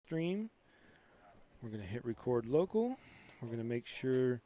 stream. We're going to hit record local. We're going to make sure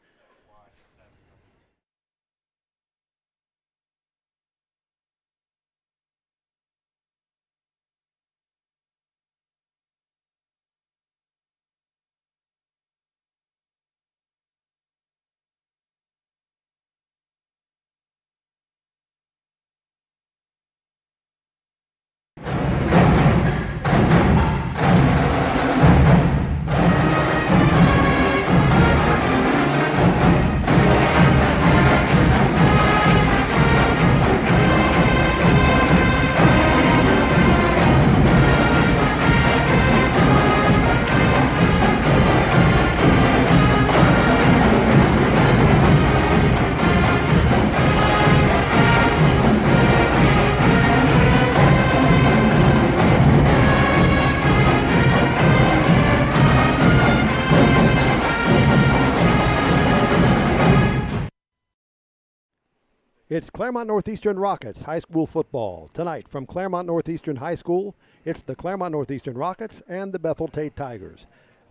It's Claremont Northeastern Rockets high school football. Tonight from Claremont Northeastern High School, it's the Claremont Northeastern Rockets and the Bethel Tate Tigers.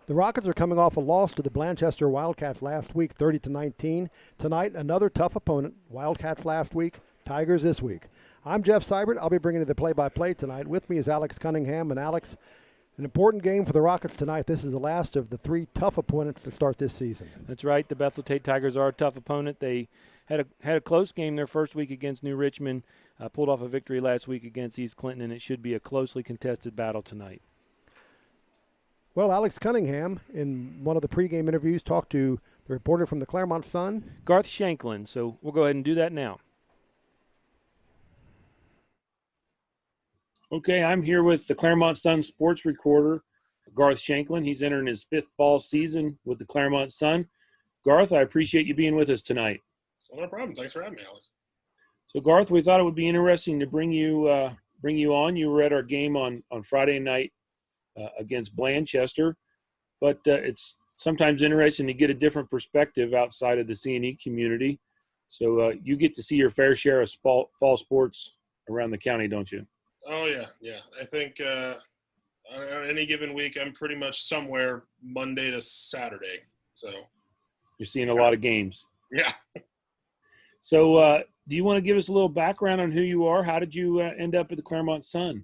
The Rockets are coming off a loss to the Blanchester Wildcats last week, 30-19. Tonight, another tough opponent. Wildcats last week, Tigers this week. I'm Jeff Seibert. I'll be bringing you the play-by-play tonight. With me is Alex Cunningham. And Alex, an important game for the Rockets tonight. This is the last of the three tough opponents to start this season. that's right. The Bethel Tate Tigers are a tough opponent. They had a close game their first week against New Richmond, pulled off a victory last week against East Clinton, and it should be a closely contested battle tonight. Well, Alex Cunningham, in one of the pregame interviews, talked to the reporter from the Claremont Sun, Garth Shanklin, so we'll go ahead and do that now. Okay, I'm here with the Claremont Sun sports reporter, Garth Shanklin. He's entering his fifth fall season with the Claremont Sun. Garth, I appreciate you being with us tonight. Well, no problem. Thanks for having me, Alex. So, Garth, we thought it would be interesting to bring you on. You were at our game on Friday night against Blanchester, but it's sometimes interesting to get a different perspective outside of the CNE community. So you get to see your fair share of fall sports around the county, don't you? Oh, yeah. I think on any given week, I'm pretty much somewhere Monday to Saturday. So You're seeing a lot of games. yeah. So do you want to give us a little background on who you are? How did you end up at the Claremont Sun?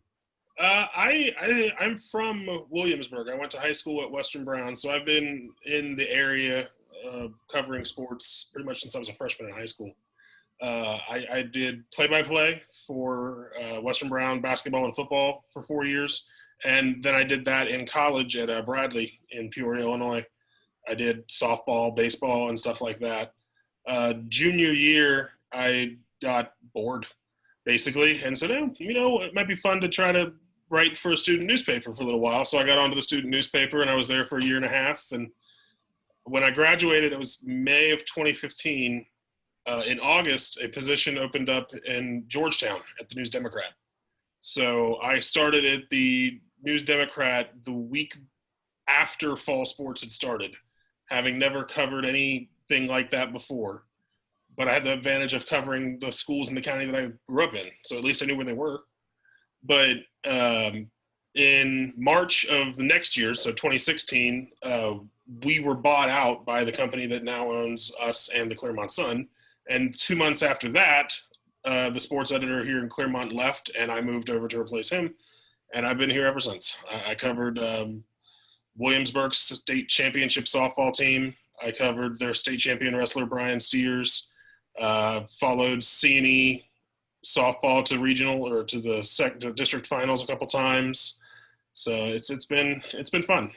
I'm from Williamsburg. I went to high school at Western Brown, so I've been in the area covering sports pretty much since I was a freshman in high school. I did play-by-play for Western Brown basketball and football for 4 years, and then I did that in college at Bradley in Peoria, Illinois. I did softball, baseball, and stuff like that. Junior year, I got bored, basically, and said, it might be fun to try to write for a student newspaper for a little while. So I got onto the student newspaper, and I was there for a year and a half. And when I graduated, it was May of 2015. In August, a position opened up in Georgetown at the News Democrat. So I started at the News Democrat the week after fall sports had started, having never covered anything like that before. But I had the advantage of covering the schools in the county that I grew up in, so at least I knew where they were. But in March of the next year, so 2016, we were bought out by the company that now owns us and the Claremont Sun. And 2 months after that, the sports editor here in Claremont left, and I moved over to replace him. And I've been here ever since. I covered Williamsburg's state championship softball team. I covered their state champion wrestler, Brian Steers. Followed CNE softball to regional or to the district finals a couple times. So it's been fun.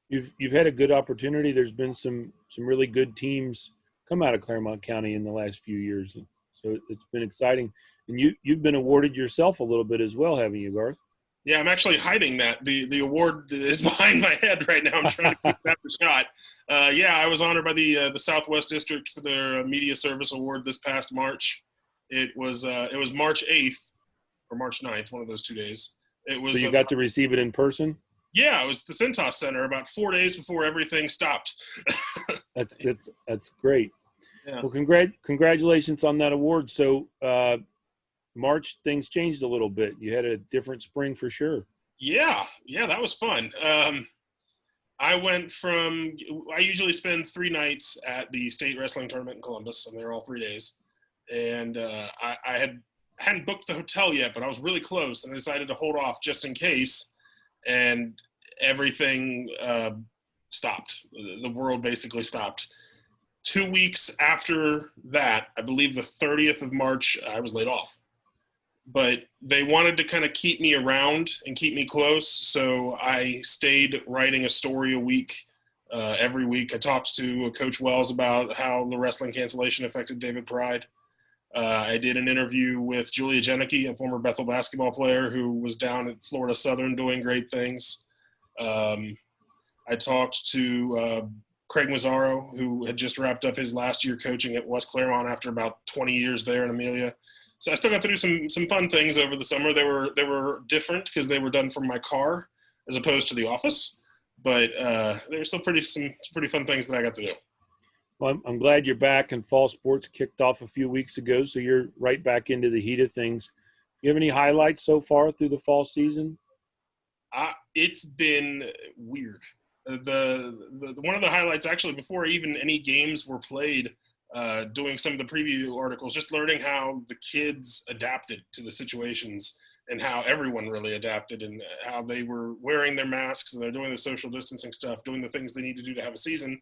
You've had a good opportunity. There's been some really good teams come out of Claremont County in the last few years, so it's been exciting. And you've been awarded yourself a little bit as well, haven't you, Garth? Yeah, I'm actually hiding that. The award is behind my head right now. I'm trying to keep that the shot. I was honored by the Southwest District for their Media Service Award this past March. It was March 8th or March 9th, one of those 2 days. It was. So you got to receive it in person? Yeah, it was the Centos Center about 4 days before everything stopped. That's great. Yeah. Well, congratulations on that award. So March, things changed a little bit. You had a different spring for sure. Yeah, that was fun. I usually spend 3 nights at the state wrestling tournament in Columbus. I'm there all 3 days. And I hadn't booked the hotel yet, but I was really close, and I decided to hold off just in case. And everything stopped. The world basically stopped. 2 weeks after that, I believe the 30th of March, I was laid off. But they wanted to kind of keep me around and keep me close, so I stayed writing a story a week. Every week I talked to Coach Wells about how the wrestling cancellation affected David Pride. I did an interview with Julia Janicki, a former Bethel basketball player who was down at Florida Southern doing great things. I talked to Craig Mazzaro, who had just wrapped up his last year coaching at West Claremont after about 20 years there in Amelia. So I still got to do some fun things over the summer. They were different because they were done from my car as opposed to the office, but they were still some pretty fun things that I got to do. Well, I'm glad you're back, and fall sports kicked off a few weeks ago, so you're right back into the heat of things. You have any highlights so far through the fall season? It's been weird. The one of the highlights, actually, before even any games were played, doing some of the preview articles, just learning how the kids adapted to the situations and how everyone really adapted and how they were wearing their masks and they're doing the social distancing stuff, doing the things they need to do to have a season.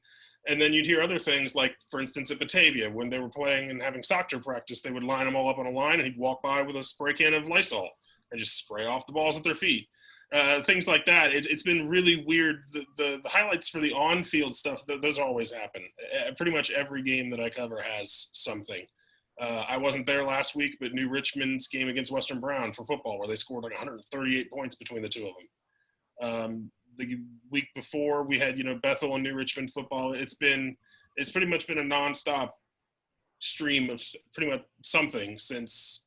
And then you'd hear other things like, for instance, at Batavia, when they were playing and having soccer practice, they would line them all up on a line and he'd walk by with a spray can of Lysol and just spray off the balls at their feet. Things like that. It's been really weird. The highlights for the on-field stuff, those always happen. Pretty much every game that I cover has something. I wasn't there last week, but New Richmond's game against Western Brown for football, where they scored like 138 points between the two of them. The week before, we had Bethel and New Richmond football. It's pretty much been a nonstop stream of pretty much something since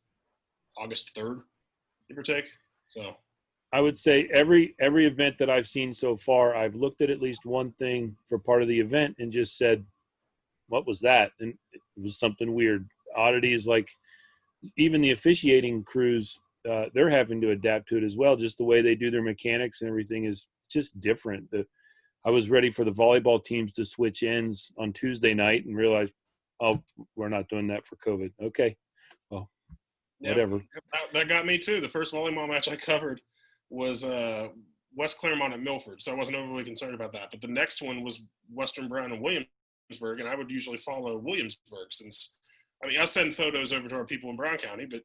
August 3rd, give or take. So I would say every event that I've seen so far, I've looked at least one thing for part of the event and just said, what was that? And it was something weird. Oddities like even the officiating crews, they're having to adapt to it as well. Just the way they do their mechanics and everything is just different. I was ready for the volleyball teams to switch ends on Tuesday night and realized, oh, we're not doing that for COVID. Okay, well, whatever. Yep, that got me too. The first volleyball match I covered was West Claremont at Milford, so I wasn't overly concerned about that. But the next one was Western Brown and Williamsburg, and I would usually follow Williamsburg since, I send photos over to our people in Brown County, but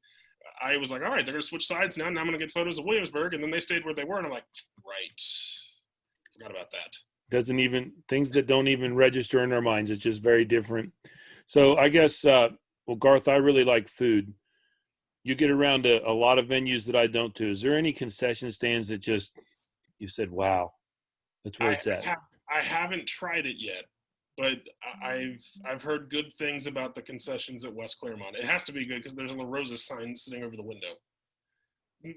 I was like, all right, they're going to switch sides now. Now I'm going to get photos of Williamsburg, and then they stayed where they were, and I'm like, right, forgot about that. Things that don't even register in our minds. It's just very different. So I guess, Garth, I really like food. You get around a lot of venues that I don't too. Is there any concession stands that just you said, wow, that's where it's at? I haven't tried it yet, but I've heard good things about the concessions at West Claremont. It has to be good because there's a La Rosa sign sitting over the window.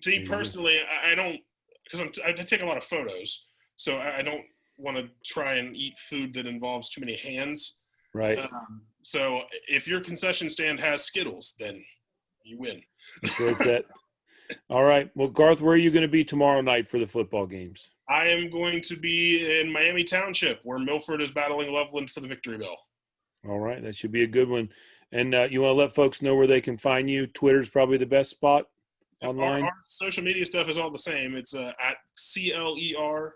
To me personally, I don't, because I take a lot of photos, so I don't want to try and eat food that involves too many hands. Right. So if your concession stand has Skittles, then you win. All right. Well, Garth, where are you going to be tomorrow night for the football games? I am going to be in Miami Township, where Milford is battling Loveland for the victory bell. All right. That should be a good one. And you want to let folks know where they can find you? Twitter's probably the best spot online. Our social media stuff is all the same. It's at CLERSUNSPORTS.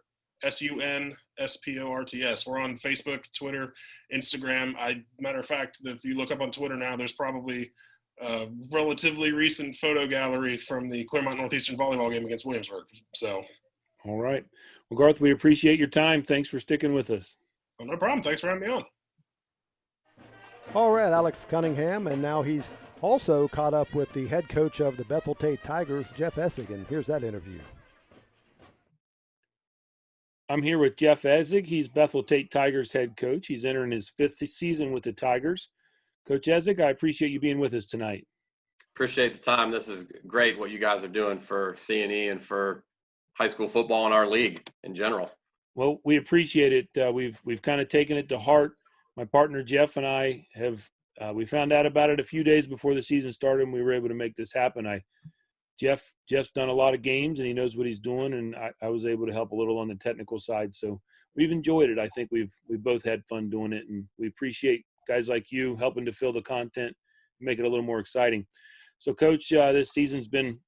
We're on Facebook, Twitter, Instagram. Matter of fact, if you look up on Twitter now, there's probably a relatively recent photo gallery from the Claremont Northeastern volleyball game against Williamsburg. So, all right. Well, Garth, we appreciate your time. Thanks for sticking with us. Oh, no problem. Thanks for having me on. All right, Alex Cunningham, and now he's also caught up with the head coach of the Bethel Tate Tigers, Jeff Essig, and here's that interview. I'm here with Jeff Essig. He's Bethel Tate Tigers head coach. He's entering his 5th season with the Tigers. Coach Essig, I appreciate you being with us tonight. Appreciate the time. This is great what you guys are doing for CNE and for high school football in our league in general. Well, we appreciate it. We've kind of taken it to heart. My partner Jeff and I have we found out about it a few days before the season started, and we were able to make this happen. I Jeff's done a lot of games and he knows what he's doing, and I was able to help a little on the technical side. So we've enjoyed it. I think we've both had fun doing it, and we appreciate guys like you helping to fill the content, make it a little more exciting. So, Coach, this season's been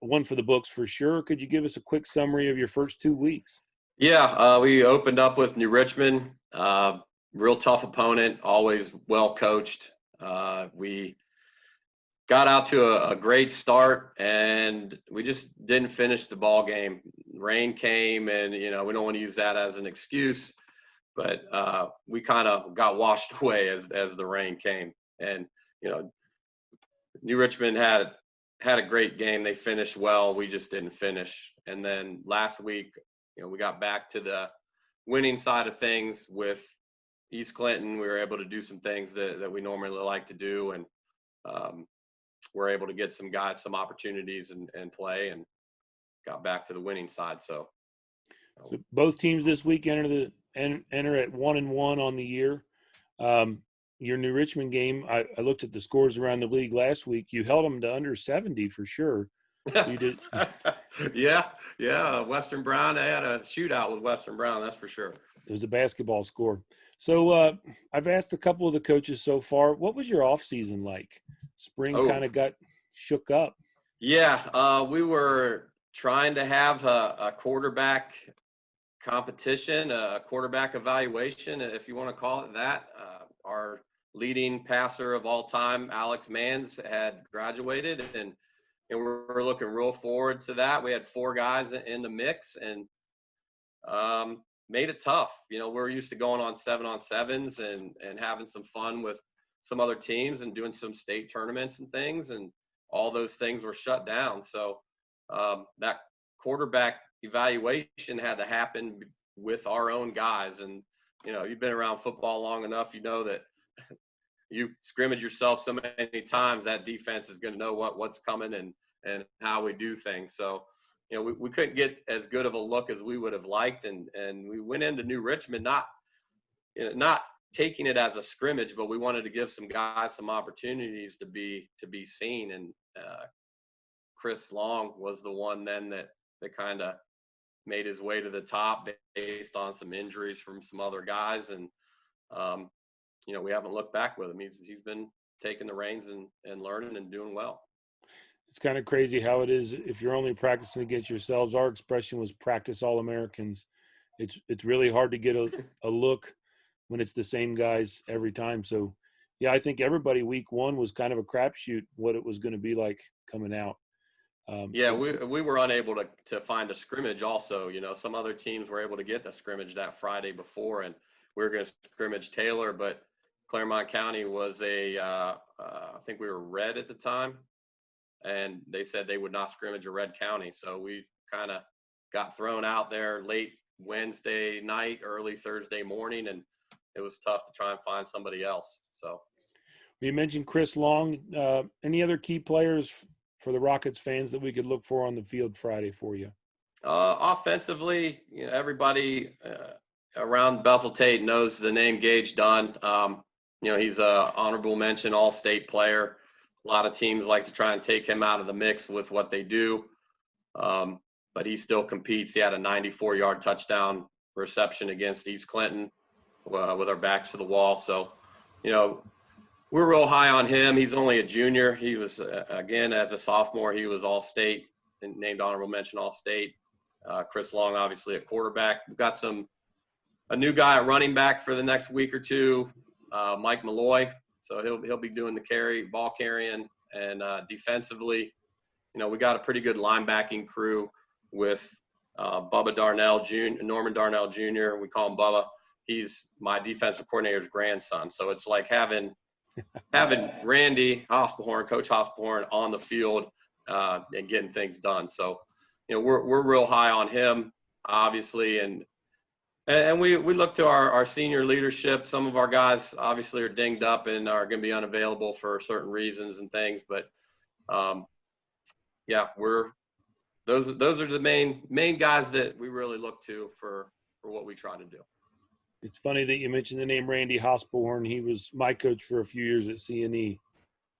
one for the books for sure. Could you give us a quick summary of your first 2 weeks? Yeah, we opened up with New Richmond, real tough opponent, always well coached. We got out to a great start, and we just didn't finish the ball game. Rain came, and we don't want to use that as an excuse, but we kind of got washed away as the rain came. And New Richmond had a great game. They finished well. We just didn't finish. And then last week, we got back to the winning side of things with East Clinton. We were able to do some things that we normally like to do, and we're able to get some guys some opportunities and play, and got back to the winning side. So both teams this week enter at 1-1 on the year. Your New Richmond game, I looked at the scores around the league last week. You held them to under 70 for sure. You did. Yeah. Western Brown, they had a shootout with Western Brown, that's for sure. It was a basketball score. So I've asked a couple of the coaches so far, what was your off season like? Spring kind of got shook up. Yeah, we were trying to have a quarterback competition, a quarterback evaluation, if you want to call it that. Our leading passer of all time, Alex Manns, had graduated, and we're looking real forward to that. We had 4 guys in the mix, and made it tough. We're used to going on 7-on-7s and having some fun with some other teams and doing some state tournaments and things, and all those things were shut down. So that quarterback evaluation had to happen with our own guys. And you've been around football long enough, that you scrimmage yourself so many times, that defense is going to know what's coming and how we do things. So we couldn't get as good of a look as we would have liked, and we went into New Richmond not taking it as a scrimmage, but we wanted to give some guys some opportunities to be seen. And Chris Long was the one then that kind of made his way to the top based on some injuries from some other guys. And we haven't looked back with him. He's been taking the reins and learning and doing well. It's kind of crazy how it is. If you're only practicing against yourselves, our expression was practice All-Americans. It's really hard to get a look when it's the same guys every time. So, yeah, I think everybody week 1 was kind of a crapshoot what it was going to be like coming out. We were unable to find a scrimmage also. Some other teams were able to get the scrimmage that Friday before, and we were going to scrimmage Taylor, but Claremont County was I think we were red at the time, and they said they would not scrimmage a red county. So we kind of got thrown out there late Wednesday night, early Thursday morning, and it was tough to try and find somebody else. So you mentioned Chris Long. Any other key players for the Rockets fans that we could look for on the field Friday for you? Offensively, everybody around Bethel Tate knows the name Gage Dunn. He's a honorable mention All-State player. A lot of teams like to try and take him out of the mix with what they do, but he still competes. He had a 94-yard touchdown reception against East Clinton with our backs to the wall. So, we're real high on him. He's only a junior. He was, again, as a sophomore, he was All-State and named honorable mention All-State. Chris Long, obviously, at quarterback. We've got a new guy at running back for the next week or two, Mike Malloy. So he'll be doing the ball carrying, and defensively, we got a pretty good linebacking crew with Bubba Darnell Jr., Norman Darnell Jr. We call him Bubba. He's my defensive coordinator's grandson. So it's like having Randy Hospelhorn, Coach Hospelhorn, on the field and getting things done. So, we're real high on him, obviously, and we look to our senior leadership. Some of our guys obviously are dinged up and are going to be unavailable for certain reasons and things, but those are the main guys that we really look to for what we try to do. It's funny that you mentioned the name Randy Hospelhorn. He was my coach for a few years at CNE.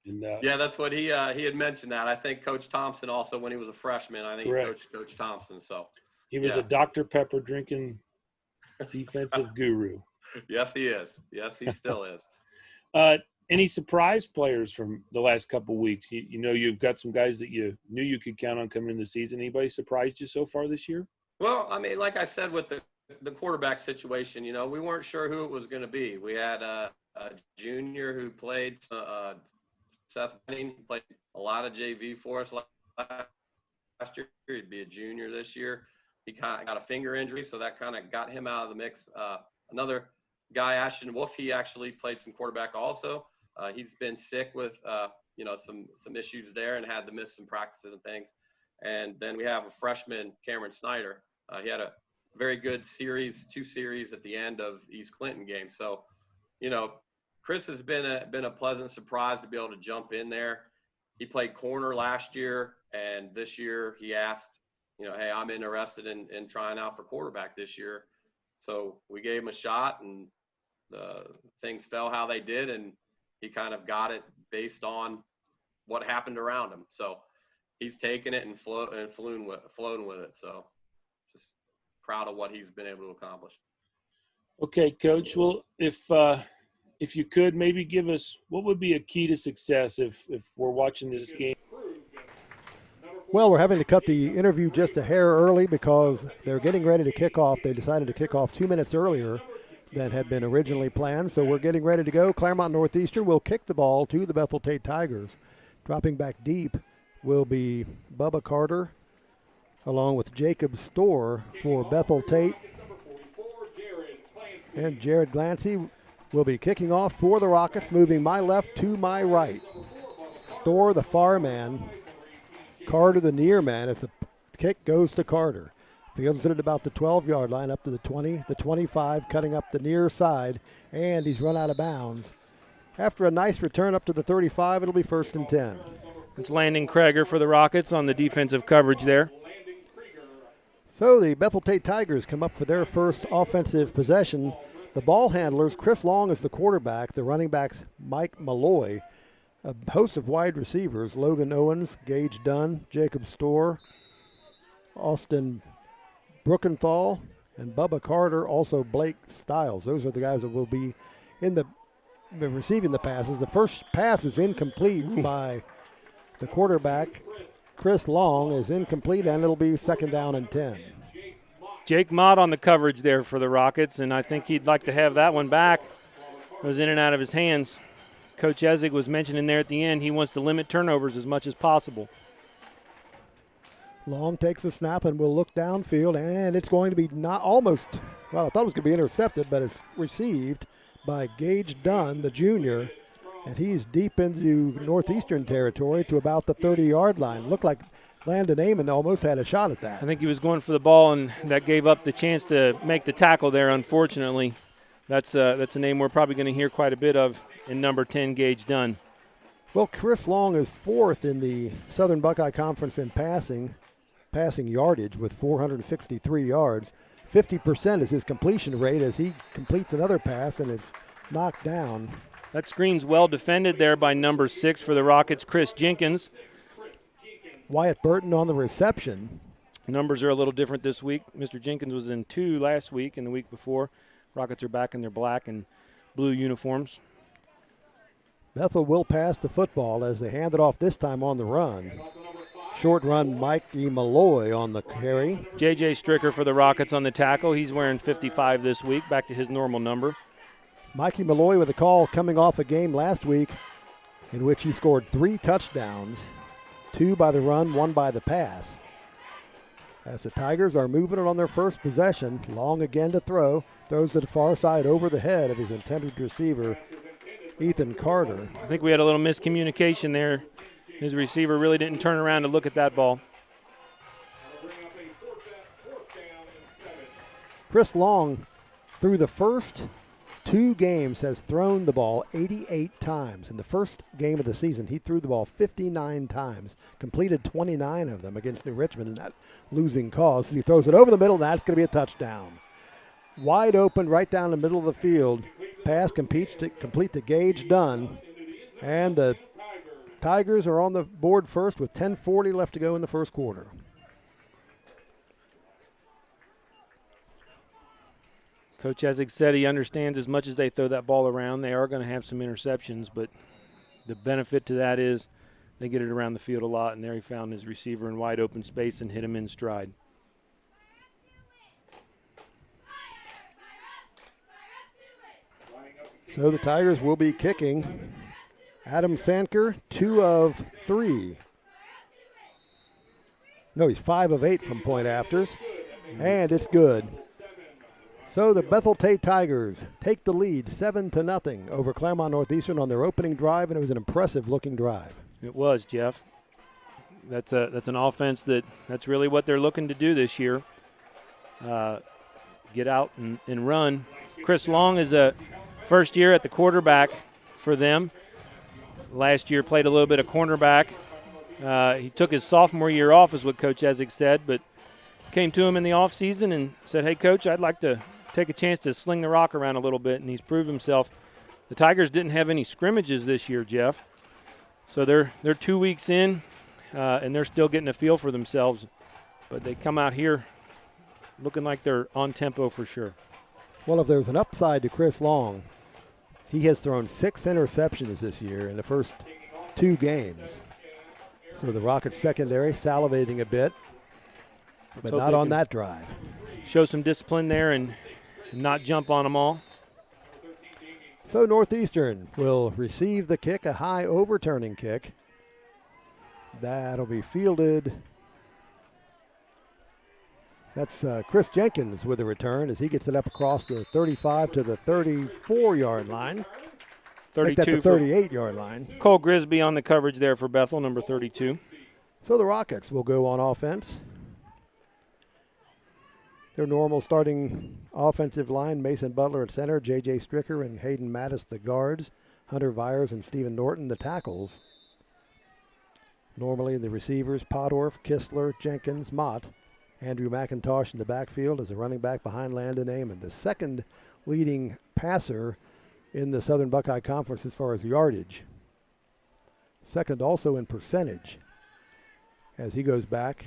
And, yeah, that's what he had mentioned that. I think Coach Thompson also, when he was a freshman, I think correct. he coached Coach Thompson. So he was a Dr. Pepper drinking defensive guru. Yes, he is. Yes, he still is. Any surprise players from the last couple of weeks? You know, you've got some guys that you knew you could count on coming in the season. Anybody surprised you so far this year? Well, I mean, like I said, with the quarterback situation, you know, we weren't sure who it was going to be. We had a junior who played, Seth Benning, played a lot of JV for us last year. He'd be a junior this year. He kind of got a finger injury, so that kind of got him out of the mix. Another guy, Ashton Wolf, he actually played some quarterback also. He's been sick with, you know, some issues there and had to miss some practices and things. And then we have a freshman, Cameron Snyder. He had a very good two series at the end of East Clinton game. So, you know, Chris has been a pleasant surprise to be able to jump in there. He played corner last year, and this year he asked, you know, hey, I'm interested in trying out for quarterback this year. So we gave him a shot, and things fell how they did, and he kind of got it based on what happened around him. So he's taken it and flown with it. So just proud of what he's been able to accomplish. Okay, Coach. Well, if you could maybe give us what would be a key to success if we're watching this game. Well, we're having to cut the interview just a hair early because they're getting ready to kick off. They decided to kick off 2 minutes earlier than had been originally planned. So we're getting ready to go. Claremont Northeastern will kick the ball to the Bethel Tate Tigers. Dropping back deep will be Bubba Carter along with Jacob Storr for Bethel Tate. And Jared Glancy will be kicking off for the Rockets, moving my left to my right. Storr, the far man. Carter, the near man, as the kick goes to Carter. Fields it at about the 12-yard line, up to the 20, the 25, cutting up the near side, and he's run out of bounds. After a nice return up to the 35, it'll be 1st and 10. It's Landon Kreger for the Rockets on the defensive coverage there. So the Bethel Tate Tigers come up for their first offensive possession. The ball handlers, Chris Long is the quarterback, the running backs, Mike Malloy, a host of wide receivers, Logan Owens, Gage Dunn, Jacob Storr, Austin Brookenthal, and Bubba Carter, also Blake Stiles. Those are the guys that will be in the receiving the passes. The first pass is incomplete by the quarterback. Chris Long is incomplete, and it'll be 2nd down and 10. Jake Mott on the coverage there for the Rockets, and I think he'd like to have that one back. It was in and out of his hands. Coach Essig was mentioning there at the end he wants to limit turnovers as much as possible. Long takes the snap and will look downfield, and it's going to be I thought it was going to be intercepted, but it's received by Gage Dunn, the junior, and he's deep into Northeastern territory to about the 30-yard line. Looked like Landon Amon almost had a shot at that. I think he was going for the ball, and that gave up the chance to make the tackle there, unfortunately. That's a name we're probably going to hear quite a bit of in number 10, Gage Dunn. Well, Chris Long is 4th in the Southern Buckeye Conference in passing yardage with 463 yards. 50% is his completion rate as he completes another pass and it's knocked down. That screen's well defended there by number 6 for the Rockets, Chris Jenkins. Wyatt Burton on the reception. Numbers are a little different this week. Mr. Jenkins was in 2 last week and the week before. Rockets are back in their black and blue uniforms. Bethel will pass the football as they hand it off this time on the run. Short run, Mikey Malloy on the carry. J.J. Stricker for the Rockets on the tackle. He's wearing 55 this week, back to his normal number. Mikey Malloy with a call coming off a game last week in which he scored 3 touchdowns, 2 by the run, 1 by the pass. As the Tigers are moving it on their first possession, Long again to throw. Throws to the far side over the head of his intended receiver, Ethan Carter. I think we had a little miscommunication there. His receiver really didn't turn around to look at that ball. Chris Long, through the first 2 games, has thrown the ball 88 times. In the first game of the season, he threw the ball 59 times, completed 29 of them against New Richmond in that losing cause. He throws it over the middle, and that's going to be a touchdown. Wide open right down the middle of the field. Pass complete to Gage Dunn, and the Tigers are on the board first with 10:40 left to go in the first quarter. Coach Essig said he understands as much as they throw that ball around, they are going to have some interceptions, but the benefit to that is they get it around the field a lot, and there he found his receiver in wide open space and hit him in stride. So the Tigers will be kicking. Adam Sanker, 2 of 3. No, he's 5 of 8 from point afters, and it's good. So the Bethel Tate Tigers take the lead 7-0 over Claremont Northeastern on their opening drive, and it was an impressive-looking drive. It was, Jeff. That's an offense that's really what they're looking to do this year. Get out and run. Chris Long is a first year at the quarterback for them. Last year played a little bit of cornerback. He took his sophomore year off, is what Coach Essig said, but came to him in the offseason and said, hey, Coach, I'd like to take a chance to sling the rock around a little bit, and he's proved himself. The Tigers didn't have any scrimmages this year, Jeff. So they're 2 weeks in, and they're still getting a feel for themselves. But they come out here looking like they're on tempo for sure. Well, if there's an upside to Chris Long, he has thrown 6 interceptions this year in the first 2 games. So the Rockets secondary salivating a bit, but not on that drive. Show some discipline there and not jump on them all. So Northeastern will receive the kick, a high overturning kick. That'll be fielded. That's Chris Jenkins with a return as he gets it up across the 35 to the 34-yard line. 32 Make that the 38-yard line. Cole Grisby on the coverage there for Bethel, number 32. So the Rockets will go on offense. Their normal starting offensive line, Mason Butler at center, J.J. Stricker and Hayden Mattis the guards, Hunter Vyers and Stephen Norton the tackles. Normally the receivers, Podorf, Kistler, Jenkins, Mott, Andrew McIntosh in the backfield as a running back behind Landon Amon, the second leading passer in the Southern Buckeye Conference as far as yardage. Second also in percentage as he goes back,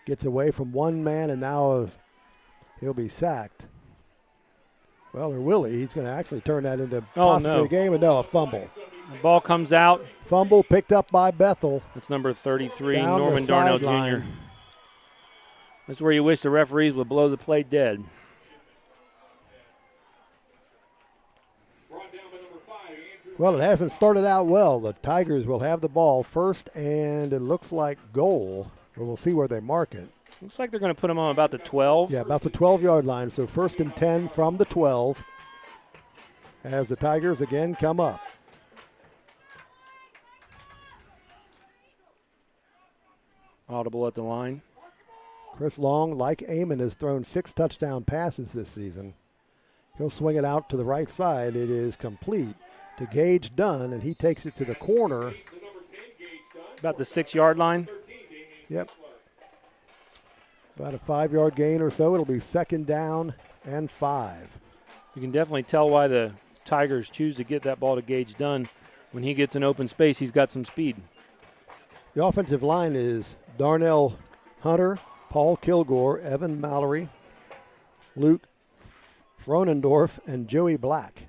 gets away from one man, and now he'll be sacked. Well, or will he? He's going to actually turn that into possibly a game, and no, a fumble. The ball comes out. Fumble picked up by Bethel. That's number 33, Down Norman the Darnell sideline. Jr. That's where you wish the referees would blow the play dead. Well, it hasn't started out well. The Tigers will have the ball first, and it looks like goal. But we'll see where they mark it. Looks like they're going to put them on about the 12. Yeah, about the 12-yard line. So 1st and 10 from the 12 as the Tigers again come up. Audible at the line. Chris Long, like Amon, has thrown 6 touchdown passes this season. He'll swing it out to the right side. It is complete to Gage Dunn, and he takes it to the corner. About the 6-yard line. Yep. About a 5-yard gain or so. It'll be 2nd down and 5. You can definitely tell why the Tigers choose to get that ball to Gage Dunn. When he gets an open space, he's got some speed. The offensive line is Darnell Hunter, Paul Kilgore, Evan Mallory, Luke Fronendorf, and Joey Black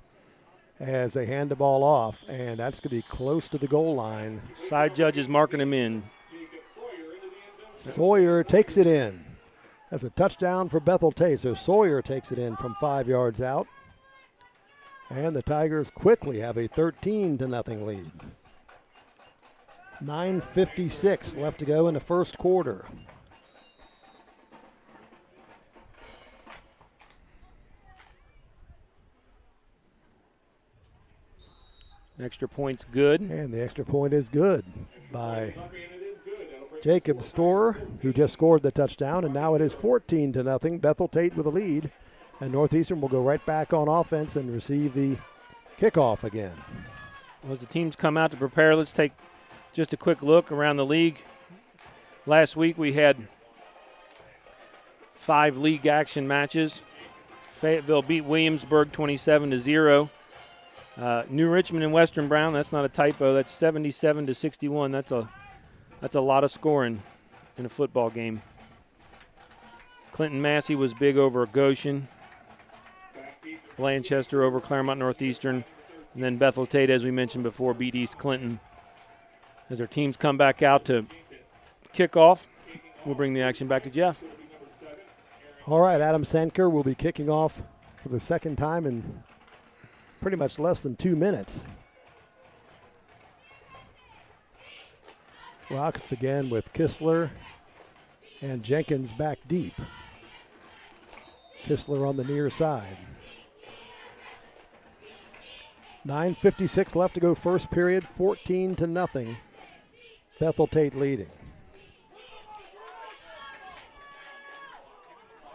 as they hand the ball off, and that's going to be close to the goal line. Side judge is marking him in. Sawyer takes it in. That's a touchdown for Bethel Tate. So Sawyer takes it in from 5 yards out. And the Tigers quickly have a 13-0 lead. 9:56 left to go in the first quarter. Extra point's good. And the extra point is good by Jacob Storer, who just scored the touchdown, and now it is 14-0. Bethel Tate with a lead, and Northeastern will go right back on offense and receive the kickoff again. Well, as the teams come out to prepare, let's take just a quick look around the league. Last week we had 5 league action matches. Fayetteville beat Williamsburg 27-0. New Richmond and Western Brown, that's not a typo. That's 77-61. That's a lot of scoring in a football game. Clinton Massey was big over Goshen. Blanchester over Claremont Northeastern. And then Bethel Tate, as we mentioned before, beat East Clinton. As our teams come back out to kick off, we'll bring the action back to Jeff. All right, Adam Sanker will be kicking off for the second time in pretty much less than 2 minutes. Rockets again with Kistler and Jenkins back deep. Kistler on the near side. 9:56 left to go first period, 14-0. Bethel Tate leading.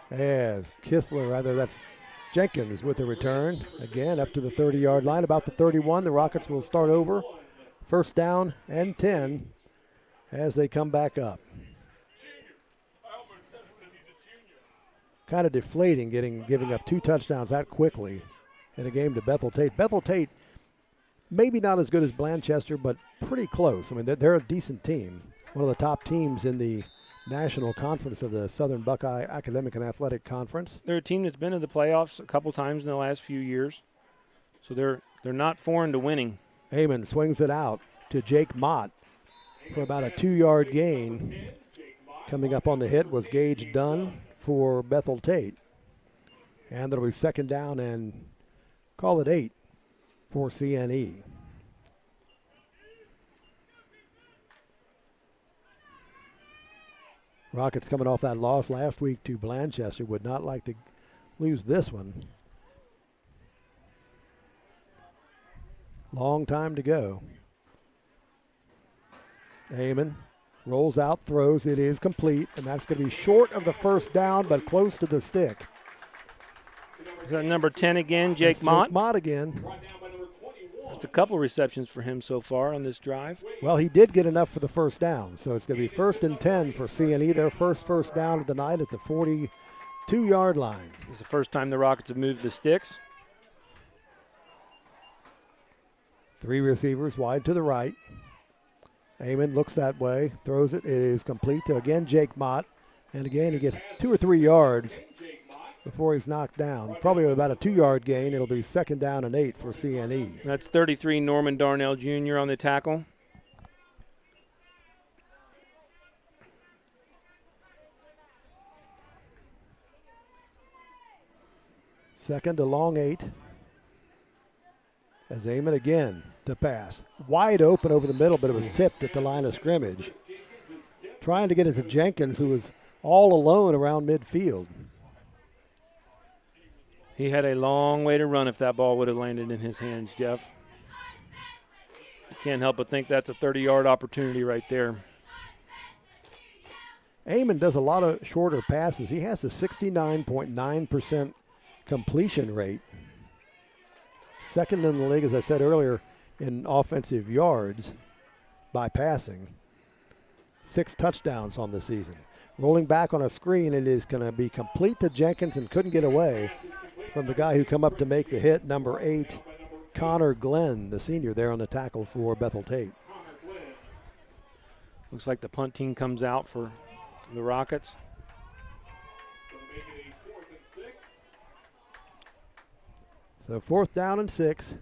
As that's Jenkins with a return. Again, up to the 30-yard line, about the 31. The Rockets will start over. First down and 10 as they come back up. Kind of deflating giving up 2 touchdowns that quickly in a game to Bethel Tate. Bethel Tate, maybe not as good as Blanchester, but pretty close. I mean, they're a decent team. One of the top teams in the National Conference of the Southern Buckeye Academic and Athletic Conference. They're a team that's been in the playoffs a couple times in the last few years, so they're not foreign to winning. Heyman swings it out to Jake Mott for about a 2-yard gain. Coming up on the hit was Gage Dunn for Bethel Tate. And that'll be second down and call it 8 for CNE. Rockets coming off that loss last week to Blanchester. Would not like to lose this one. Long time to go. Heyman rolls out, throws. It is complete, and that's going to be short of the first down, but close to the stick. Is that number 10 again, Jake Mott? Jake Mott again. It's a couple receptions for him so far on this drive. Well, he did get enough for the first down, so it's going to be 1st and 10 for CNE. Their first down of the night at the 42-yard line. This is the first time the Rockets have moved the sticks. 3 receivers wide to the right. Heyman looks that way, throws it. It is complete to, again, Jake Mott. And again, he gets 2 or 3 yards before he's knocked down. Probably about a 2-yard gain. It'll be second down and 8 for CNE. That's 33, Norman Darnell Jr. on the tackle. Second to long 8. As Heyman again to pass. Wide open over the middle, but it was tipped at the line of scrimmage. Trying to get it to Jenkins, who was all alone around midfield. He had a long way to run if that ball would have landed in his hands, Jeff. You can't help but think that's a 30-yard opportunity right there. Heyman does a lot of shorter passes. He has a 69.9% completion rate. Second in the league, as I said earlier, in offensive yards by passing. 6 touchdowns on the season. Rolling back on a screen, it is going to be complete to Jenkins and couldn't get away from the guy who come up to make the hit, number 8, Connor Glenn, the senior there on the tackle for Bethel Tate. Looks like the punt team comes out for the Rockets. So 4th down and 6.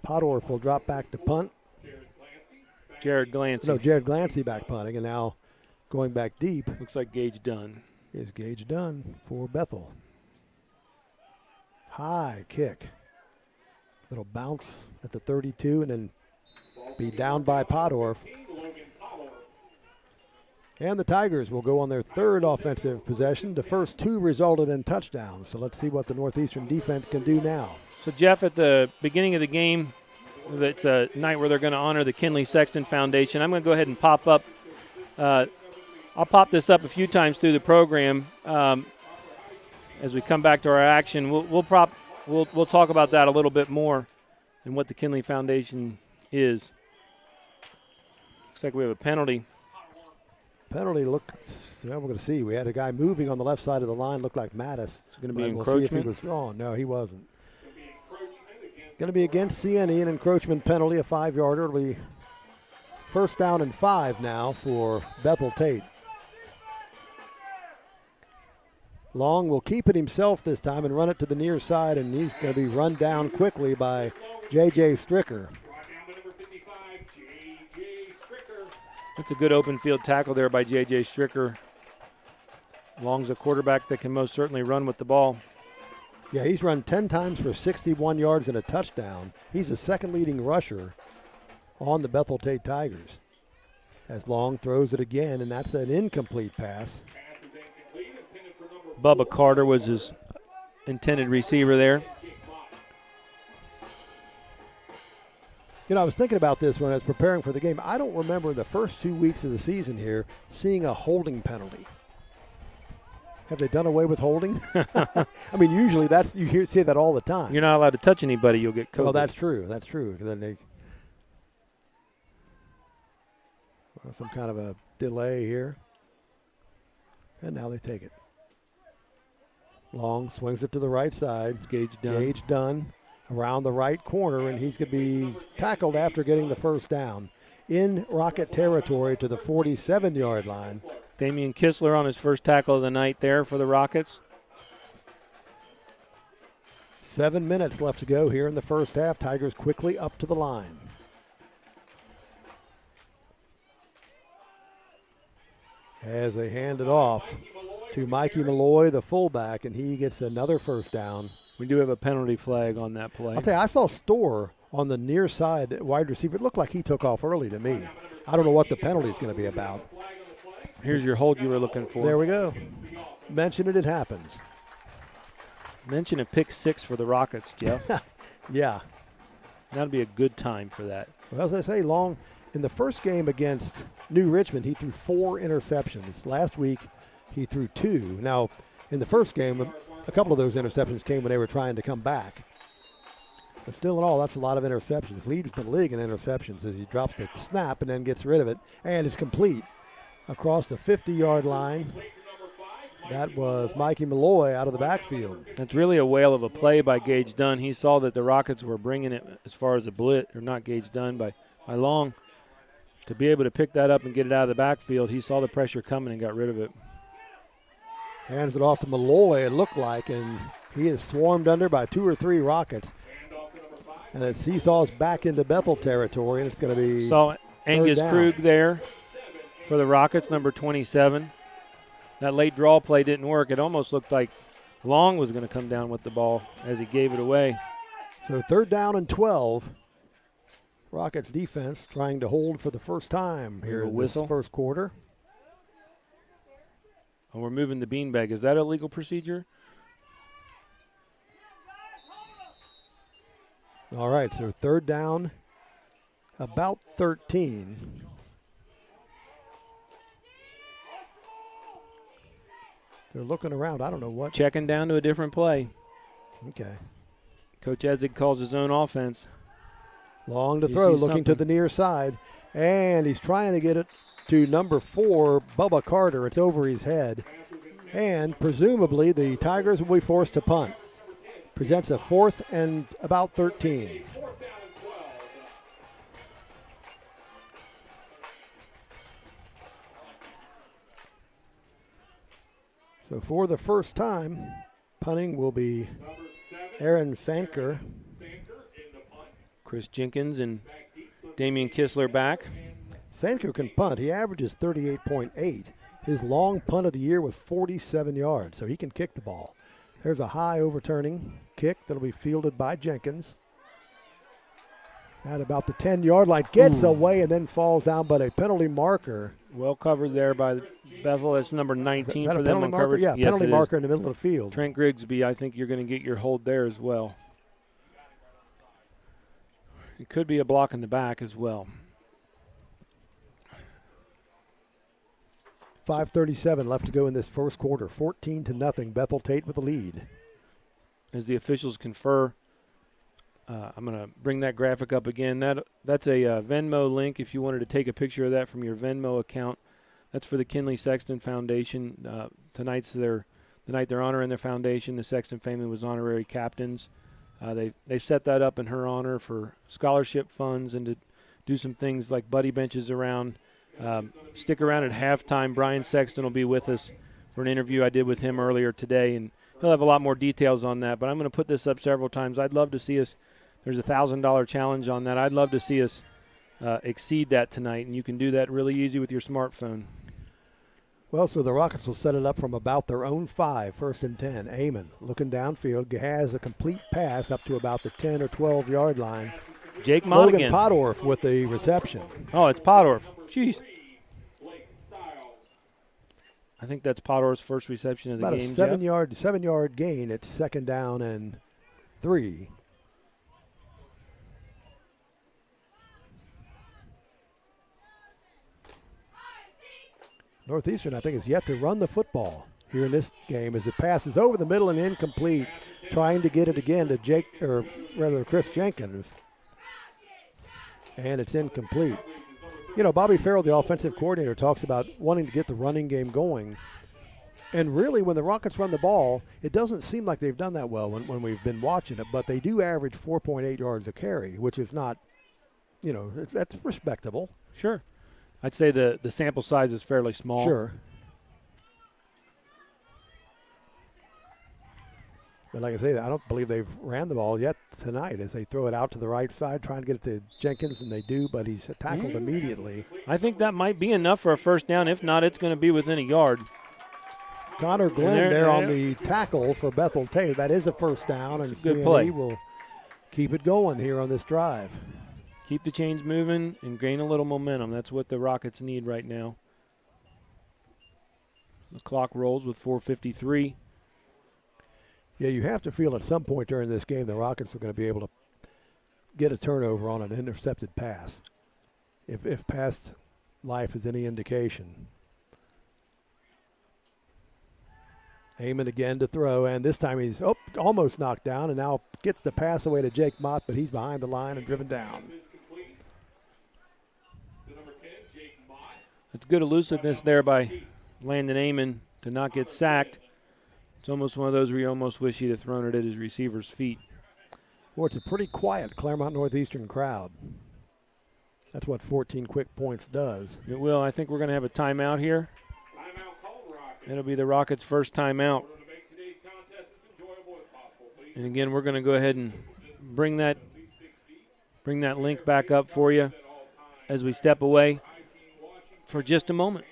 Podorf will drop back to punt. Jared Glancy. No, Jared Glancy back punting, and now going back deep. Looks like Gage Dunn. Is Gage Dunn for Bethel. High kick. Little bounce at the 32 and then be down by Podorf. And the Tigers will go on their 3rd offensive possession. The first 2 resulted in touchdowns. So let's see what the Northeastern defense can do now. So, Jeff, at the beginning of the game, it's a night where they're going to honor the Kinley Sexton Foundation. I'm going to go ahead and pop up. I'll pop this up a few times through the program. As we come back to our action, we'll talk about that a little bit more and what the Kinley Foundation is. Looks like we have a penalty. Penalty looks, well, we're going to see. We had a guy moving on the left side of the line, looked like Mattis. It's going to be We'll encroachment. see if he was drawn. No, he wasn't. Going to be against CNE, an encroachment penalty, a 5-yarder. It'll be first down and 5 now for Bethel Tate. Long will keep it himself this time and run it to the near side, and he's going to be run down quickly by J.J. Stricker. That's a good open field tackle there by J.J. Stricker. Long's a quarterback that can most certainly run with the ball. Yeah, he's run 10 times for 61 yards and a touchdown. He's the second leading rusher on the Bethel Tate Tigers. As Long throws it again, and that's an incomplete pass. Bubba Carter was his intended receiver there. You know, I was thinking about this when I was preparing for the game. I don't remember the first 2 weeks of the season here seeing a holding penalty. Have they done away with holding? I mean, usually see that all the time. You're not allowed to touch anybody, you'll get COVID. Well, that's true. That's true. Then some kind of a delay here. And now they take it. Long swings it to the right side. It's Gage Dunn. Gage Dunn around the right corner, and he's going to be tackled after getting the first down in Rocket territory to the 47-yard line. Damian Kistler on his first tackle of the night there for the Rockets. 7 minutes left to go here in the first half. Tigers quickly up to the line. As they hand it off to Mikey Malloy, the fullback, and he gets another first down. We do have a penalty flag on that play. I'll tell you, I saw Storr on the near side wide receiver. It looked like he took off early to me. I don't know what the penalty is going to be about. Here's your hold you were looking for. There we go. Mention it happens. Mention a pick 6 for the Rockets, Jeff. Yeah. That'd be a good time for that. Well, as I say, Long, in the first game against New Richmond, he threw 4 interceptions. Last week, he threw 2. Now, in the first game, a couple of those interceptions came when they were trying to come back. But still in all, that's a lot of interceptions. Leads the league in interceptions as he drops the snap and then gets rid of it. And it's complete across the 50-yard line. That was Mikey Malloy out of the backfield. That's really a whale of a play by Gage Dunn. He saw that the Rockets were bringing it as far as a blitz, or not Gage Dunn, by Long. To be able to pick that up and get it out of the backfield, he saw the pressure coming and got rid of it. Hands it off to Malloy, it looked like, and he is swarmed under by 2 or 3 Rockets. And it's Seesaw's back into Bethel territory, and it's going to be Saw Angus Krug there for the Rockets, number 27. That late draw play didn't work. It almost looked like Long was going to come down with the ball as he gave it away. So 3rd down and 12. Rockets defense trying to hold for the first time here in this first quarter. And we're moving the beanbag. Is that a legal procedure? All right, so 3rd down, about 13. They're looking around. I don't know what. Checking down to a different play. Okay. Coach Essig calls his own offense. Long to throw, looking to the near side. And he's trying to get it to number 4, Bubba Carter. It's over his head. And presumably the Tigers will be forced to punt. Presents a 4th and about 13. So for the first time, punting will be Aaron Sanker. Chris Jenkins and Damian Kistler back. Sanker can punt. He averages 38.8. His long punt of the year was 47 yards, so he can kick the ball. There's a high overturning kick that'll be fielded by Jenkins. At about the 10-yard line, gets away and then falls down, but a penalty marker. Well covered there by Bethel. That's number 19 for them on coverage. Yeah, yes, penalty marker in the middle of the field. Trent Grigsby, I think you're going to get your hold there as well. It could be a block in the back as well. 5:37 left to go in this first quarter. 14-0. Bethel Tate with the lead. As the officials confer, I'm going to bring that graphic up again. That's a Venmo link if you wanted to take a picture of that from your Venmo account. That's for the Kinley Sexton Foundation. Tonight's the night they're honoring their foundation. The Sexton family was honorary captains They set that up in her honor for scholarship funds and to do some things like buddy benches around. Stick around at halftime. Brian Sexton will be with us for an interview I did with him earlier today, and he'll have a lot more details on that. But I'm going to put this up several times. I'd love to see us. There's a $1,000 challenge on that. I'd love to see us exceed that tonight, and you can do that really easy with your smartphone. Well, so the Rockets will set it up from about their own 5, 1st and 10. Amon looking downfield, has a complete pass up to about the 10 or 12-yard line. Jake Mott Logan again. Podorf with the reception. Oh, it's Podorf. Jeez. I think that's Podorf's first reception of the about game, a 7-yard gain. It's 2nd down and 3. Northeastern, I think, is yet to run the football here in this game as it passes over the middle and incomplete, trying to get it again to Chris Jenkins. And it's incomplete. You know, Bobby Farrell, the offensive coordinator, talks about wanting to get the running game going. And really, when the Rockets run the ball, it doesn't seem like they've done that well when we've been watching it, but they do average 4.8 yards a carry, which is not, you know, that's respectable. Sure. I'd say the sample size is fairly small. Sure. But like I say, I don't believe they've ran the ball yet tonight as they throw it out to the right side, trying to get it to Jenkins, and they do, but he's tackled immediately. I think that might be enough for a first down. If not, it's going to be within a yard. Connor Glenn there on the tackle for Bethel Tate. That is a first down, and CNE will keep it going here on this drive. Keep the chains moving and gain a little momentum. That's what the Rockets need right now. The clock rolls with 4:53. Yeah, you have to feel at some point during this game the Rockets are going to be able to get a turnover on an intercepted pass, if past life is any indication. Amon again to throw, and this time he's almost knocked down and now gets the pass away to Jake Mott, but he's behind the line and driven down. It's good elusiveness there by Landon Amon to not get sacked. It's almost one of those where you almost wish he'd have thrown it at his receiver's feet. Well, it's a pretty quiet Claremont Northeastern crowd. That's what 14 quick points does. It will. I think we're going to have a timeout here. It'll be the Rockets' first timeout. And again, we're going to go ahead and bring that link back up for you as we step away for just a moment.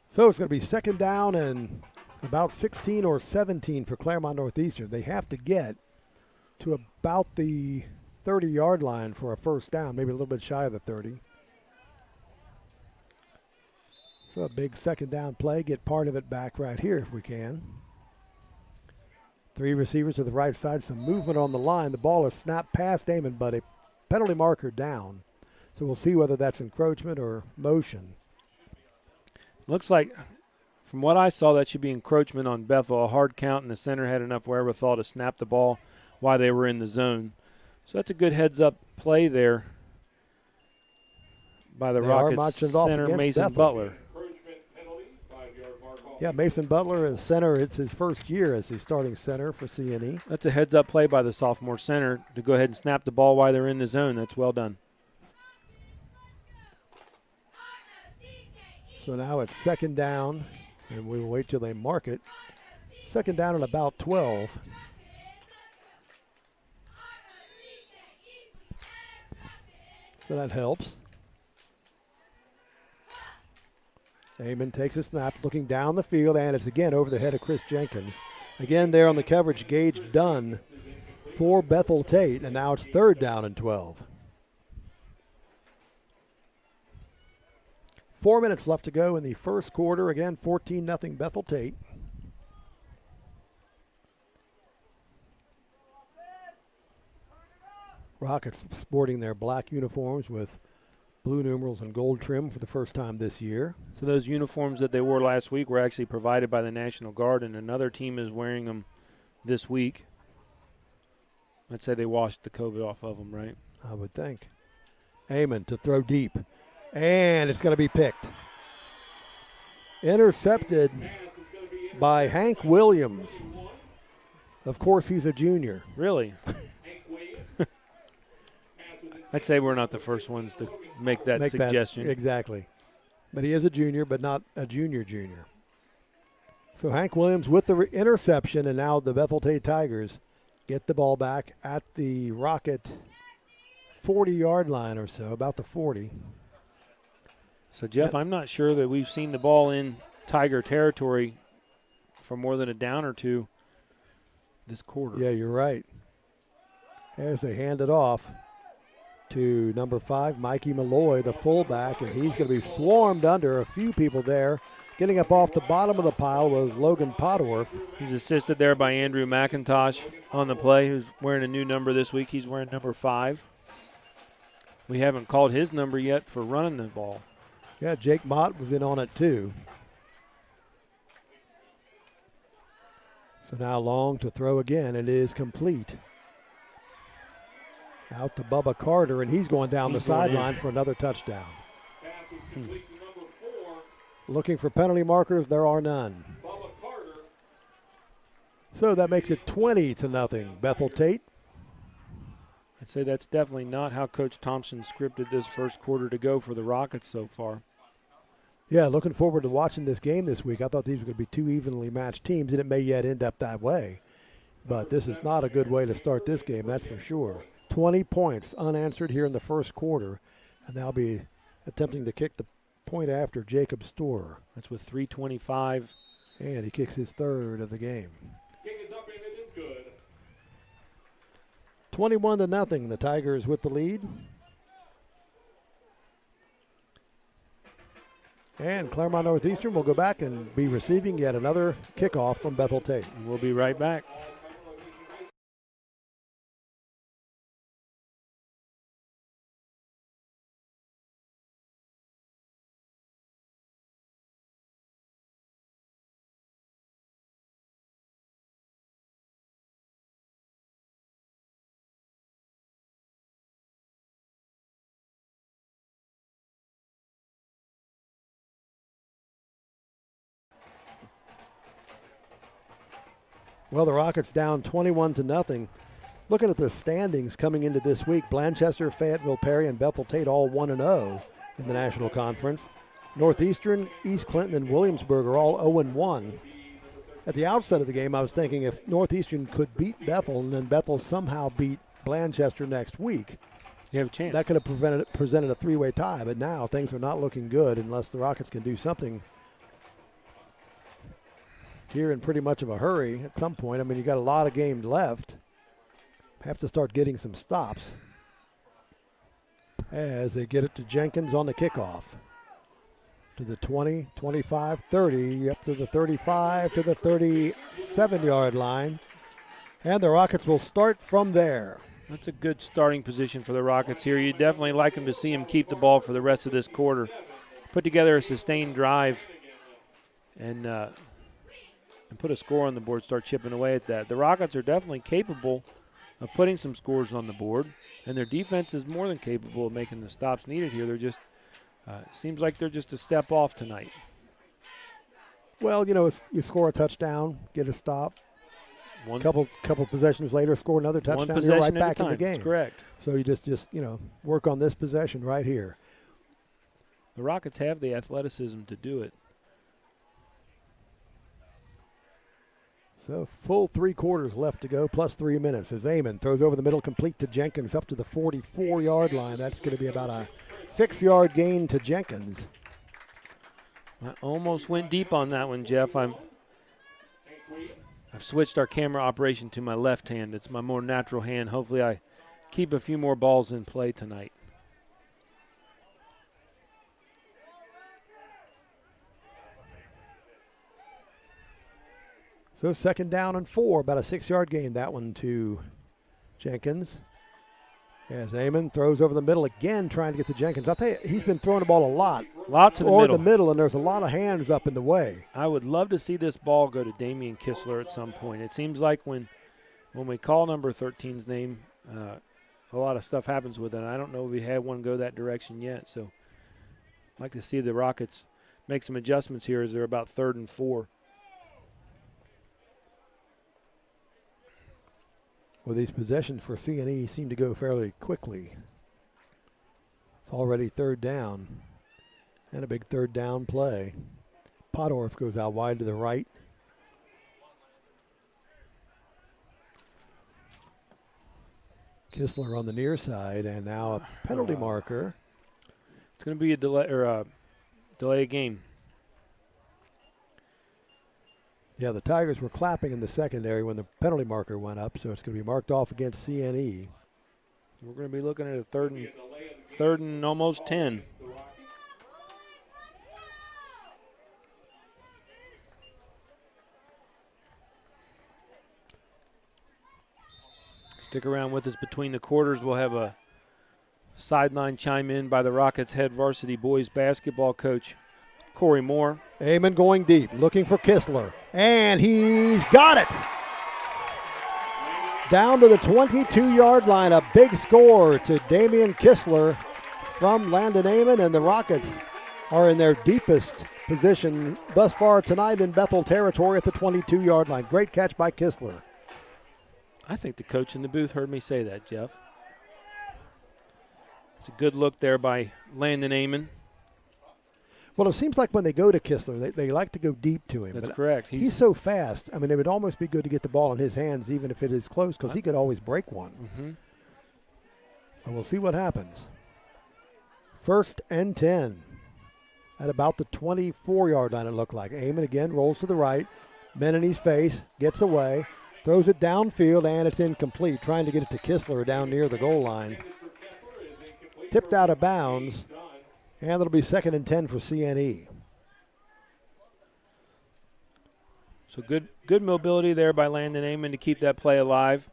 So it's going to be 2nd down and about 16 or 17 for Claremont Northeastern. They have to get to about the 30-yard line for a first down, maybe a little bit shy of the 30. So a big 2nd down play, get part of it back right here if we can. 3 receivers to the right side, some movement on the line. The ball is snapped past Damon, but a penalty marker down. So we'll see whether that's encroachment or motion. Looks like, from what I saw, that should be encroachment on Bethel. A hard count, and the center had enough wherewithal to snap the ball while they were in the zone. So that's a good heads-up play there by the Rockets center, Mason Bethel. Butler. Yeah, Mason Butler is center. It's his first year as the starting center for CNE. That's a heads-up play by the sophomore center to go ahead and snap the ball while they're in the zone. That's well done. So now it's second down, and we will wait till they mark it. Second down at about 12. So that helps. Amon takes a snap, looking down the field, and it's again over the head of Chris Jenkins. Again there on the coverage, Gage Dunn for Bethel Tate, and now it's third down and 12. 4 minutes left to go in the first quarter. Again, 14-0 Bethel Tate. Rockets sporting their black uniforms with blue numerals and gold trim for the first time this year. So those uniforms that they wore last week were actually provided by the National Guard, and another team is wearing them this week. I'd say they washed the COVID off of them, right? I would think. Amon to throw deep, and it's going to be picked. Intercepted by Hank Williams. Of course, he's a junior. Really? I'd say we're not the first ones to make that suggestion. Exactly. But he is a junior, but not a junior. So Hank Williams with the interception, and now the Bethel Tate Tigers get the ball back at the Rocket 40-yard line or so, about the 40. So, Jeff, I'm not sure that we've seen the ball in Tiger territory for more than a down or two this quarter. Yeah, you're right. As they hand it off to number 5, Mikey Malloy, the fullback, and he's going to be swarmed under. A few people there. Getting up off the bottom of the pile was Logan Podorf. He's assisted there by Andrew McIntosh on the play, who's wearing a new number this week. He's wearing number 5. We haven't called his number yet for running the ball. Yeah, Jake Mott was in on it too. So now Long to throw again. It is complete. Out to Bubba Carter, and he's going down the sideline for another touchdown. Looking for penalty markers, there are none. So that makes it 20-0 Bethel Tate. I'd say that's definitely not how Coach Thompson scripted this first quarter to go for the Rockets so far. Yeah, looking forward to watching this game this week. I thought these were going to be two evenly matched teams, and it may yet end up that way. But this is not a good way to start this game, that's for sure. 20 points unanswered here in the first quarter, and they'll be attempting to kick the point after Jacob Storer. That's with 3:25. And he kicks his third of the game. Kick is up and it is good. 21-0, the Tigers with the lead. And Claremont Northeastern will go back and be receiving yet another kickoff from Bethel Tate. We'll be right back. Well, the Rockets down 21-0. Looking at the standings coming into this week, Blanchester, Fayetteville, Perry, and Bethel Tate all 1-0 in the National Conference. Northeastern, East Clinton, and Williamsburg are all 0-1. At the outset of the game, I was thinking if Northeastern could beat Bethel and then Bethel somehow beat Blanchester next week, you have a chance. That could have presented a three-way tie, but now things are not looking good unless the Rockets can do something here in pretty much of a hurry at some point. I mean, you got a lot of games left. Have to start getting some stops as they get it to Jenkins on the kickoff. To the 20, 25, 30, up to the 35, to the 37-yard line. And the Rockets will start from there. That's a good starting position for the Rockets here. You'd definitely like them to see them keep the ball for the rest of this quarter. Put together a sustained drive and put a score on the board, start chipping away at that. The Rockets are definitely capable of putting some scores on the board, and their defense is more than capable of making the stops needed here. They're just seems like they're just a step off tonight. Well, you know, you score a touchdown, get a stop. Couple possessions later, score another touchdown. You're right back in the game. That's correct. So you just work on this possession right here. The Rockets have the athleticism to do it. So full 3 quarters left to go, plus 3 minutes. As Amon throws over the middle, complete to Jenkins up to the 44-yard line. That's going to be about a 6-yard gain to Jenkins. I almost went deep on that one, Jeff. I've switched our camera operation to my left hand. It's my more natural hand. Hopefully I keep a few more balls in play tonight. So 2nd down and 4, about a 6-yard gain. That one to Jenkins. As Amon throws over the middle again, trying to get to Jenkins. I'll tell you, he's been throwing the ball a lot. Lots to the middle. Or the middle, and there's a lot of hands up in the way. I would love to see this ball go to Damian Kistler at some point. It seems like when we call number 13's name, a lot of stuff happens with it. And I don't know if we had one go that direction yet. So I'd like to see the Rockets make some adjustments here as they're about 3rd and 4. Well, these possessions for CNE seem to go fairly quickly. It's already 3rd down, and a big 3rd down play. Podorf goes out wide to the right. Kistler on the near side, and now a penalty marker. It's going to be a delay of game. Yeah, the Tigers were clapping in the secondary when the penalty marker went up, so it's going to be marked off against CNE. We're going to be looking at a third and almost 10. Stick around with us between the quarters. We'll have a sideline chime in by the Rockets head varsity boys basketball coach, Corey Moore. Amon going deep, looking for Kistler, and he's got it. Down to the 22-yard line, a big score to Damian Kistler from Landon Amon, and the Rockets are in their deepest position thus far tonight in Bethel territory at the 22-yard line. Great catch by Kistler. I think the coach in the booth heard me say that, Jeff. It's a good look there by Landon Amon. Well, it seems like when they go to Kistler, they like to go deep to him. That's correct. He's so fast. I mean, it would almost be good to get the ball in his hands, even if it is close, because he could always break one. Mm-hmm. And we'll see what happens. 1st and 10 at about the 24-yard line, it looked like. Amon again rolls to the right. Men in his face, gets away, throws it downfield, and it's incomplete. Trying to get it to Kistler down near the goal line. Tipped out of bounds. And it'll be 2nd and 10 for CNE. So good mobility there by Landon Amon to keep that play alive.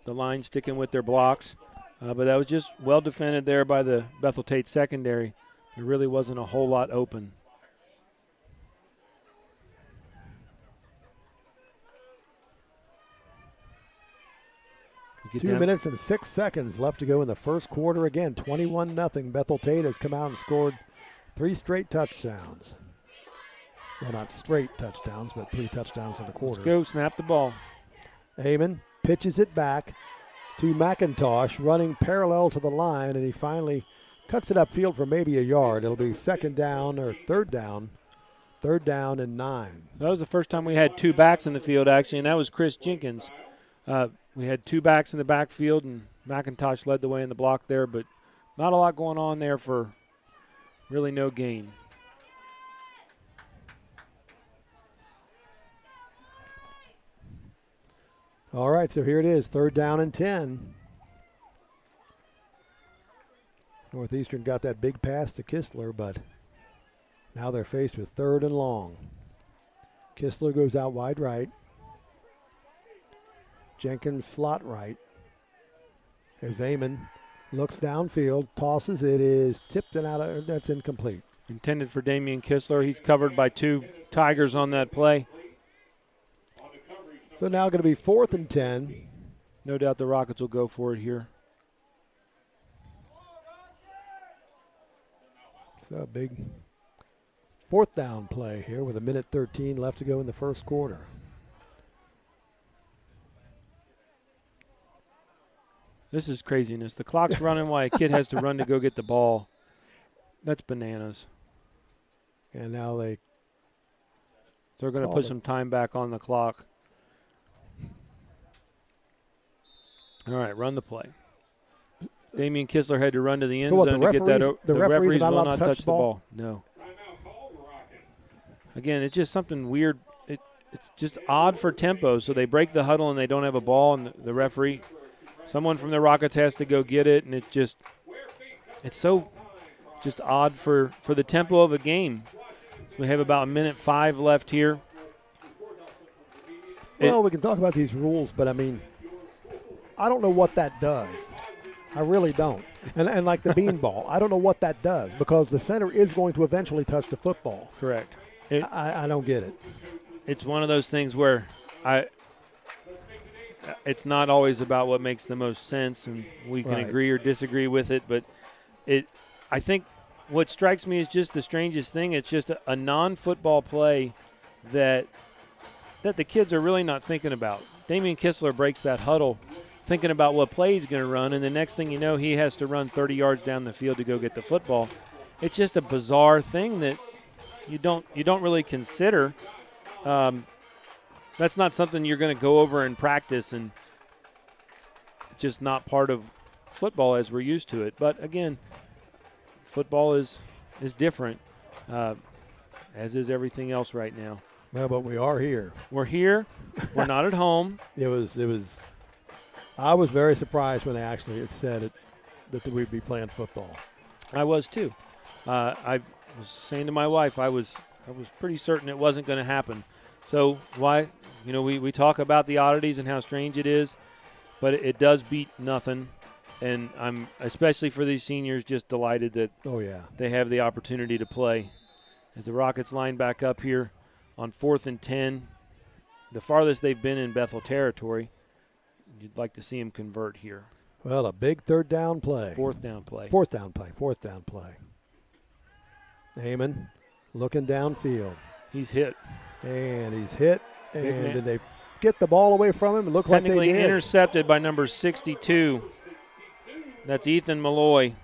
The line sticking with their blocks. But that was just well defended there by the Bethel Tate secondary. There really wasn't a whole lot open. Two minutes and 6 seconds left to go in the first quarter. Again, 21-0. Bethel Tate has come out and scored 3 straight touchdowns. Well, not straight touchdowns, but 3 touchdowns in the quarter. Let's go, snap the ball. Amon pitches it back to McIntosh, running parallel to the line, and he finally cuts it upfield for maybe a yard. It'll be 2nd down or 3rd down. 3rd down and 9. That was the first time we had 2 backs in the field, actually, and that was Chris Jenkins. We had 2 backs in the backfield, and McIntosh led the way in the block there, but not a lot going on there for really no gain. All right, so here it is, 3rd down and 10. Northeastern got that big pass to Kistler, but now they're faced with 3rd and long. Kistler goes out wide right. Jenkins slot right. As Amon looks downfield, tosses it, is tipped and out of, that's incomplete. Intended for Damian Kistler. He's covered by 2 Tigers on that play. So now going to be 4th and 10. No doubt the Rockets will go for it here. So a big 4th down play here with 1:13 left to go in the first quarter. This is craziness. The clock's running while a kid has to run to go get the ball. That's bananas. And now they're going to put some time back on the clock. All right, run the play. Damian Kistler had to run to the end zone to get that. The referees will will not touch the ball. No. Timeout called the Rockets. Again, it's just something weird. It's just odd for tempo. So they break the huddle and they don't have a ball, and the referee, someone from the Rockets has to go get it, and it's so just odd for the tempo of a game. So we have about 1:05 left here. Well, we can talk about these rules, but I mean, I don't know what that does. I really don't. And like the beanball, I don't know what that does because the center is going to eventually touch the football. Correct. I don't get it. It's one of those things where it's not always about what makes the most sense, and we can agree or disagree with it. But I think what strikes me is just the strangest thing. It's just a non-football play that the kids are really not thinking about. Damian Kistler breaks that huddle thinking about what play he's going to run, and the next thing you know, he has to run 30 yards down the field to go get the football. It's just a bizarre thing that you don't really consider. That's not something you're going to go over in practice, and it's just not part of football as we're used to it. But again, football is different, as is everything else right now. Well, but we are here. We're here. We're not at home. It was. I was very surprised when they actually said it that we'd be playing football. I was too. I was saying to my wife, I was pretty certain it wasn't going to happen. So why? We talk about the oddities and how strange it is, but it does beat nothing. And I'm, especially for these seniors, just delighted that they have the opportunity to play. As the Rockets line back up here on 4th and 10, the farthest they've been in Bethel territory. You'd like to see him convert here. Well, a big 3rd down play. 4th down play. 4th down play. 4th down play. Heyman looking downfield. He's hit. And he's hit. And did they get the ball away from him? It looked like they did. Technically intercepted by number 62. That's Ethan Malloy.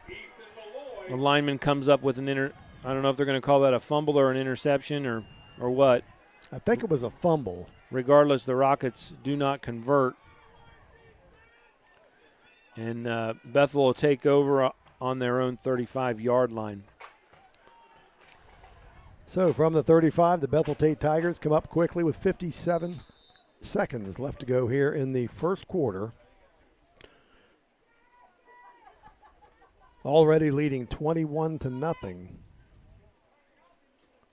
The lineman comes up with I don't know if they're going to call that a fumble or an interception or what. I think it was a fumble. Regardless, the Rockets do not convert. And Bethel will take over on their own 35-yard line. So from the 35, the Bethel Tate Tigers come up quickly with 57 seconds left to go here in the first quarter. Already leading 21-0.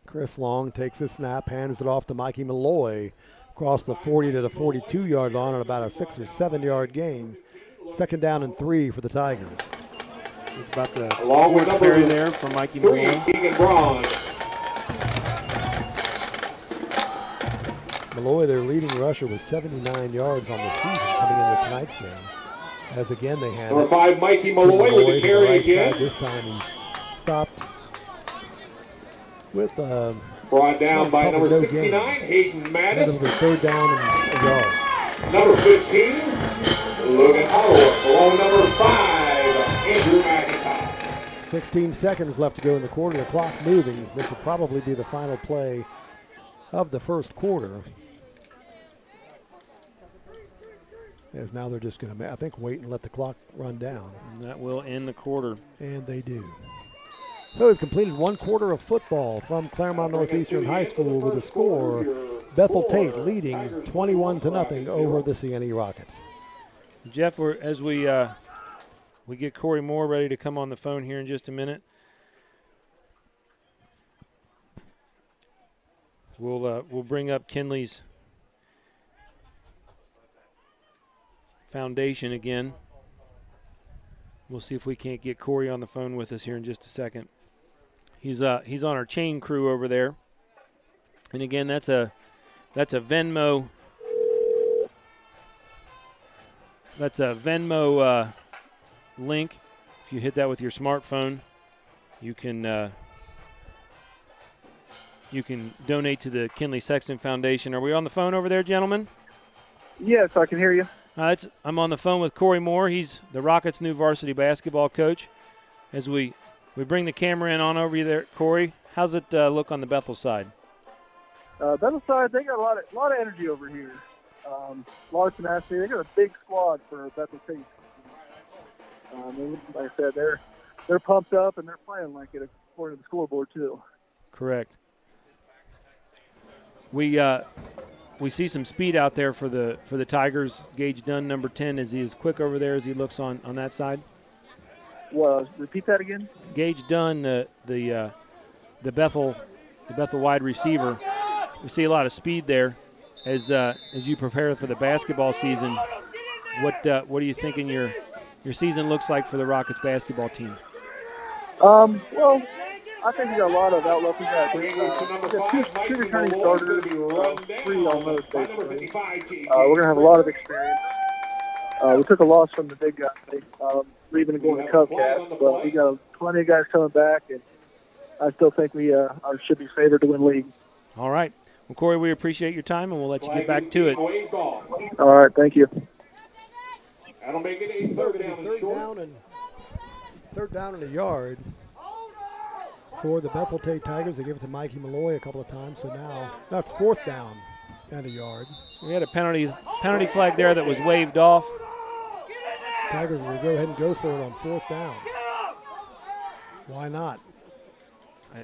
Chris Long takes a snap, hands it off to Mikey Malloy across the 40 to the 42-yard line on about a 6 or 7 yard gain. 2nd down and 3 for the Tigers. It's about the fourth carry there for Mikey Malloy. Malloy, their leading rusher, was 79 yards on the season coming into tonight's game. As again they had Number 5, Mikey Malloy with the carry again. This time he's stopped with brought down by number 69, Hayden Mattis. 3rd down and a yard. Number 15. Logan Holloway, below number 5, Andrew McIntyre. 16 seconds left to go in the quarter. The clock moving. This will probably be the final play of the first quarter. As now they're just going to, I think, wait and let the clock run down. And that will end the quarter. And they do. So we've completed 1 quarter of football from Claremont Northeastern High School with a score. Bethel Tate leading 21-0 over the CNE Rockets. Jeff, as we get Corey Moore ready to come on the phone here in just a minute, we'll bring up Kinley's foundation again. We'll see if we can't get Corey on the phone with us here in just a second. He's on our chain crew over there. And again, that's a Venmo. That's a Venmo link. If you hit that with your smartphone, you can donate to the Kinley Sexton Foundation. Are we on the phone over there, gentlemen? Yes, I can hear you. I'm on the phone with Corey Moore. He's the Rockets' new varsity basketball coach. As we bring the camera in on over you there, Corey, how's it look on the Bethel side? Bethel side, they got a lot of energy over here. A lot of tenacity. They got a big squad for Bethel Tate. Like I said, they're pumped up and they're playing like it according to the scoreboard too. Correct. We see some speed out there for the Tigers. Gage Dunn, number 10, is he as quick over there as he looks on that side? Well, repeat that again. Gage Dunn, the Bethel wide receiver. We see a lot of speed there as you prepare for the basketball season. What are you thinking your season looks like for the Rockets basketball team? Well, I think we got a lot of outlets. We got two returning starters, 3 almost basically. We're going to have a lot of experience. We took a loss from the big guy, leaving and going to CovCast, but we got plenty of guys coming back, and I still think we should be favored to win league. All right. Well, Corey, we appreciate your time, and we'll let you get back to it. All right, thank you. That'll make it a third down and a yard for the Bethel Tate Tigers. They give it to Mikey Malloy a couple of times, so now that's 4th down and a yard. We had a penalty flag there that was waved off. Tigers will go ahead and go for it on 4th down. Why not?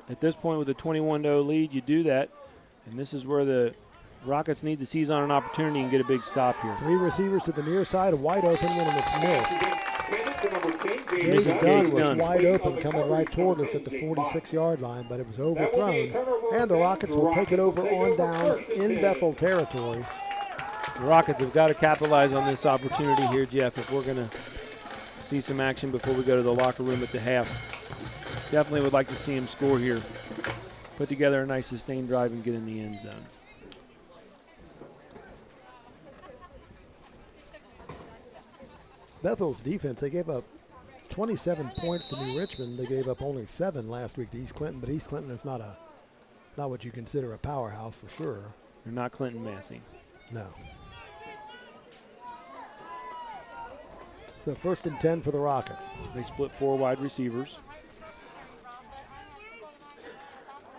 At this point with a 21-0 lead, you do that, and this is where the Rockets need to seize on an opportunity and get a big stop here. 3 receivers to the near side, wide open when it's missed. Gage Dunn was wide open coming right toward us at the 46-yard line, but it was overthrown. And the Rockets will take it over on downs in Bethel territory. The Rockets have got to capitalize on this opportunity here, Jeff, if we're going to see some action before we go to the locker room at the half. Definitely would like to see him score here. Put together a nice sustained drive and get in the end zone. Bethel's defense, they gave up 27 points to New Richmond. They gave up only 7 last week to East Clinton, but East Clinton is not what you consider a powerhouse for sure. They're not Clinton Massey. No. So 1st and 10 for the Rockets. They split 4 wide receivers.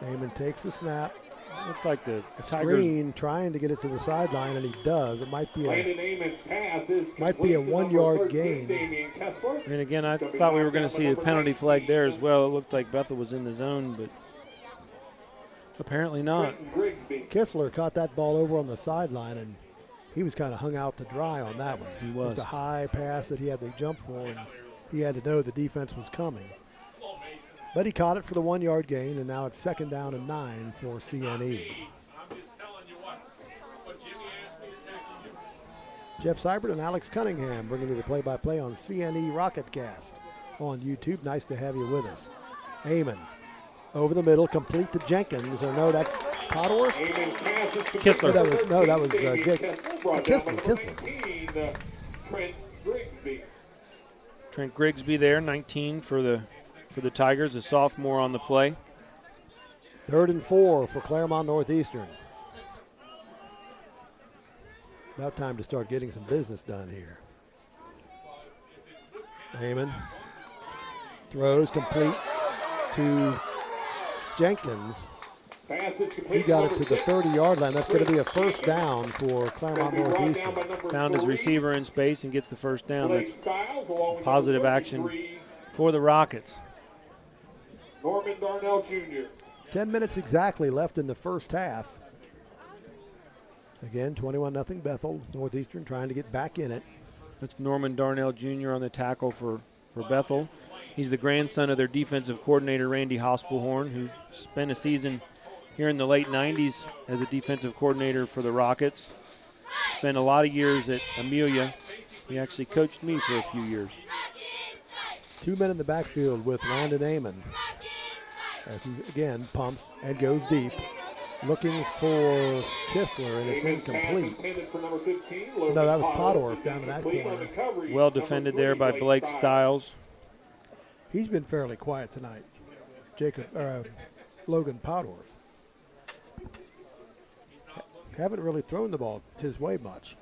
Damon takes the snap. Looked like the screen trying to get it to the sideline, and he does. It might be a 1-yard gain. And again, I thought we were going to see a penalty flag there as well. It looked like Bethel was in the zone, but apparently not. Kistler caught that ball over on the sideline, and he was kind of hung out to dry on that one. He was. It was a high pass that he had to jump for, and he had to know the defense was coming. But he caught it for the 1-yard gain, and now it's 2nd down and 9 for CNE. Jeff Seibert and Alex Cunningham bringing you the play-by-play on CNE RocketCast on YouTube. Nice to have you with us. Amon over the middle, complete to Jenkins. Or no, that's Cotterworth? Kistler. That was Jake. Kistler. Trent Grigsby there, 19 for the Tigers, a sophomore on the play. 3rd and 4 for Claremont Northeastern. About time to start getting some business done here. Amon throws complete to Jenkins. He got it to the 30-yard line. That's going to be a 1st down for Claremont Northeastern. Found his receiver in space and gets the 1st down. That's positive action for the Rockets. Norman Darnell Jr. 10 minutes exactly left in the first half. Again, 21-0 Bethel. Northeastern trying to get back in it. That's Norman Darnell Jr. on the tackle for Bethel. He's the grandson of their defensive coordinator, Randy Hospelhorn, who spent a season here in the late 90s as a defensive coordinator for the Rockets. Spent a lot of years at Amelia. He actually coached me for a few years. 2 men in the backfield with Landon Amon. As he, again, pumps and goes deep. looking for Kistler, and it's incomplete. No, that was Podorf down in that corner. Well defended there by Blake Stiles. He's been fairly quiet tonight, Logan Podorf. Haven't really thrown the ball his way much.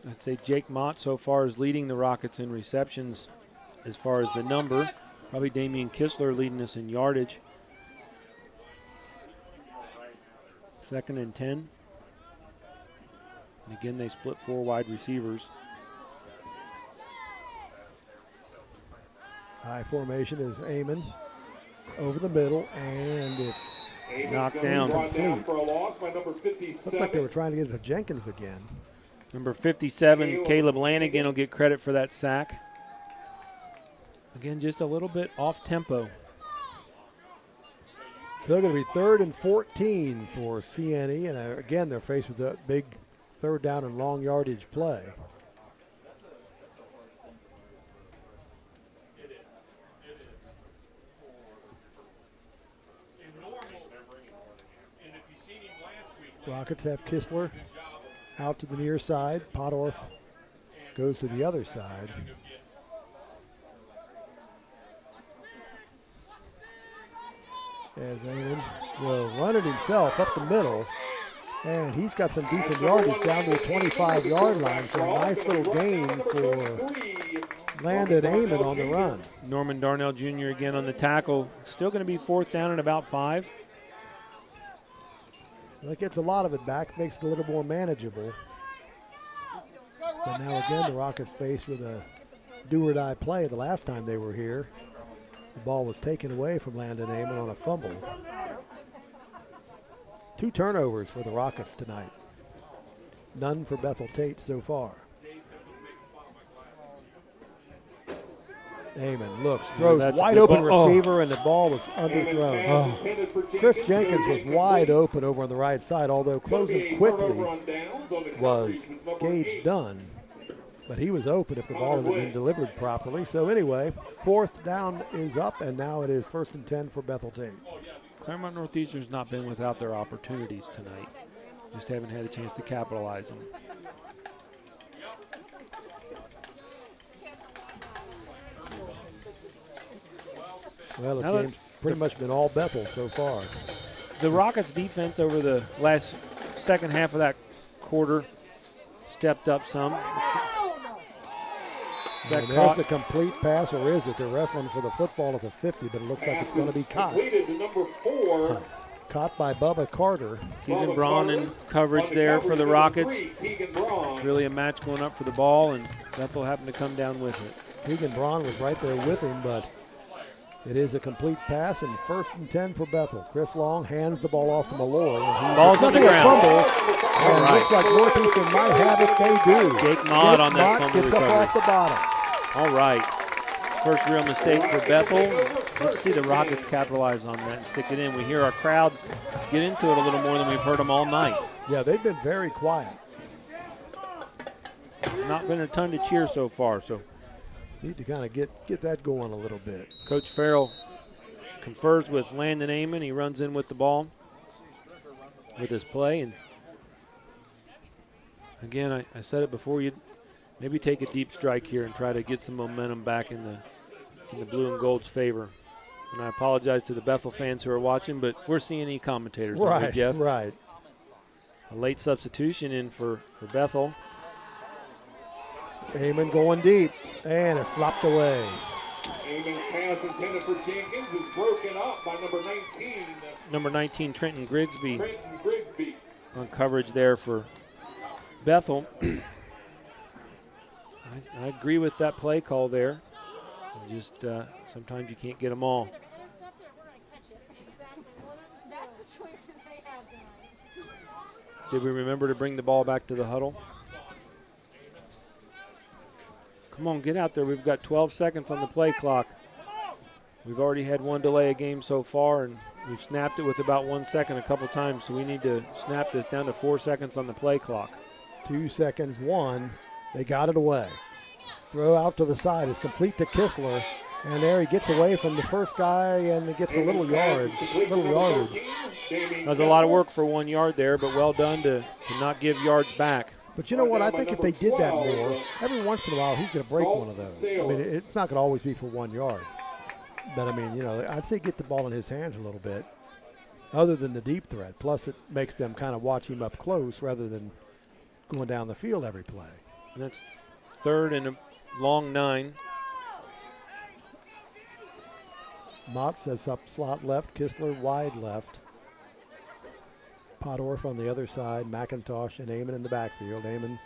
I'd say Jake Mott so far is leading the Rockets in receptions as far as the number. Probably Damian Kistler leading us in yardage. 2nd and 10. And again, they split 4 wide receivers. High formation is Amon over the middle, and it's knocked down. Complete. Looked like they were trying to get it to Jenkins again. Number 57, Caleb Lanigan will get credit for that sack. Again, just a little bit off tempo. Still going to be 3rd and 14 for CNE, and again, they're faced with a big 3rd down and long yardage play. Rockets have Kistler out to the near side. Podorf goes to the other side. As Amon will run it himself up the middle. And he's got some decent yardage down to the 25-yard line. So a nice little gain for Landon Amon on the run. Norman Darnell Jr. again on the tackle. Still going to be 4th down and about 5. That gets a lot of it back, makes it a little more manageable. But now again, the Rockets faced with a do-or-die play the last time they were here. The ball was taken away from Landon Amon on a fumble. 2 turnovers for the Rockets tonight. None for Bethel Tate so far. Amon looks, throws wide open receiver, and the ball was underthrown. Chris Jenkins was wide open over on the right side, although closing quickly was Gage Dunn. But he was open if the ball had been delivered properly. So anyway, 4th down is up, and now it is 1st and 10 for Bethel Tate. Claremont Northeastern's not been without their opportunities tonight. Just haven't had a chance to capitalize on it. Well, this game's pretty much been all Bethel so far. The Rockets' defense over the last 2nd half of that quarter stepped up some. There's a complete pass, or is it? They're wrestling for the football at the 50, but it looks like it's going to be caught. Caught by Bubba Carter. Keegan Braun in coverage there for the Rockets. It's really a match going up for the ball, and Bethel happened to come down with it. Keegan Braun was right there with him, but it is a complete pass, and 1st and 10 for Bethel. Chris Long hands the ball off to Malloy. Ball's on the ground. Fumble, and looks like Northeastern might have it. They do. Jake Mott on that fumble gets recovery. Up off the bottom. All right. First real mistake for Bethel. Let's see the Rockets capitalize on that and stick it in. We hear our crowd get into it a little more than we've heard them all night. Yeah, they've been very quiet. Not been a ton to cheer so far, so need to kind of get that going a little bit. Coach Farrell confers with Landon Amon. He runs in with the ball with his play. And again, I said it before, you'd maybe take a deep strike here and try to get some momentum back in the blue and gold's favor. And I apologize to the Bethel fans who are watching, but we're CNE commentators, aren't we, Jeff? Right. A late substitution in for Bethel. Amon going deep, and it's slopped away. Amon's pass intended for Jenkins is broken up by number 19. Number 19, Trenton Grigsby. On coverage there for Bethel. I agree with that play call there. Just sometimes you can't get them all. Did we remember to bring the ball back to the huddle? Come on, get out there. We've got 12 seconds on the play clock. We've already had one delay a game so far, and we've snapped it with about 1 second a couple times, so we need to snap this down to 4 seconds on the play clock. 2 seconds, 1. They got it away. Throw out to the side is complete to Kistler, And there he gets away from the first guy and it gets a little yardage. That was a lot of work for 1 yard there, but well done to not give yards back. But you know what? I think if they did that more, every once in a while he's going to break one of those. I mean, it's not going to always be for 1 yard. But, I mean, you know, I'd say get the ball in his hands a little bit, other than the deep threat. Plus, it makes them kind of watch him up close rather than going down the field every play. And that's 3rd and a long 9. Mott sets up slot left, Kistler wide left. Podorf on the other side, McIntosh and Amon in the backfield. Amon,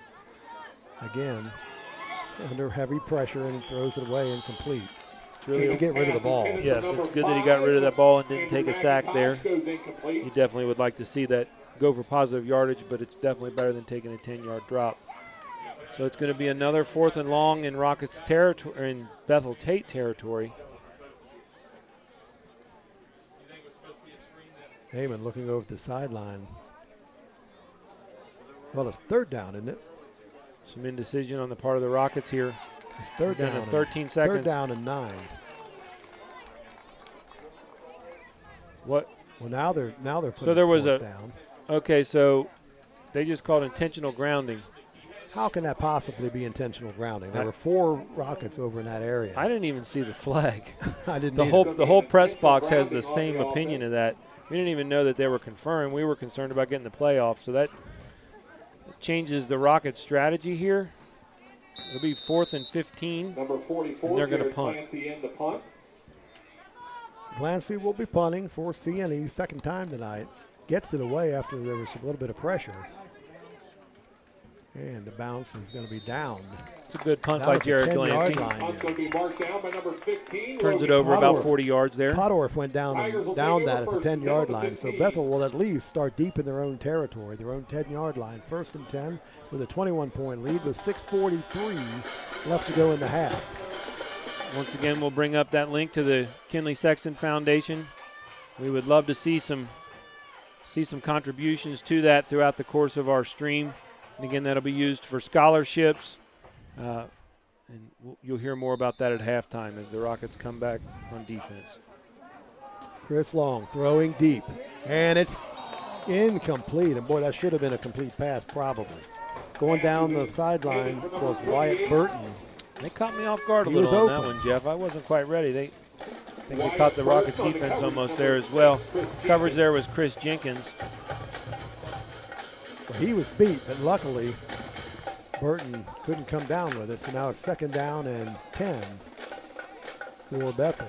again, under heavy pressure and throws it away incomplete. It's really to get rid of the ball. Yes, it's good that he got rid of that ball and didn't take a sack there. You definitely would like to see that go for positive yardage, but it's definitely better than taking a 10-yard drop. So it's going to be another 4th and long in Rockets territory, in Bethel Tate territory. Amon looking over the sideline. Well, it's 3rd down, isn't it? Some indecision on the part of the Rockets here. It's 3rd down. In 13 seconds. 3rd down and 9. What? Well, now they're putting so there was a down. Okay, so they just called intentional grounding. How can that possibly be intentional grounding? There were 4 Rockets over in that area. I didn't even see the flag. I didn't. The whole press box has the same opinion of that. We didn't even know that they were confirmed. We were concerned about getting the playoffs, so that changes the Rockets' strategy here. It'll be 4th and 15, Number 44, and they're going to punt. Glancy will be punting for CNE, 2nd time tonight. Gets it away after there was a little bit of pressure. And the bounce is going to be down. It's a good punt by Jared Glancy. Punt's going to be marked down by number 15. Turns it over about 40 yards there. Podorf went down that at the 10-yard line, so Bethel will at least start deep in their own territory, their own 10-yard line. 1st and 10 with a 21-point lead with 6:43 left to go in the half. Once again, we'll bring up that link to the Kinley Sexton Foundation. We would love to see some contributions to that throughout the course of our stream. And again, that'll be used for scholarships. And you'll hear more about that at halftime as the Rockets come back on defense. Chris Long throwing deep. And it's incomplete. And, boy, that should have been a complete pass probably. Going down the sideline was Wyatt Burton. They caught me off guard a little on that one, Jeff. I wasn't quite ready. I think they caught the Rockets defense almost there as well. Coverage there was Chris Jenkins. He was beat, but luckily Burton couldn't come down with it. So now it's 2nd down and 10 for Bethel.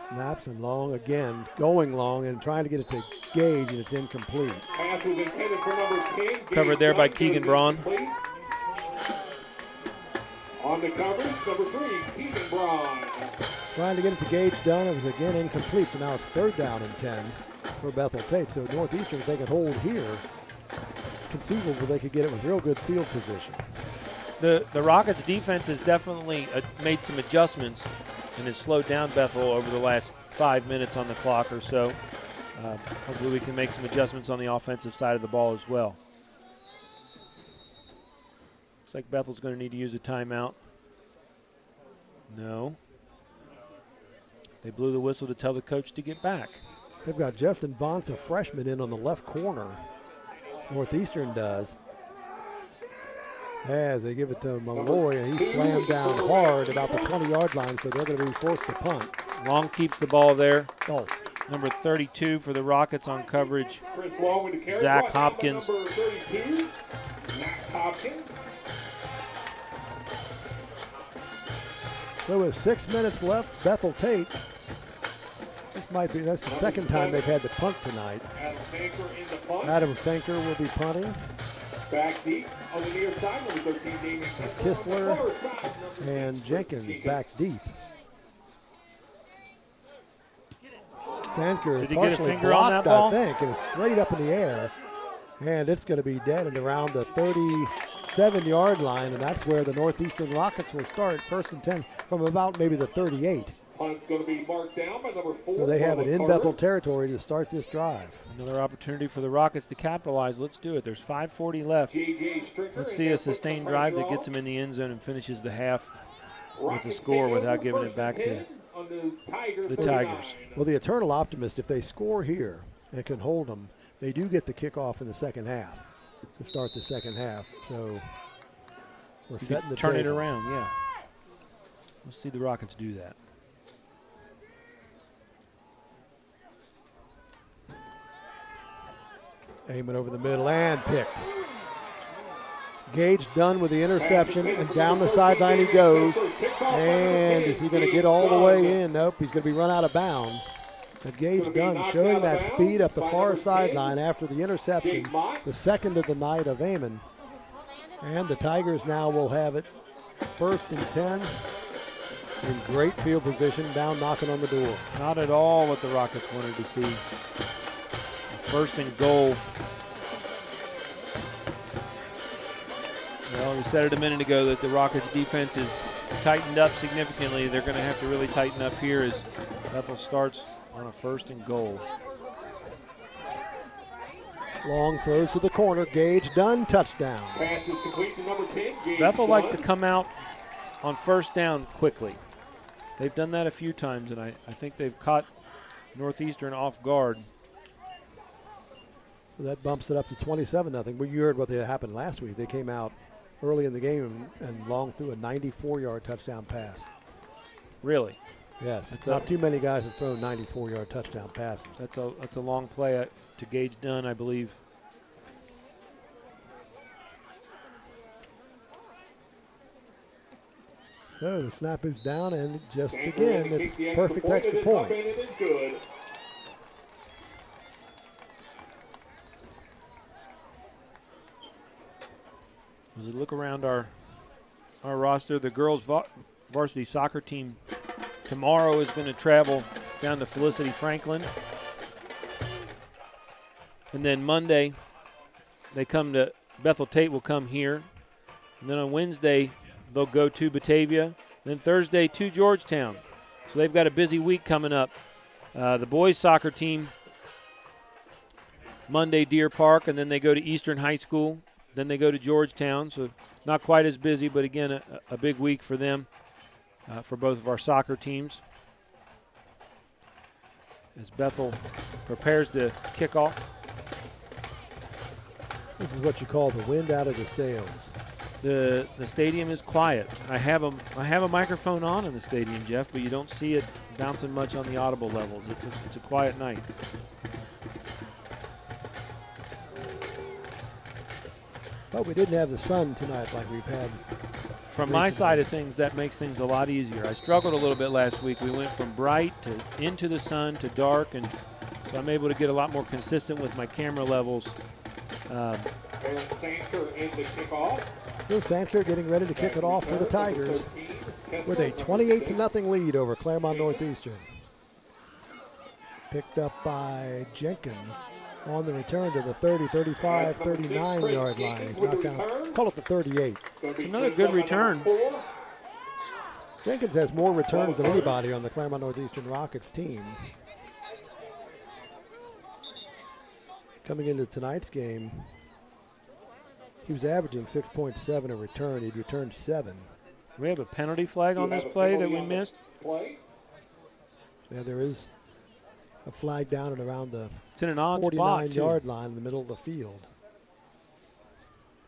Snaps and Long again, going long and trying to get it to Gage, and it's incomplete. Pass is intended for number 10. Covered there by Keegan Braun. On the coverage, number 3, Keegan Braun. Trying to get it to Gage Dunn. It was again incomplete, so now it's 3rd down and 10 for Bethel Tate. So Northeastern, if they can hold here, conceivable they could get it with real good field position. The Rockets' defense has definitely made some adjustments and has slowed down Bethel over the last 5 minutes on the clock or so. Hopefully we can make some adjustments on the offensive side of the ball as well. Looks like Bethel's going to need to use a timeout. No. They blew the whistle to tell the coach to get back. They've got Justin Vance, a freshman, in on the left corner. Northeastern does. As they give it to Malloy, and he slammed down hard about the 20-yard line, so they're going to be forced to punt. Long keeps the ball there. Oh. Number 32 for the Rockets on coverage, Chris Long with the carry. Zach Hopkins. Number 32, Matt Hopkins. So with 6 minutes left, Bethel Tate. That's the 2nd time they've had to punt tonight. Adam Sanker will be punting. Back deep on the near side, number 13, Damien Kistler and Jenkins back deep. Sanker Did he partially get a finger on that blocked, ball? I think, and it's straight up in the air. And it's going to be dead and around the 37-yard line, and that's where the Northeastern Rockets will start, 1st and 10 from about maybe the 38. Punt's going to be marked down by number 4. So they have it in Bethel territory to start this drive. Another opportunity for the Rockets to capitalize. Let's do it. There's 5:40 left. Let's see a sustained drive that gets them in the end zone and finishes the half with a score without giving it back to the Tigers. Well, the eternal optimist, if they score here and can hold them, they do get the kickoff in the second half to start the second half. So we're setting the turn table. it around, yeah. We'll see the Rockets do that. Aiming over the middle and picked. Gage done with the interception, and down the sideline he goes. And is he going to get all the way in? Nope, he's going to be run out of bounds. But Gage Dunn showing that speed up the far sideline after the interception, the second of the night of Amon. And the Tigers now will have it 1st and 10 in great field position, down knocking on the door. Not at all what the Rockets wanted to see. 1st and goal. Well, we said it a minute ago that the Rockets defense is tightened up significantly. They're going to have to really tighten up here as Bethel starts on a 1st and goal. Long throws to the corner. Gage Dunn, touchdown. Pass is complete to number 10. Gage Bethel likes to Dunn. come out on 1st down quickly. They've done that a few times, and I think they've caught Northeastern off guard. So that bumps it up to 27-0. Well, you heard what happened last week. They came out early in the game and long threw a 94-yard touchdown pass. Really? Yes. Not too many guys have thrown 94-yard touchdown passes. That's a long play to Gage Dunn, I believe. So the snap is down, and just again, it's perfect extra point. As we look around our roster, the girls varsity soccer team tomorrow is going to travel down to Felicity Franklin. And then Monday, they come to Bethel Tate will come here. And then on Wednesday, they'll go to Batavia. Then Thursday to Georgetown. So they've got a busy week coming up. The boys soccer team, Monday, Deer Park, and then they go to Eastern High School. Then they go to Georgetown, so not quite as busy, but again, a big week for them, for both of our soccer teams. As Bethel prepares to kick off. This is what you call the wind out of the sails. The stadium is quiet. I have a microphone on in the stadium, Jeff, but you don't see it bouncing much on the audible levels. It's a quiet night. But we didn't have the sun tonight like we've had. From my side of things, that makes things a lot easier. I struggled a little bit last week. We went from bright to into the sun to dark, and so I'm able to get a lot more consistent with my camera levels. Sandker in the kickoff. So Sandker getting ready to kick it off for the Tigers with a 28-0 lead over Claremont Northeastern. Picked up by Jenkins on the return to the 30, 35, 39-yard line. He's knocked down, call it the 38. It's another good return. Jenkins has more returns than anybody on the Claremont Northeastern Rockets team. Coming into tonight's game, he was averaging 6.7 a return. He'd returned 7. We have a penalty flag on this play that we missed. Yeah, there is a flag down and around the it's in an odd spot, 49-yard line in the middle of the field.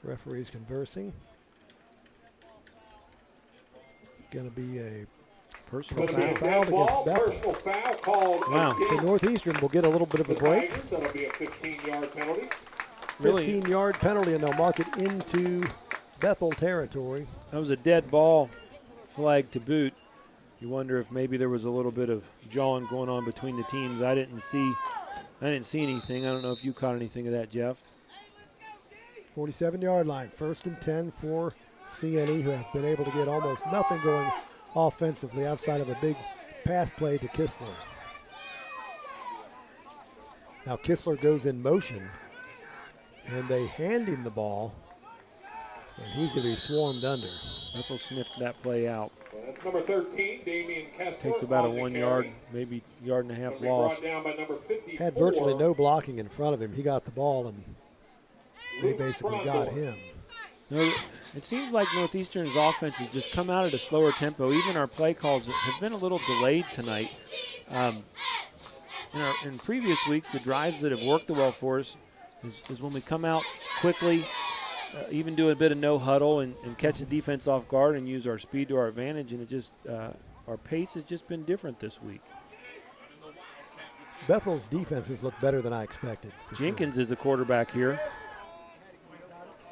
Referees conversing. It's going to be a personal foul against Bethel. Wow. So Northeastern will get a little bit of a break. That'll be a 15-yard penalty. 15-yard penalty, and they'll mark it into Bethel territory. That was a dead ball flag to boot. You wonder if maybe there was a little bit of jawing going on between the teams. I didn't see anything. I don't know if you caught anything of that, Jeff. 47-yard line, 1st and 10 for CNE, who have been able to get almost nothing going offensively outside of a big pass play to Kistler. Now Kistler goes in motion, and they hand him the ball. And he's going to be swarmed under. Bethel sniffed that play out. That's number 13, Damian Kessler. Takes about a on the 1 carry. yard, maybe yard and a half Gonna be loss. brought down by number 54. Had virtually no blocking in front of him. He got the ball, and they basically got him. No, it seems like Northeastern's offense has just come out at a slower tempo. Even our play calls have been a little delayed tonight. In previous weeks, the drives that have worked well for us is when we come out quickly, even do a bit of no huddle and catch the defense off guard and use our speed to our advantage. And it just our pace has just been different this week. Bethel's defenses look better than I expected. Jenkins is the quarterback here.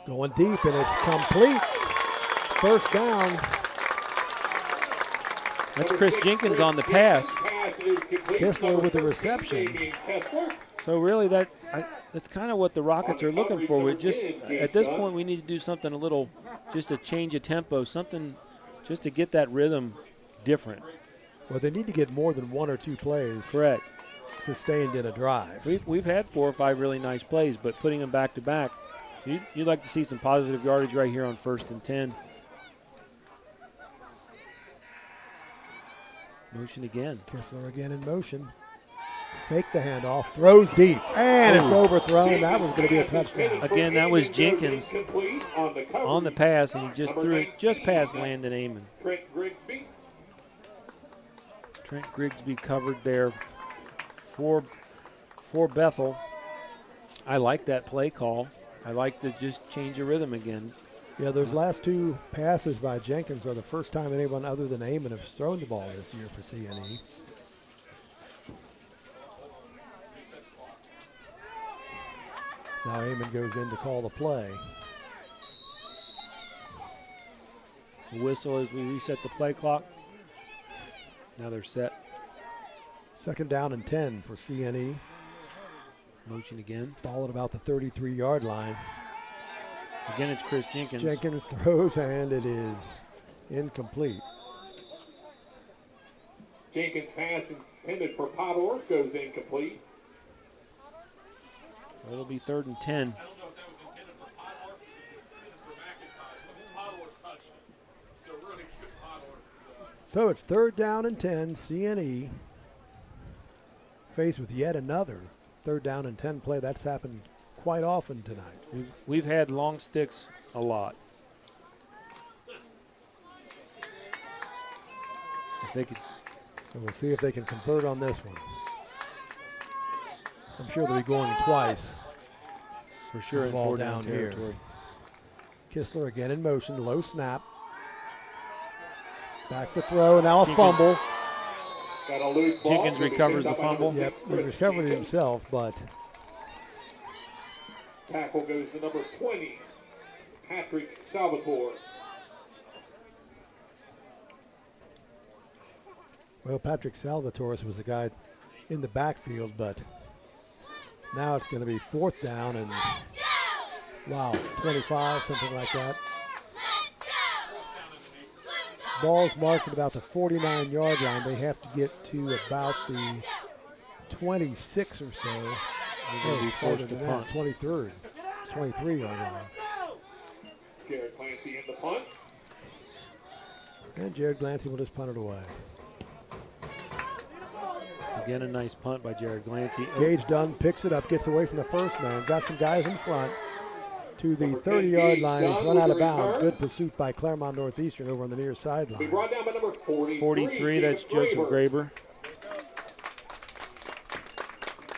Going deep, and it's complete. First down. That's Chris Jenkins on the pass. Kessler with the reception. So really, that's kind of what the Rockets are looking for. We just at this point we need to do something a little, just a change of tempo, something just to get that rhythm different. Well, they need to get more than 1 or 2 plays Correct. sustained in a drive. We've had 4 or 5 really nice plays, but putting them back to back. So you'd like to see some positive yardage right here on 1st and 10. Motion again. Kessler again in motion. Fake the handoff, throws deep, and it's overthrown. That was going to be a touchdown. Again, that was Jenkins on the pass, and he just threw it just past Landon Amon. Trent Grigsby covered there for Bethel. I like that play call. I like to just change the rhythm again. Yeah, those last 2 passes by Jenkins are the first time anyone other than Amon has thrown the ball this year for CNE. Now Amon goes in to call the play. The whistle as we reset the play clock. Now they're set. 2nd down and 10 for CNE. Motion again. Ball at about the 33-yard line. Again, it's Chris Jenkins. Jenkins throws, and it is incomplete. Jenkins' pass intended for Podor goes incomplete. It'll be 3rd and 10. So it's 3rd down and 10. CNE faced with yet another 3rd down and 10 play. That's happened quite often tonight. We've had long sticks a lot. If they could, So we'll see if they can convert on this one. I'm sure they'll be going twice. for sure in Ball 4 down down here. territory. Kistler again in motion, low snap. Back to throw, now a Jenkins. fumble. Got a loose ball. Jenkins recovers the fumble. Yep, he recovered it himself, but Tackle goes to number 20, Patrick Salvatore. well, Patrick Salvatore was the guy in the backfield, but now it's going to be 4th down and, wow, 25, something like that. Ball's marked at about the 49-yard line. They have to get to about the 26 or so. They're gonna be forced to punt. 23-yard line. Jared Clancy in the punt. And Jared Glancy will just punt it away. Again, a nice punt by Jared Glancy. Gage Dunn picks it up, gets away from the first man, got some guys in front to the 30-yard line. He's run out of bounds. Good pursuit by Claremont Northeastern over on the near Be sideline. brought down by number 43, that's Joseph Graber.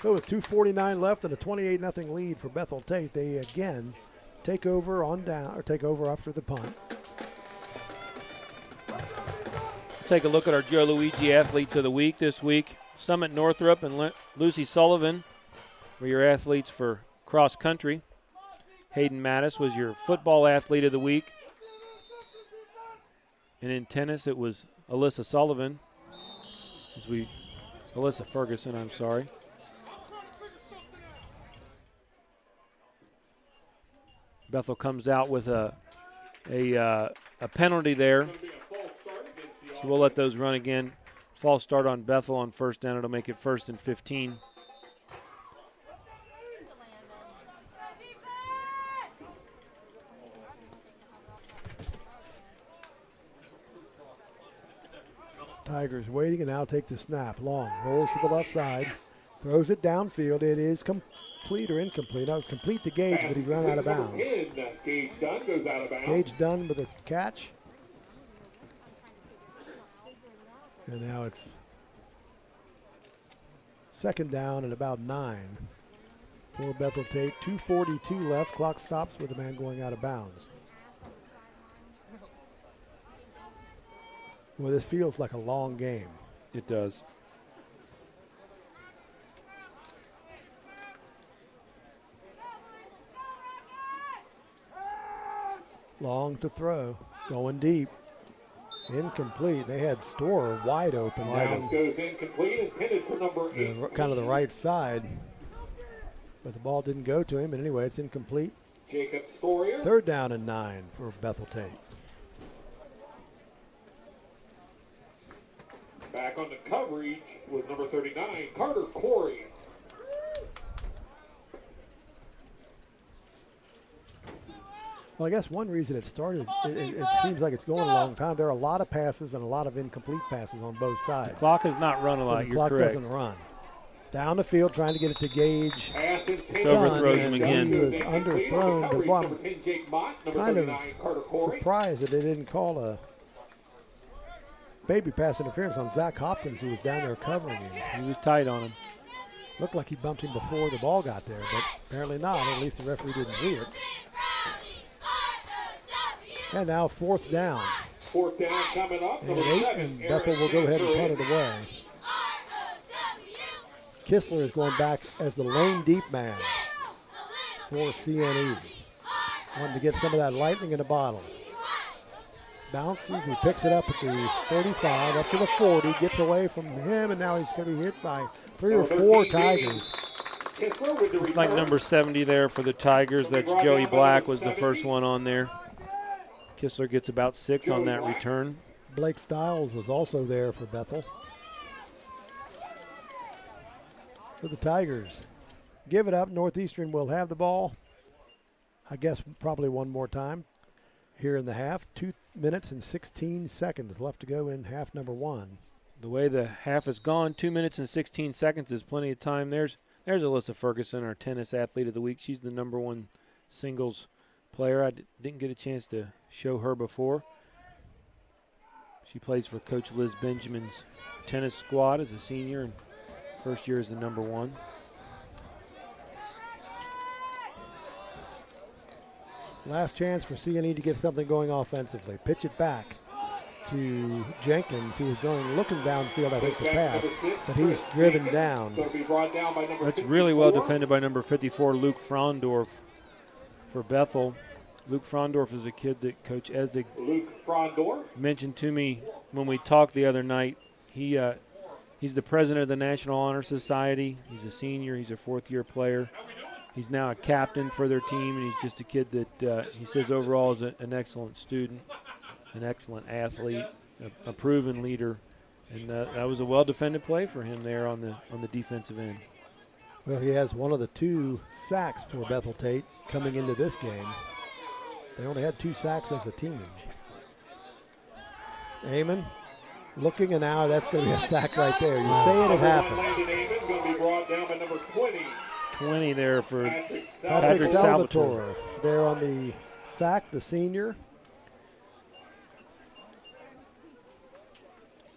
So with 2:49 left and a 28-0 lead for Bethel Tate, they again take over on down, or take over after the punt. Take a look at our Joe Luigi Athletes of the Week this week. Summit Northrop and Lucy Sullivan were your athletes for cross country. Hayden Mattis was your football athlete of the week. And in tennis, it was Alyssa Sullivan. Alyssa Ferguson, I'm sorry. Bethel comes out with a penalty there. So we'll let those run again. False start on Bethel on 1st down. It'll make it 1st and 15. Tigers waiting and now take the snap. Long rolls to the left side, throws it downfield. It is complete or incomplete. That was complete to Gage, but he ran out of bounds. Gage Dunn goes out of bounds. Gage Dunn with a catch. And now it's second down and about 9 for Bethel Tate. 2:42 left. Clock stops with a man going out of bounds. Well, this feels like a long game. It does. Long to throw, going deep. Incomplete. They had Storer wide open down goes incomplete, intended for number 8. kind of the right side. But the ball didn't go to him. But anyway, it's incomplete. Jacob Storer. Third down and 9 for Bethel Tate. Back on the coverage was number 39, Carter Corey. Well, I guess one reason it started, it seems like it's going a long time. There are a lot of passes and a lot of incomplete passes on both sides. Clock has not run a So lot. the You're clock correct. doesn't run. Down the field, trying to get it to Gage. Pass intended. overthrows Done, him and again. He was underthrown. Number But one 10, Jake Mott, number kind of 39, Carter Corey. surprised that they didn't call a baby pass interference on Zach Hopkins, who was down there covering him. He was tight on him. Looked like he bumped him before the ball got there, but apparently not. At least the referee didn't see it. And now fourth down. Fourth down coming up. And Number 8, 7, and Bethel will go ahead and punt it away. Kistler is going back as the lone deep man for CNE. Wanting to get some of that lightning in a bottle. Bounces, he picks it up at the 35, up to the 40, gets away from him, and now he's going to be hit by 3 or 4 Tigers. Kistler with the return. Like number 70 there for the Tigers. That's Joey Black was the first one on there. Kistler gets about 6 on that return. Blake Stiles was also there for Bethel. So the Tigers give it up. Northeastern will have the ball. I guess probably one more time here in the half. 2 minutes and 16 seconds left to go in half number 1. The way the half has gone, 2 minutes and 16 seconds is plenty of time. There's Alyssa Ferguson, our tennis athlete of the week. She's the number 1 singles player. I didn't get a chance to show her before. She plays for Coach Liz Benjamin's tennis squad as a senior, and first year as the number 1. Last chance for CNE to get something going offensively. Pitch it back to Jenkins, who was looking downfield, I think, to pass, but he's driven down. That's really well defended by number 54, Luke Frondorf, for Bethel. Luke Frondorf is a kid that Coach Essig mentioned to me when we talked the other night. He's the president of the National Honor Society. He's a senior. He's a fourth-year player. He's now a captain for their team, and he's just a kid that he says overall is an excellent student, an excellent athlete, a proven leader, and that was a well-defended play for him there on the defensive end. Well, he has one of the 2 sacks for Bethel Tate coming into this game. They only had 2 sacks as a team. Amon looking, and now that's going to be a sack right there. You say it happens. 20 there for Patrick Salvatore there on the sack, the senior.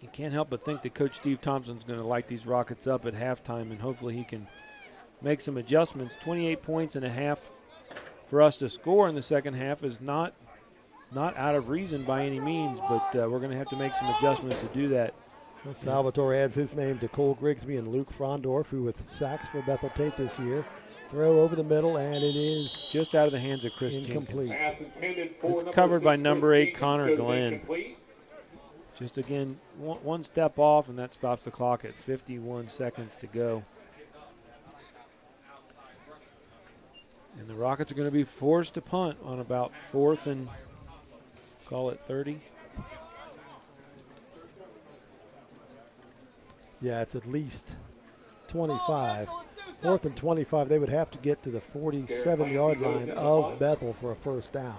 You can't help but think that Coach Steve Thompson's going to light these Rockets up at halftime, and hopefully he can make some adjustments. 28 points and a half for us to score in the second half is not out of reason by any means, but we're going to have to make some adjustments to do that. Well, Salvatore adds his name to Cole Grigsby and Luke Frondorf, who with sacks for Bethel Tate this year. Throw over the middle, and it is just out of the hands of Chris incomplete. Jenkins. It's covered by number 8, Connor Glenn. Just again, one step off, and that stops the clock at 51 seconds to go. And the Rockets are going to be forced to punt on about 4th and, call it 30. Yeah, it's at least 25. 4th and 25, they would have to get to the 47-yard line of Bethel for a first down.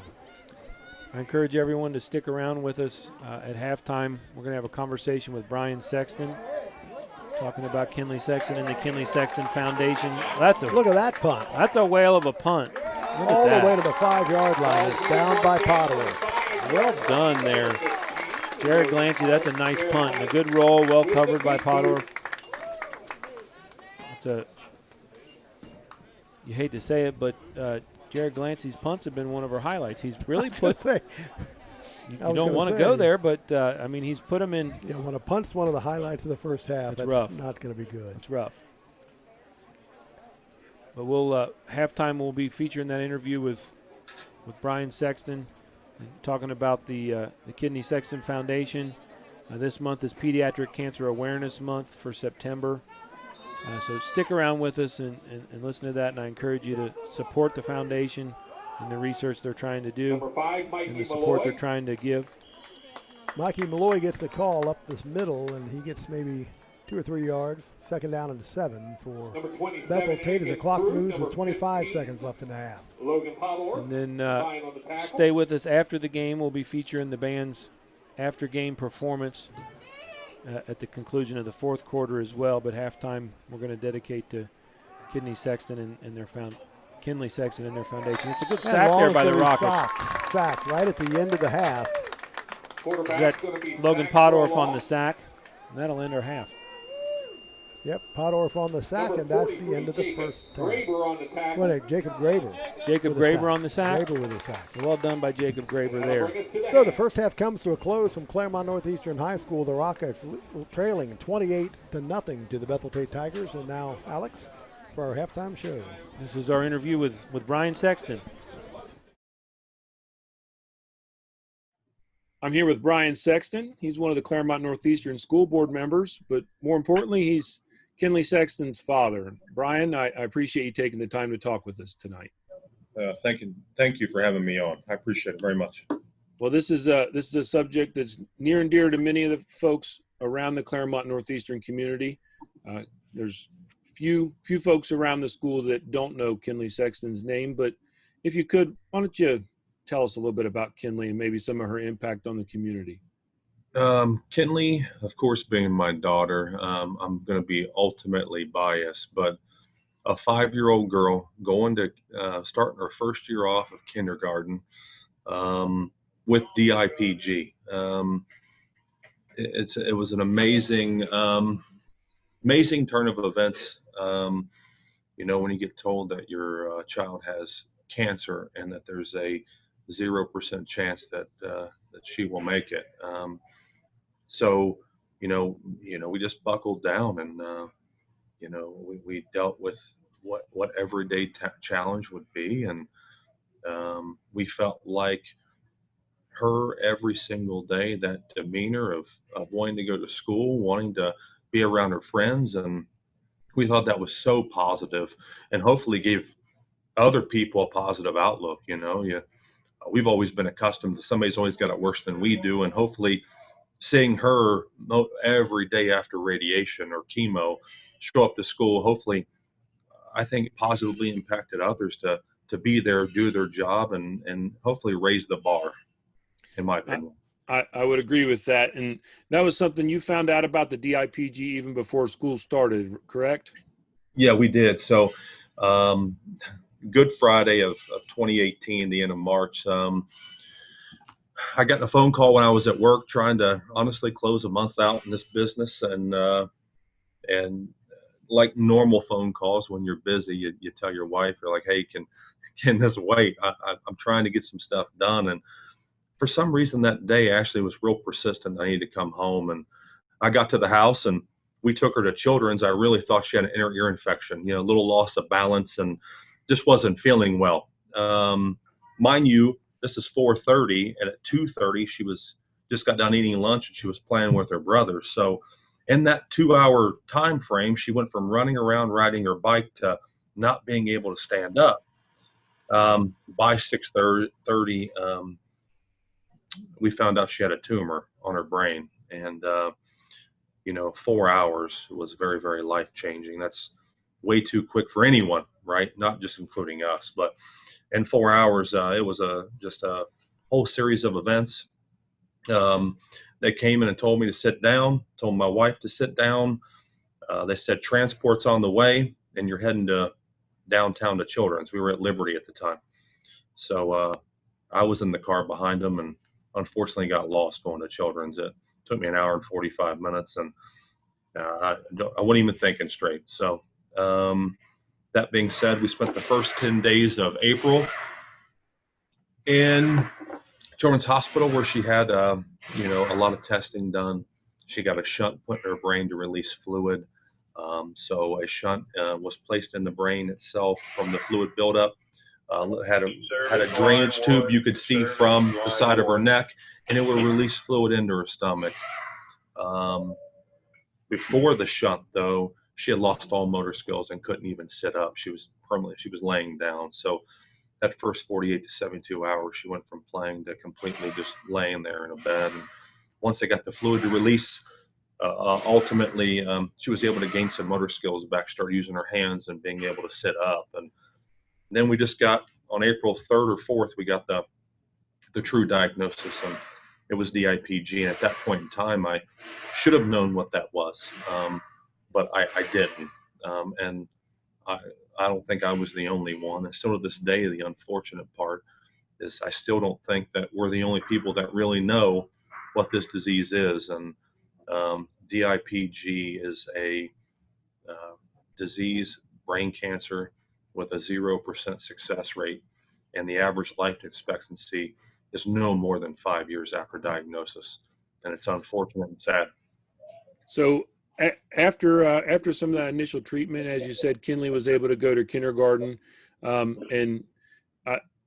I encourage everyone to stick around with us at halftime. We're going to have a conversation with Brian Sexton, talking about Kinley Sexton and the Kinley Sexton Foundation. Look at that punt. That's a whale of a punt. All the way to the 5-yard line. It's down by Potterer. Well done there. Jared Glancy, that's a nice punt. And a good roll, well covered by Potterer. You hate to say it, but Jared Glancy's punts have been one of our highlights. He's really put. You don't want to go there, but he's put them in. Yeah, when a punt's one of the highlights of the first half, that's rough. Not going to be good. It's rough. But halftime we'll be featuring that interview with Brian Sexton, talking about the Kinley Sexton Foundation. This month is Pediatric Cancer Awareness Month for September. So stick around with us and listen to that, and I encourage you to support the foundation and the research they're trying to do and the support they're trying to give. Mikey Malloy gets the call up this middle, and he gets maybe 2 or 3 yards. 2nd down and 7 for Bethel Tate as the clock moves with 25 seconds left in the half. And then stay with us after the game. We'll be featuring the band's after-game performance at the conclusion of the 4th quarter as well. But halftime we're going to dedicate to Kinley Sexton and their Kinley Sexton and their foundation. It's a good sack there by the Rockets. Sack right at the end of the half. Is that Logan Pottorff on the sack? And that'll end our half. Yep, Pottorff on the sack, and that's the end of the first half. Jacob Graber. Jacob Graber on the sack? Graber with the sack. Well done by Jacob Graber there. So the first half comes to a close from Claremont Northeastern High School. The Rockets trailing 28-0 to the Bethel Tate Tigers. And now, Alex, for our halftime show. This is our interview with Brian Sexton. I'm here with Brian Sexton. He's one of the Claremont Northeastern School Board members, but more importantly, he's Kinley Sexton's father. Brian, I appreciate you taking the time to talk with us tonight. Thank you for having me on. I appreciate it very much. Well, this is a subject that's near and dear to many of the folks around the Claremont Northeastern community. There's few folks around the school that don't know Kinley Sexton's name, but if you could, why don't you tell us a little bit about Kinley and maybe some of her impact on the community? Kinley, of course, being my daughter, I'm going to be ultimately biased, but a 5-year-old girl going to starting her first year off of kindergarten with DIPG. It was an amazing turn of events. When you get told that your child has cancer and that there's a 0% chance that she will make it. So we just buckled down and, we dealt with what everyday challenge would be. And we felt like her every single day, that demeanor of wanting to go to school, wanting to be around her friends. And we thought that was so positive and hopefully gave other people a positive outlook. We've always been accustomed to somebody's always got it worse than we do. And hopefully seeing her every day after radiation or chemo show up to school, hopefully, I think it positively impacted others to be there, do their job, and hopefully raise the bar, in my opinion. I would agree with that. And that was something you found out about the DIPG even before school started, correct? Yeah, we did. So Good Friday of 2018, the end of March, I got a phone call when I was at work trying to honestly close a month out in this business. And like normal phone calls, when you're busy, you tell your wife, you're like, hey, can this wait? I'm trying to get some stuff done. And for some reason that day, Ashley was real persistent. I needed to come home. And I got to the house and we took her to Children's. I really thought she had an inner ear infection, a little loss of balance and just wasn't feeling well. Mind you, this is 4:30, and at 2:30, she just got done eating lunch and she was playing with her brother. So in that 2-hour time frame, she went from running around riding her bike to not being able to stand up. By 6:30, we found out she had a tumor on her brain, and 4 hours was very, very life-changing. That's way too quick for anyone, right? Not just including us, but in 4 hours, it was just a whole series of events. They came in and told me to sit down, told my wife to sit down. They said transport's on the way and you're heading to downtown to Children's. We were at Liberty at the time. So I was in the car behind them and unfortunately got lost going to Children's. It took me an hour and 45 minutes and I wasn't even thinking straight. So that being said, we spent the first 10 days of April in Children's Hospital where she had, a lot of testing done. She got a shunt put in her brain to release fluid. So a shunt was placed in the brain itself from the fluid buildup. Had a drainage tube you could see from the side of her neck, and it would release fluid into her stomach. Before the shunt, though, she had lost all motor skills and couldn't even sit up. She was laying down. So that first 48 to 72 hours, she went from playing to completely just laying there in a bed. And once they got the fluid to release, ultimately, she was able to gain some motor skills back, start using her hands and being able to sit up. And then we just got, on April 3rd or 4th, we got the true diagnosis, and it was DIPG. And at that point in time, I should have known what that was, but I didn't. And I don't think I was the only one. And still to this day, the unfortunate part is I still don't think that we're the only people that really know what this disease is. And DIPG is a disease, brain cancer, with a 0% success rate, and the average life expectancy is no more than 5 years after diagnosis, and it's unfortunate and sad. So after some of that initial treatment, as you said, Kinley was able to go to kindergarten, and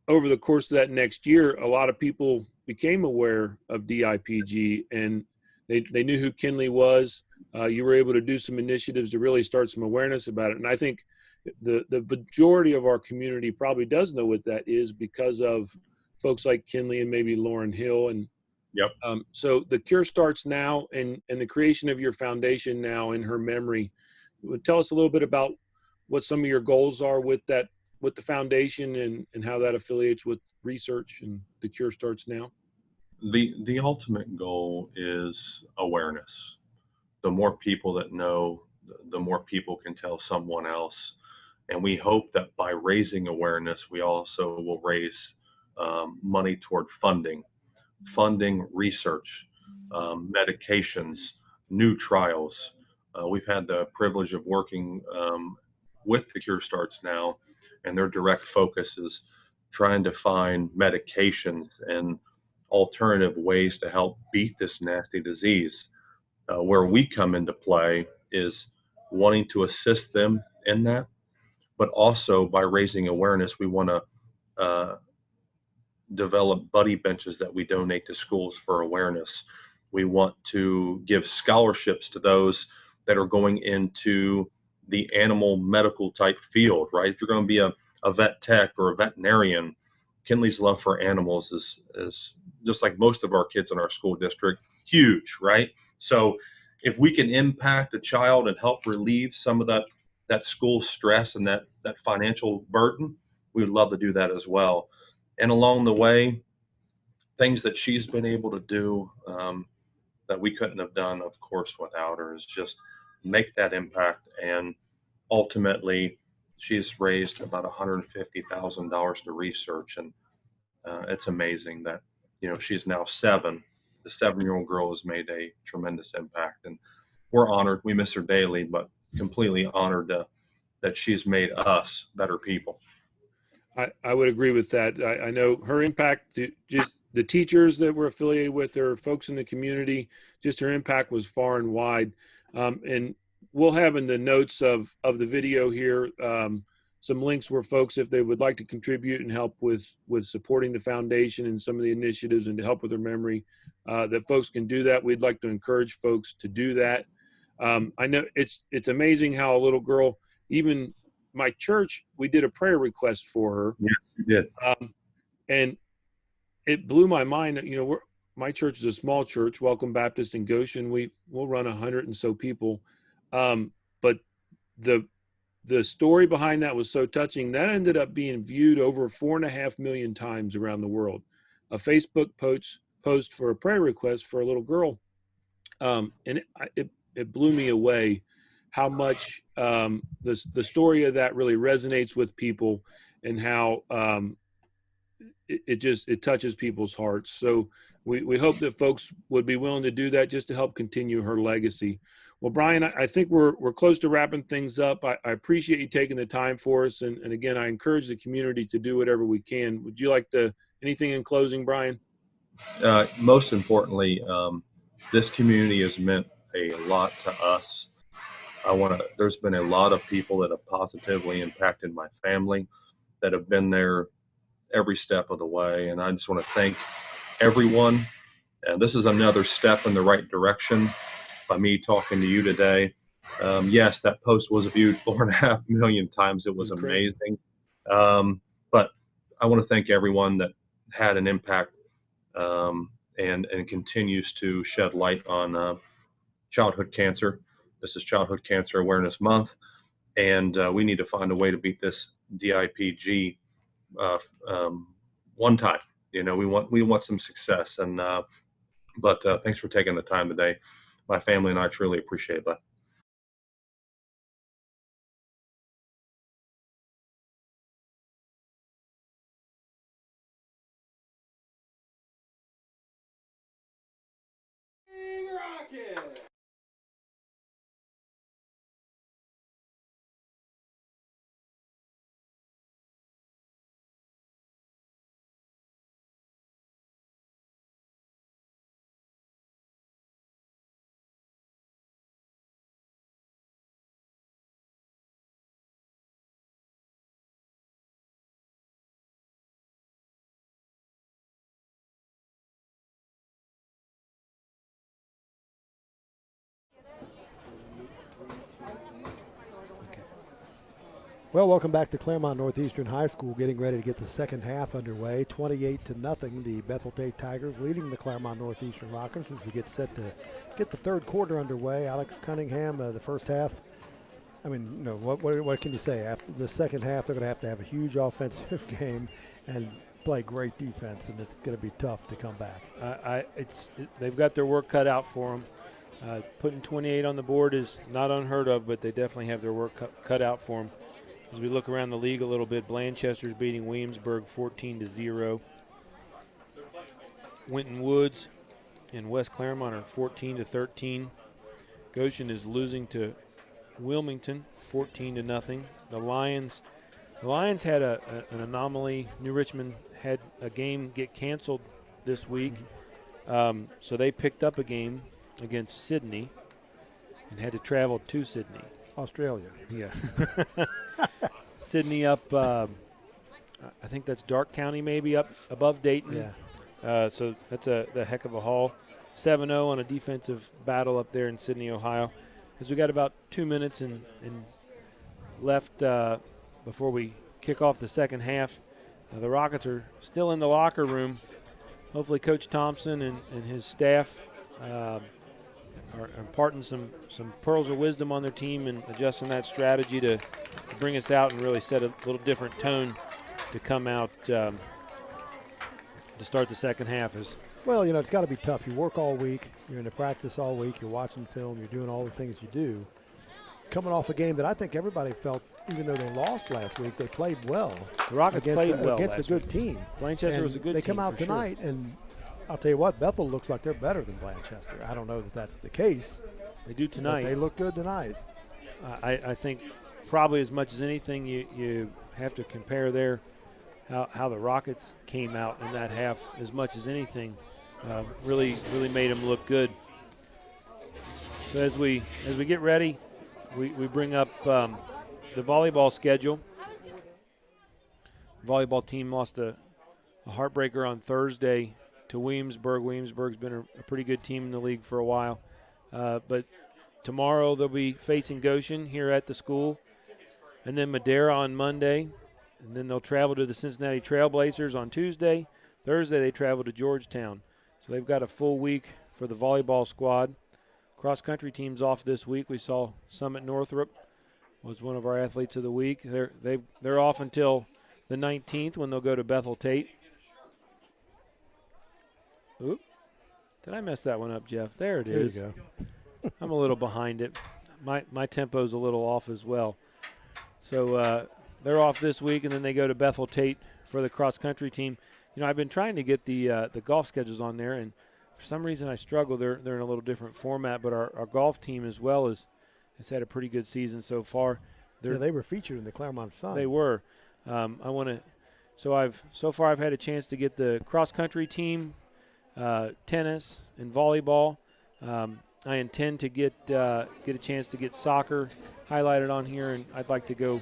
over the course of that next year, a lot of people became aware of DIPG, and they knew who Kinley was. You were able to do some initiatives to really start some awareness about it, and I think the majority of our community probably does know what that is because of folks like Kinley and maybe Lauren Hill. And yep. So the Cure starts now, and the creation of your foundation now in her memory. Tell us a little bit about what some of your goals are with the foundation and how that affiliates with research and the Cure starts now. The ultimate goal is awareness. The more people that know, the more people can tell someone else. And we hope that by raising awareness, we also will raise money toward funding research, medications, new trials. We've had the privilege of working with the Cure Starts now, and their direct focus is trying to find medications and alternative ways to help beat this nasty disease. Where we come into play is wanting to assist them in that, but also by raising awareness, we want to develop buddy benches that we donate to schools for awareness. We want to give scholarships to those that are going into the animal medical type field, right? If you're going to be a vet tech or a veterinarian, Kinley's love for animals is just like most of our kids in our school district, huge, right? So if we can impact a child and help relieve some of that school stress and that financial burden, we would love to do that as well. And along the way, things that she's been able to do that we couldn't have done, of course, without her, is just make that impact. And ultimately, she's raised about $150,000 to research. And it's amazing that, she's now 7. The 7-year-old girl has made a tremendous impact. And we're honored. We miss her daily, but completely honored that she's made us better people. I would agree with that. I know her impact to just the teachers that were affiliated with her, folks in the community, just her impact was far and wide. And we'll have in the notes of the video here some links where folks, if they would like to contribute and help with supporting the foundation and some of the initiatives and to help with their memory, that folks can do that. We'd like to encourage folks to do that. I know it's amazing how a little girl, even my church, we did a prayer request for her. Yes, you did. And it blew my mind. My church is a small church, Welcome Baptist in Goshen. We'll run 100 and so people. But the story behind that was so touching. That ended up being viewed over 4.5 million times around the world. a Facebook post for a prayer request for a little girl, and it blew me away how much the story of that really resonates with people, and how it touches people's hearts. So we hope that folks would be willing to do that just to help continue her legacy. Well, Brian, I think we're close to wrapping things up. I appreciate you taking the time for us. And again, I encourage the community to do whatever we can. Would you like anything in closing, Brian? Most importantly, this community has meant a lot to us. There's been a lot of people that have positively impacted my family, that have been there every step of the way. And I just want to thank everyone. And this is another step in the right direction by me talking to you today. Yes, that post was viewed 4.5 million times. It was amazing. But I want to thank everyone that had an impact and continues to shed light on childhood cancer. This is Childhood Cancer Awareness Month, and we need to find a way to beat this DIPG one time. We want some success, and but thanks for taking the time today. My family and I truly appreciate that. Well, welcome back to Claremont Northeastern High School, getting ready to get the second half underway. 28-0, the Bethel Tate Tigers leading the Claremont Northeastern Rockets as we get set to get the third quarter underway. Alex Cunningham, the first half. I mean, what can you say? After the second half, they're going to have a huge offensive game and play great defense, and it's going to be tough to come back. They've got their work cut out for them. Putting 28 on the board is not unheard of, but they definitely have their work cut out for them. As we look around the league a little bit, Blanchester's beating Williamsburg 14-0. Winton Woods and West Claremont are 14-13. Goshen is losing to Wilmington 14-0. The Lions had an anomaly. New Richmond had a game get canceled this week, so they picked up a game against Sydney and had to travel to Sydney. Australia. Yeah. Sydney up, I think that's Darke County maybe, up above Dayton. Yeah. So that's a heck of a haul. 7-0 on a defensive battle up there in Sydney, Ohio. As we got about 2 minutes and left before we kick off the second half. The Rockets are still in the locker room. Hopefully Coach Thompson and his staff are imparting some pearls of wisdom on their team and adjusting that strategy to bring us out and really set a little different tone to come out to start the second half. Well, it's got to be tough. You work all week. You're in the practice all week. You're watching film. You're doing all the things you do. Coming off a game that I think everybody felt, even though they lost last week, they played well. The Rockets played well against a good team. Blanchester was a good team. They come out tonight, and I'll tell you what, Bethel looks like they're better than Blanchester. I don't know that that's the case. They do tonight. But they look good tonight. I think probably as much as anything you have to compare there how the Rockets came out in that half as much as anything. Really made them look good. So as we get ready, we bring up the volleyball schedule. The volleyball team lost a heartbreaker on Thursday to Williamsburg. Williamsburg's been a pretty good team in the league for a while. But tomorrow they'll be facing Goshen here at the school, and then Madera on Monday, and then they'll travel to the Cincinnati Trailblazers on Tuesday. Thursday they travel to Georgetown. So they've got a full week for the volleyball squad. Cross-country team's off this week. We saw Summit Northrop was one of our athletes of the week. They're off until the 19th when they'll go to Bethel Tate. Oop. Did I mess that one up, Jeff? There it There is. you go. I'm a little behind it. My tempo's a little off as well. So they're off this week, and then they go to Bethel Tate for the cross-country team. You know, I've been trying to get the golf schedules on there, and for some reason I struggle. They're in a little different format, but our golf team as well has had a pretty good season so far. Yeah, they were featured in the Claremont Sun. They were. So far I've had a chance to get the cross-country team, tennis, and volleyball. I intend to get a chance to get soccer highlighted on here, and I'd like to go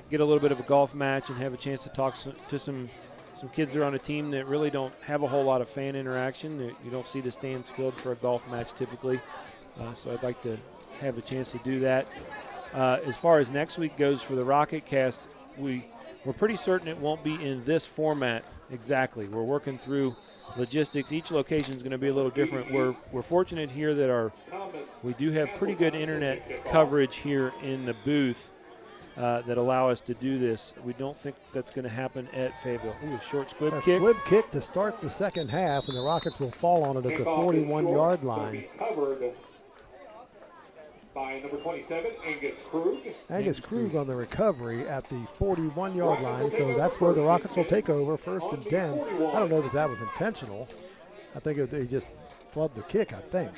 get a little bit of a golf match and have a chance to talk to some kids that are on a team that really don't have a whole lot of fan interaction. You don't see the stands filled for a golf match typically, so I'd like to have a chance to do that. As far as next week goes for the RocketCast, we're pretty certain it won't be in this format exactly. We're working through logistics. Each location is going to be a little different. We're fortunate here that we do have pretty good internet coverage here in the booth that allow us to do this. We don't think that's going to happen at Fayetteville. Ooh, a short squib kick. Squib kick to start the second half, and the Rockets will fall on it at the 41-yard line. By number 27, Angus Krug. Angus Krug on the recovery at the 41-yard line, so that's where the Rockets will take over, 1st and 10. I don't know if that was intentional. I think they just flubbed the kick, I think.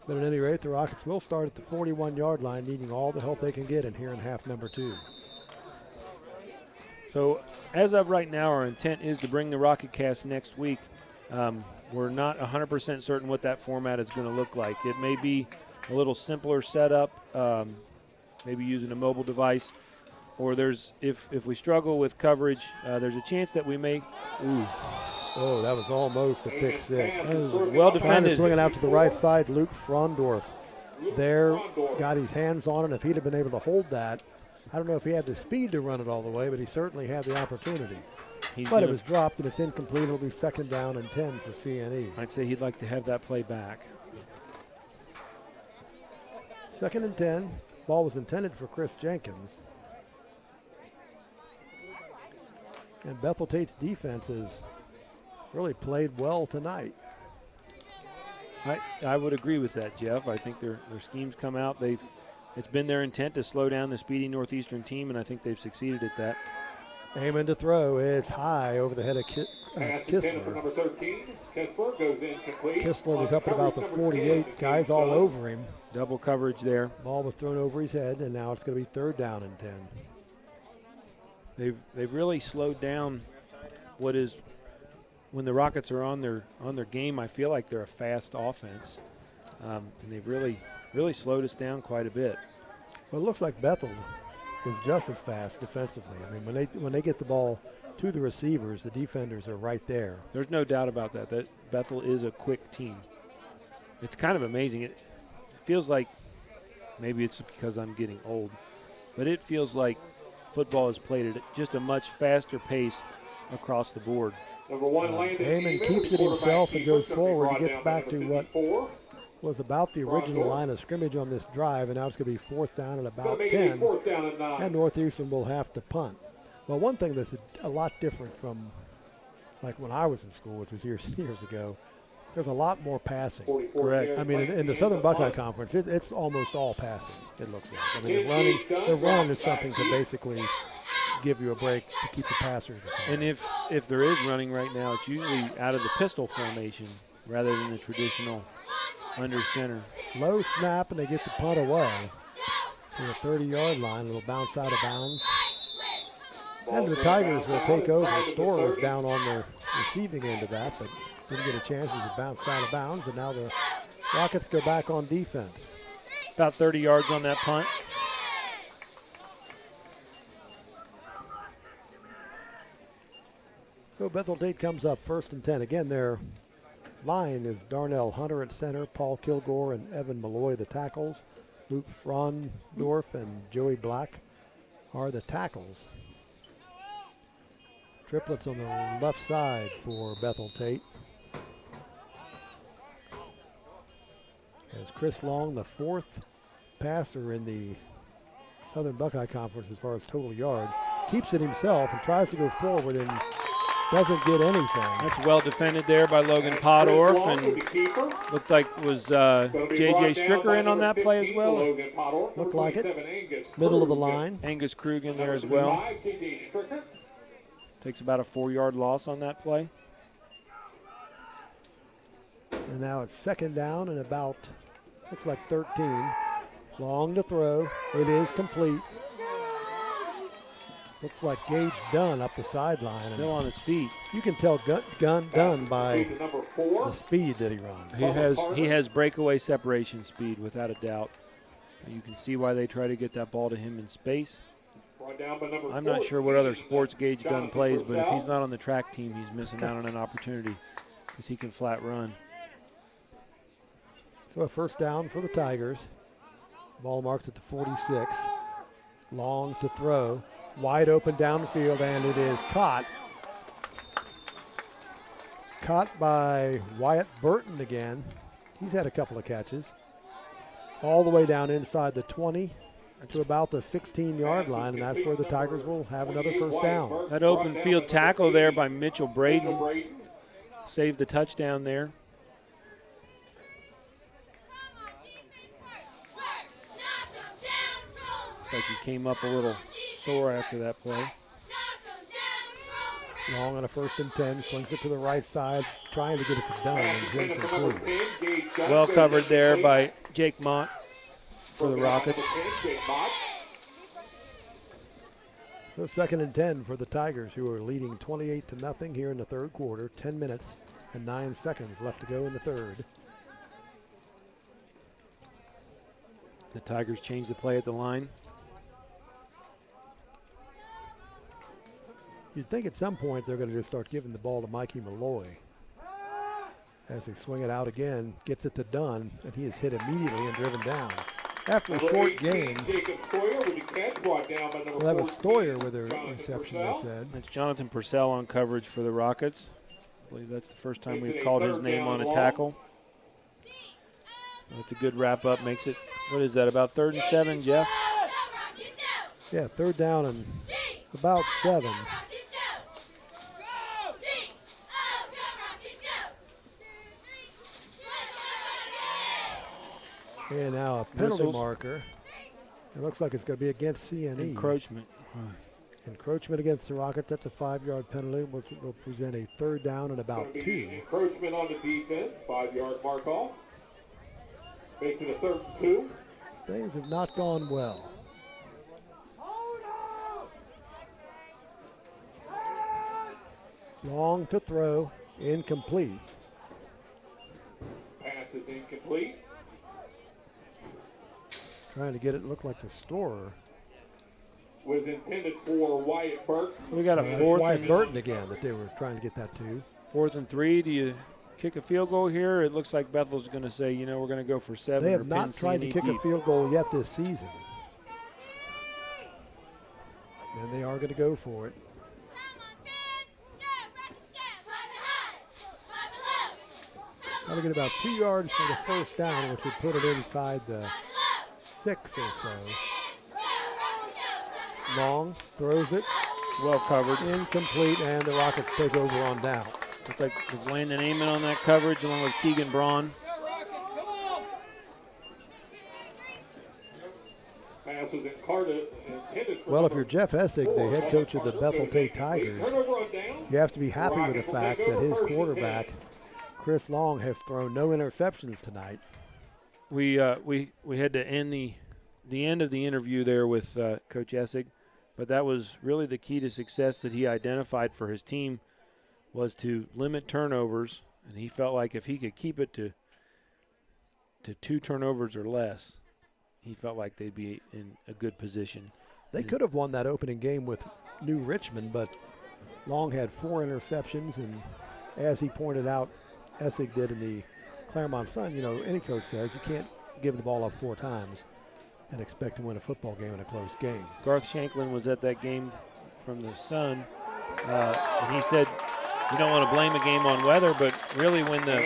But at any rate, the Rockets will start at the 41-yard line, needing all the help they can get in here in half number 2. So as of right now, our intent is to bring the RocketCast next week. We're not 100% certain what that format is going to look like. It may be a little simpler setup, maybe using a mobile device, or if we struggle with coverage, there's a chance that we may. Ooh. Oh, that was almost a pick six. That was well defended. Swinging out to the right side, Luke Frondorf there got his hands on it. If he'd have been able to hold that, I don't know if he had the speed to run it all the way, but he certainly had the opportunity. But it was dropped, and it's incomplete. It'll be 2nd down and 10 for CNE. I'd say he'd like to have that play back. 2nd and 10. Ball was intended for Chris Jenkins. And Bethel Tate's defense has really played well tonight. I would agree with that, Jeff. I think their schemes come out. It's been their intent to slow down the speedy Northeastern team, and I think they've succeeded at that. Aiming to throw. It's high over the head of Kistler. Number 13, Kistler goes incomplete. Kistler was up at about the 48. Guys all over him. Double coverage there. Ball was thrown over his head, and now it's going to be 3rd down and 10. They've really slowed down what is when the Rockets are on their game. I feel like they're a fast offense, and they've really slowed us down quite a bit. Well, it looks like Bethel is just as fast defensively. I mean, when they get the ball to the receivers, the defenders are right there. There's no doubt about that. That Bethel is a quick team. It's kind of amazing. It feels like, maybe it's because I'm getting old, but it feels like football is played at just a much faster pace across the board. Number 1, Heyman keeps it himself and goes forward. He gets back to what was about the original line of scrimmage on this drive, and now it's going to be 4th down and about 10. And Northeastern will have to punt. Well, one thing that's a lot different from like when I was in school, which was years ago, there's a lot more passing. Correct. I mean, in the Southern Buckeye Conference, it's almost all passing, it looks like. I mean, the run is something to basically give you a break to keep the passers. And if there is running right now, it's usually out of the pistol formation rather than the traditional under center. Low snap, and they get the punt away to the 30-yard line. It'll bounce out of bounds. And the Tigers will take over. Storr was down on the receiving end of that, but didn't get a chance as it bounced out of bounds. And now the Rockets go back on defense. About 30 yards on that punt. So Bethel Tate comes up 1st and 10. Again, their line is Darnell Hunter at center, Paul Kilgore and Evan Malloy the tackles. Luke Frondorf and Joey Black are the tackles. Triplets on the left side for Bethel Tate. As Chris Long, the 4th passer in the Southern Buckeye Conference as far as total yards, keeps it himself and tries to go forward, and doesn't get anything. That's well defended there by Logan Podorf, and looked like it was J.J. Stricker in on that play as well. Looked like it. Middle of the line. Angus Krug in there as well. Takes about a 4-yard loss on that play. And now it's second down and about, looks like 13. Long to throw. It is complete. Looks like Gage Dunn up the sideline. Still on his feet. You can tell Dunn by the speed that he runs. He has breakaway separation speed without a doubt. You can see why they try to get that ball to him in space. I'm not sure what other sports Gage Dunn plays, but if he's not on the track team, he's missing out on an opportunity because he can flat run. So a first down for the Tigers. Ball marked at the 46. Long to throw. Wide open downfield, and it is caught. Caught by Wyatt Burton again. He's had a couple of catches. All the way down inside the 20 to about the 16-yard line, and that's where the Tigers will have another first down. That open field tackle there by Mitchell Braden saved the touchdown there. Looks like he came up a little sore after that play. Long on a 1st and 10, swings it to the right side, trying to get it to Dunn and incomplete. Well covered there by Jake Mott for the Rockets. So 2nd and 10 for the Tigers, who are leading 28-0 here in the third quarter. 10 minutes and 9 seconds left to go in the third. The Tigers change the play at the line. You'd think at some point they're going to just start giving the ball to Mikey Malloy. As they swing it out again, gets it to Dunn, and he is hit immediately and driven down. After a short gain, that was Stoyer with a reception, they said. That's Jonathan Purcell on coverage for the Rockets. I believe that's the first time we've called his name on a tackle. That's a good wrap-up. Makes it, what is that, about 3rd and 7, Jeff? Yeah, 3rd down and about 7. And now a penalty marker. It looks like it's going to be against CNE. Encroachment. Encroachment against the Rockets. That's a 5-yard penalty, which will present a 3rd down and about 2. Encroachment on the defense, 5-yard mark off. Makes it a 3rd and 2. Things have not gone well. Long to throw, incomplete. Pass is incomplete. Trying to get it look like the scorer. Was intended for Wyatt Burton. We got a 4th Wyatt and Burton again that they were trying to get that to. 4th and 3. Do you kick a field goal here? It looks like Bethel's going to say, you know, we're going to go for 7. They have not tried to kick a field goal yet this season. And they are going to go for it. Got to get about 2 yards for the first down, which would put it inside the 6 or so. Long throws it. Well covered. Incomplete, and the Rockets take over on downs. Looks like it was Landon Amon on that coverage along with Keegan Braun. Well, if you're Jeff Essig, the head coach of the Bethel Tate Tigers, you have to be happy with the fact that his quarterback, Chris Long, has thrown no interceptions tonight. We had to end the end of the interview there with Coach Essig, but that was really the key to success that he identified for his team was to limit turnovers, and he felt like if he could keep it to 2 turnovers or less, he felt like they'd be in a good position. They could have won that opening game with New Richmond, but Long had 4 interceptions, and as he pointed out, Essig did in the Claremont Sun, you know, any coach says you can't give the ball up 4 times and expect to win a football game in a close game. Garth Shanklin was at that game from the Sun, and he said you don't want to blame a game on weather, but really when the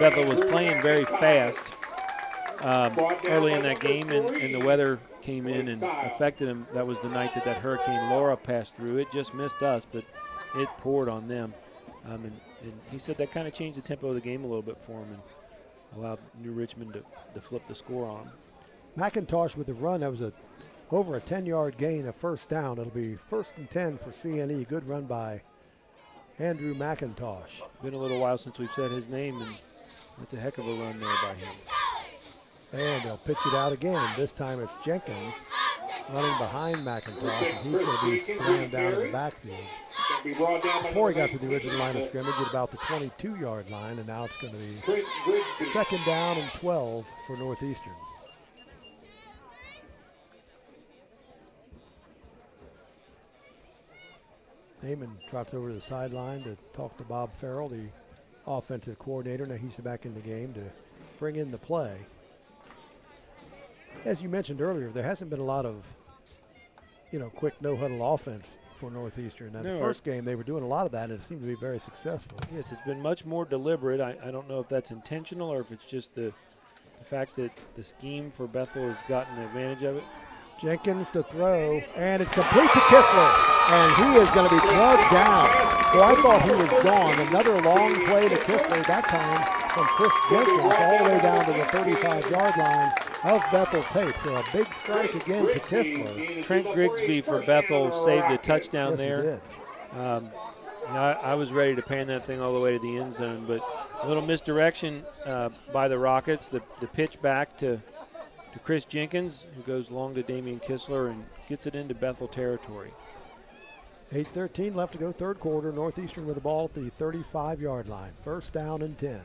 Bethel was playing very fast early in that game and the weather came in and affected him, that was the night that Hurricane Laura passed through. It just missed us, but it poured on them. And he said that kind of changed the tempo of the game a little bit for him and allowed New Richmond to flip the score on. McIntosh with the run, that was over a 10-yard gain, a first down. It'll be 1st and 10 for CNE. Good run by Andrew McIntosh. Been a little while since we've said his name, and that's a heck of a run there by him. And they'll pitch it out again. This time it's Jenkins running behind McIntosh, and he's going to be slammed down in the backfield. Before he got to the original line of scrimmage at about the 22-yard line, and now it's going to be 2nd down and 12 for Northeastern. Heyman trots over to the sideline to talk to Bob Farrell, the offensive coordinator. Now he's back in the game to bring in the play. As you mentioned earlier, there hasn't been a lot of, quick no-huddle offense for Northeastern. And the first game, they were doing a lot of that, and it seemed to be very successful. Yes, it's been much more deliberate. I don't know if that's intentional or if it's just the fact that the scheme for Bethel has gotten advantage of it. Jenkins to throw, and it's complete to Kistler, and he is going to be drugged down. So I thought he was gone. Another long play to Kistler, that time from Chris Jenkins, all the way down to the 35-yard line of Bethel Tate. So a big strike again to Kistler. Trent Grigsby for Bethel saved a touchdown yes, there. He did. I was ready to pan that thing all the way to the end zone, but a little misdirection by the Rockets. The pitch back to Chris Jenkins, who goes long to Damian Kistler and gets it into Bethel territory. 8:13 left to go, third quarter. Northeastern with the ball at the 35-yard line. 1st down and 10.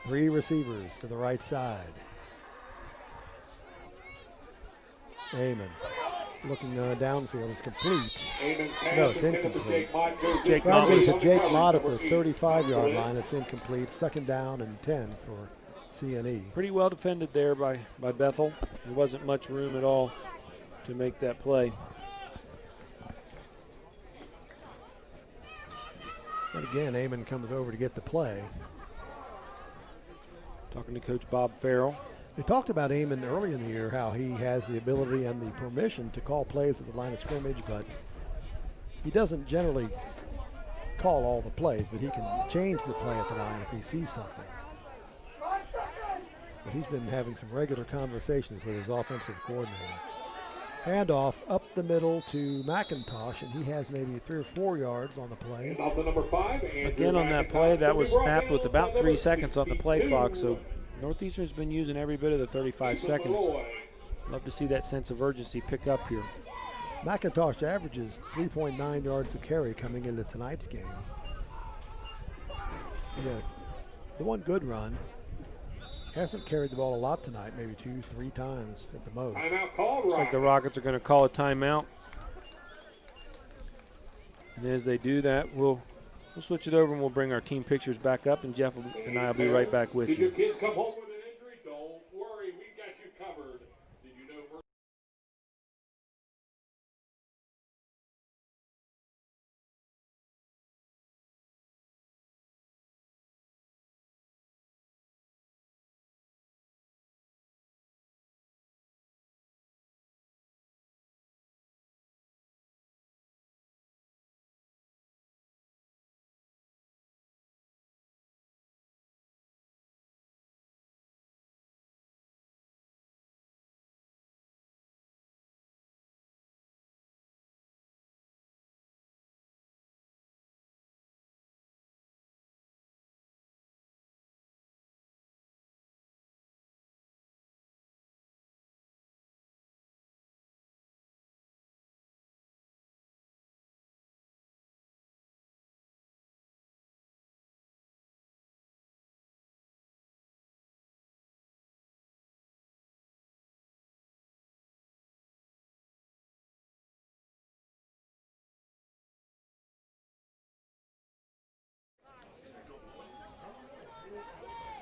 3 receivers to the right side. Amon looking downfield. It's complete. No, it's incomplete. Jake Mott gives it to Jake Mott at the 35-yard line. It's incomplete. 2nd down and 10 for CNE. Pretty well defended there by Bethel. There wasn't much room at all to make that play. And again, Amon comes over to get the play. Talking to Coach Bob Farrell. They talked about Amon early in the year, how he has the ability and the permission to call plays at the line of scrimmage, but he doesn't generally call all the plays, but he can change the play at the line if he sees something. But he's been having some regular conversations with his offensive coordinator. Handoff up the middle to McIntosh, and he has maybe 3 or 4 yards on the play. Again on that play, that was snapped with about 3 seconds on the play clock, so Northeastern's been using every bit of the 35 seconds. Love to see that sense of urgency pick up here. McIntosh averages 3.9 yards a carry coming into tonight's game. Yeah, the one good run. Hasn't carried the ball a lot tonight, maybe 2-3 times at the most. Looks like the Rockets are going to call a timeout. And as they do that, we'll switch it over and we'll bring our team pictures back up, and Jeff and I will be right back with you. Did your kids come home with an injury? Don't worry, we got you covered. Did you know we're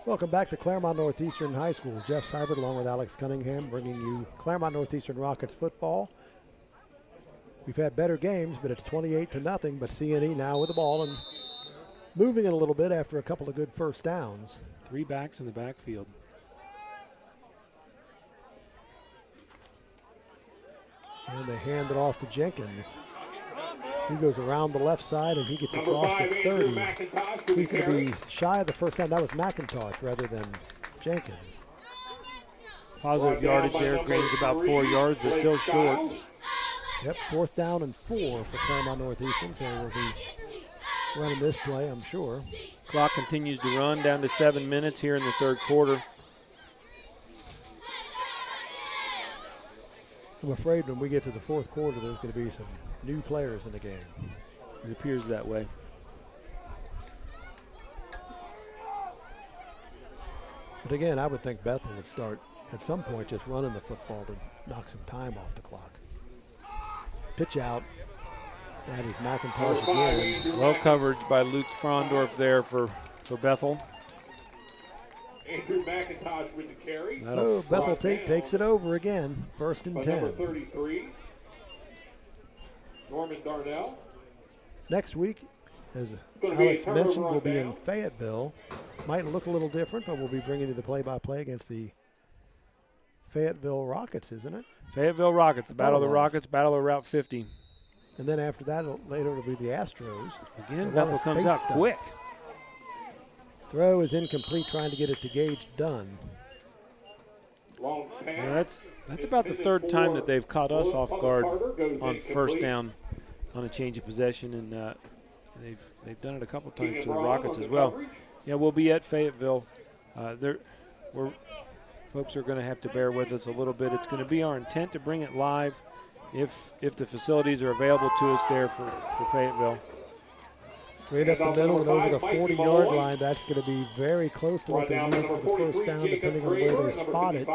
Welcome back to Claremont Northeastern High School. Jeff Seibert along with Alex Cunningham bringing you Claremont Northeastern Rockets football. We've had better games, but it's 28-0, but CNE now with the ball and moving it a little bit after a couple of good first downs. 3 backs in the backfield. And they hand it off to Jenkins. He goes around the left side, and he gets across to 30. He's going to be shy of the first down. That was McIntosh rather than Jenkins. Positive yardage there. Gains about 4 yards, but still short. Yep, 4th down and 4 for Claremont Northeastern, so we'll be running this play, I'm sure. Clock continues to run down to 7 minutes here in the third quarter. I'm afraid when we get to the fourth quarter, there's going to be some new players in the game. It appears that way. But again, I would think Bethel would start at some point just running the football to knock some time off the clock. Pitch out. That is McIntosh again. Well coverage by Luke Frondorf there for Bethel. Andrew McIntosh with the carry. So Bethel Tate takes it over again. 1st and 10. Number 33, Norman Darnell. Next week, as Alex mentioned, we'll be in Fayetteville. Might look a little different, but we'll be bringing you the play-by-play against the Fayetteville Rockets, isn't it? Fayetteville Rockets, the Battle of the Rockets, Battle of Route 50. And then after that, later it'll be the Astros. Again, Bethel comes out quick. Throw is incomplete, trying to get it to Gage Dunn. Yeah, that's about the 3rd time that they've caught us off guard on 1st down on a change of possession, and they've done it a couple times to the Rockets as well. Yeah, we'll be at Fayetteville. Folks are going to have to bear with us a little bit. It's going to be our intent to bring it live if the facilities are available to us there for Fayetteville. Straight up the middle and over the 40-yard line. That's going to be very close to what they need for the first down, depending on where they spot it.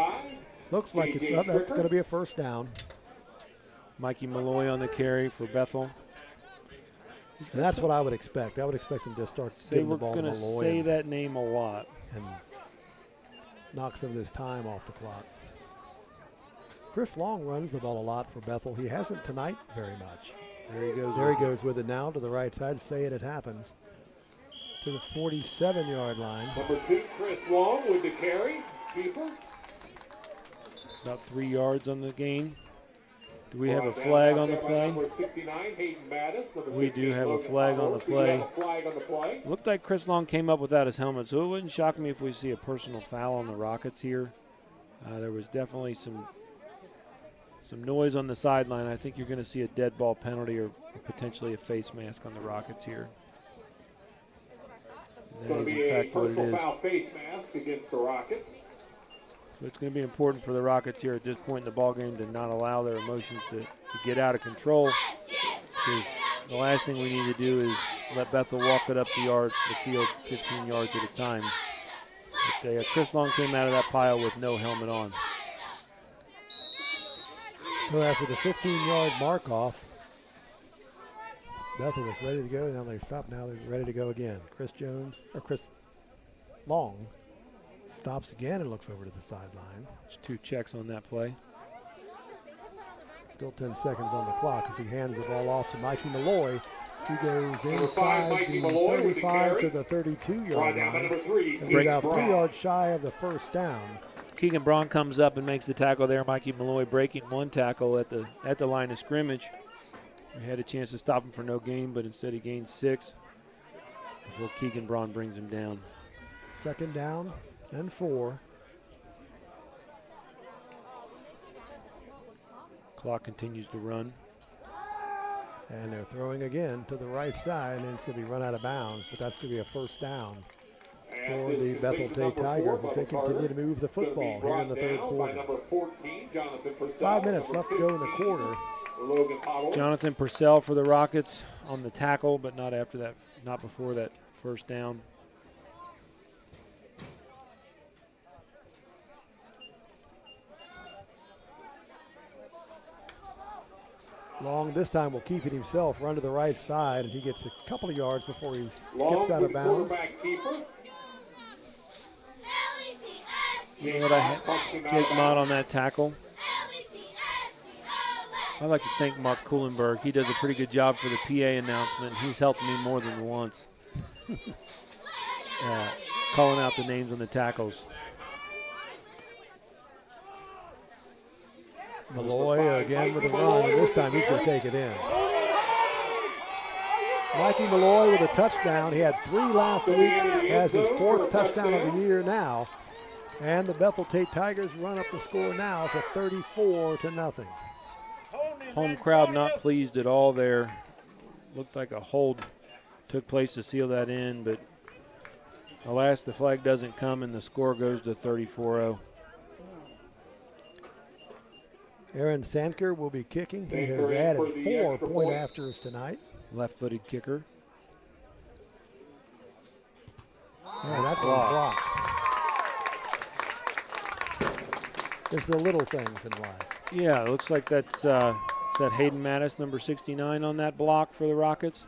Looks like it's going to be a first down. Mikey Malloy on the carry for Bethel. And that's what I would expect. I would expect him to start getting the ball to Malloy. We're going to say that name a lot. And knock some of this time off the clock. Chris Long runs the ball a lot for Bethel. He hasn't tonight very much. There he goes. There he goes with it now to the right side. Say it happens. To the 47-yard line. Number 2, Chris Long with the carry. Keeper. About 3 yards on the gain. Do we have a flag on the play? We do have a flag on the play. Looked like Chris Long came up without his helmet, so it wouldn't shock me if we see a personal foul on the Rockets here. There was definitely some noise on the sideline. I think you're going to see a dead ball penalty or potentially a face mask on the Rockets here. And that is in fact what it is. Foul face mask against the Rockets. So it's going to be important for the Rockets here at this point in the ballgame to not allow their emotions to get out of control, because the last thing we need to do is let Bethel walk it up the field 15 yards at a time. But Chris Long came out of that pile with no helmet on. So after the 15-yard mark off, Bethel was ready to go. Now they stopped. Now they're ready to go again. Chris Long stops again and looks over to the sideline. There's 2 checks on that play. Still 10 seconds on the clock as he hands the ball off to Mikey Malloy, who goes inside the 35 to the 32-yard line. And about 3 yards shy of the first down. Keegan Braun comes up and makes the tackle there. Mikey Malloy breaking 1 tackle at the line of scrimmage. We had a chance to stop him for no gain, but instead he gained 6 before Keegan Braun brings him down. 2nd down and 4. Clock continues to run. And they're throwing again to the right side, and it's going to be run out of bounds, but that's going to be a first down for the Bethel Tate Tigers as they continue to move the football here in the third quarter. 5 minutes left to go in the quarter. Jonathan Purcell for the Rockets on the tackle, but not after that, not before that first down. Long this time will keep it himself, run to the right side, and he gets a couple of yards before he skips out of bounds. You know what I had? Jake Mott on that tackle. I'd like to thank Mark Kuhlenberg. He does a pretty good job for the PA announcement. He's helped me more than once. Calling out the names on the tackles. Malloy again with a run, and this time he's going to take it in. Mikey Malloy with a touchdown. He had 3 last week, has his 4th touchdown of the year now. And the Bethel Tate Tigers run up the score now to 34-0. Home crowd not pleased at all there. Looked like a hold took place to seal that in, but alas, the flag doesn't come and the score goes to 34-0. Aaron Sanker will be kicking. He has added 4 point afters tonight. Left-footed kicker. And that was blocked. It's the little things in life. Yeah, it looks like that's is that Hayden Mattis, number 69, on that block for the Rockets.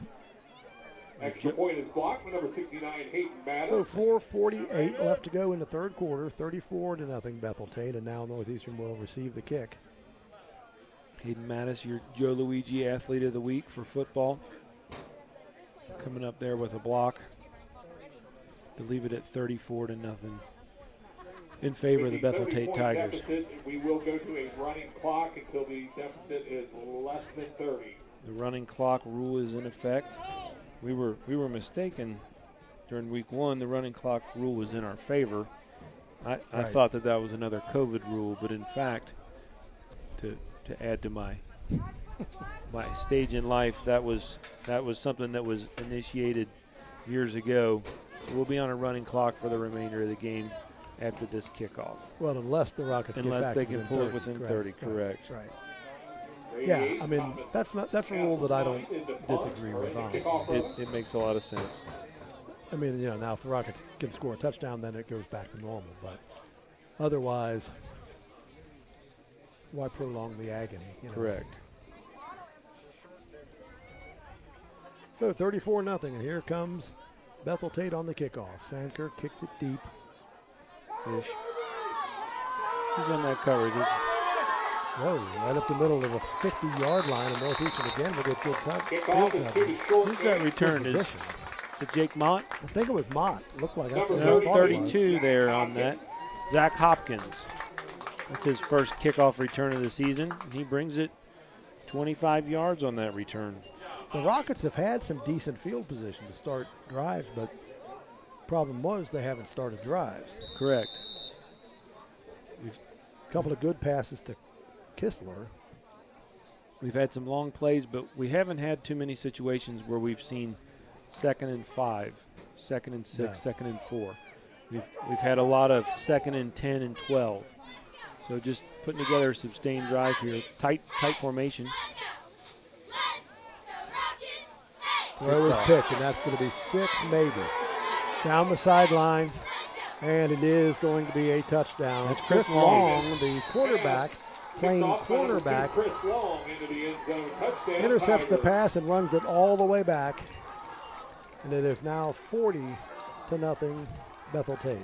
Extra point is blocked with number 69, Hayden Mattis. So 4:48 left to go in the third quarter. 34-0 Bethel Tate, and now Northeastern will receive the kick. Hayden Mattis, your Joe Luigi Athlete of the Week for football. Coming up there with a block to leave it at 34-0 in favor of the Bethel Tate Tigers. Deficit, we will go to a running clock until the deficit is less than 30. The running clock rule is in effect. We were mistaken during week 1. The running clock rule was in our favor. I thought that was another COVID rule, but in fact, to add to my stage in life, that was something that was initiated years ago. So we'll be on a running clock for the remainder of the game after this kickoff. Well, unless the Rockets get back they can pull 30, it within correct, 30, correct. Right. Yeah, I mean, that's a rule that I don't disagree with, honestly. It makes a lot of sense. I mean, now if the Rockets can score a touchdown, then it goes back to normal. But otherwise, why prolong the agony? Correct. So 34-0, and here comes Bethel Tate on the kickoff. Sanker kicks it deep. Ish. Who's on that coverage? Whoa, right up the middle of the 50-yard line, and Northeastern again will get good Who's that return? Is it Jake Mott? I think it was Mott. Looked like that's what No, 32 there on that. Zach Hopkins. That's his first kickoff return of the season. He brings it 25 yards on that return. The Rockets have had some decent field position to start drives, but problem was they haven't started drives. Correct. A couple of good passes to Kistler. We've had some long plays, but we haven't had too many situations where we've seen 2nd and 5, 2nd and 6, 2nd and 4. We've had a lot of 2nd and 10 and 12. So just putting together a sustained drive here. Tight formation. Throw is picked, and that's going to be 6 maybe. Down the sideline, and it is going to be a touchdown. That's Chris Long, the quarterback, playing cornerback, intercepts the pass and runs it all the way back. And it is now 40-0 Bethel Tate.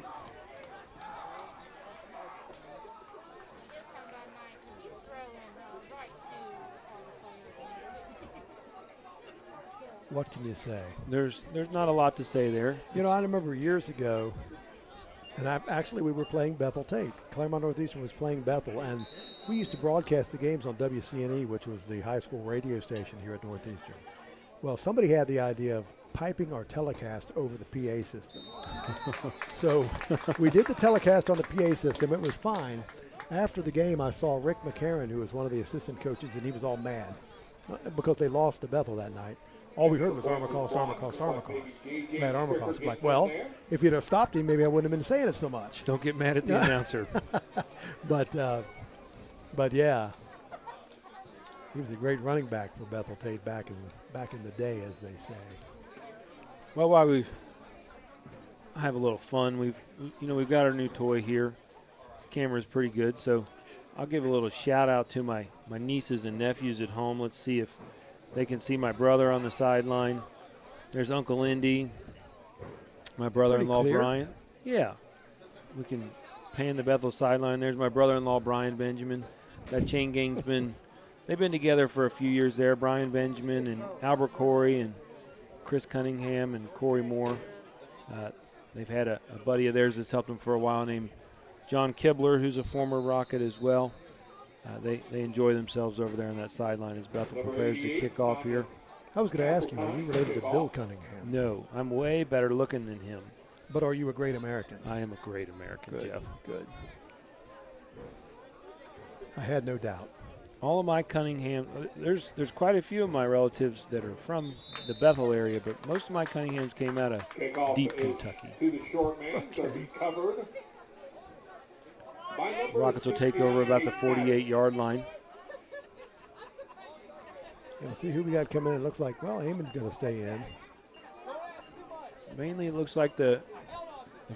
What can you say? There's not a lot to say there. I remember years ago, and we were playing Bethel Tate. Claremont Northeastern was playing Bethel, and we used to broadcast the games on WCNE, which was the high school radio station here at Northeastern. Well, somebody had the idea of piping our telecast over the PA system. So we did the telecast on the PA system. It was fine. After the game, I saw Rick McCarron, who was one of the assistant coaches, and he was all mad because they lost to Bethel that night. All we heard was armor cost, armor cost, armor cost. Bad armor cost. I'm like, well, if you'd have stopped him, maybe I wouldn't have been saying it so much. Don't get mad at the announcer. But yeah, he was a great running back for Bethel Tate back in the day, as they say. Well, while I have a little fun, we've got our new toy here. This camera's pretty good, so I'll give a little shout out to my nieces and nephews at home. Let's see if they can see my brother on the sideline. There's Uncle Indy, my brother-in-law Brian. Yeah, we can pan the Bethel sideline. There's my brother-in-law Brian Benjamin. That chain gang's they've been together for a few years there. Brian Benjamin and Albert Corey and Chris Cunningham and Corey Moore. They've had a buddy of theirs that's helped them for a while named John Kibler, who's a former Rocket as well. They enjoy themselves over there on that sideline as Bethel prepares to kick off here. I was going to ask you, are you related to Bill Cunningham? No, I'm way better looking than him. But are you a great American? I am a great American, Good, Jeff. Good. I had no doubt. All of my Cunningham, there's quite a few of my relatives that are from the Bethel area, but most of my Cunninghams came out of deep Kentucky. To the short man, so he covered. Rockets will take over about the 48-yard line. Gonna see who we got coming in. It looks like, well, Eamon's going to stay in. Mainly it looks like the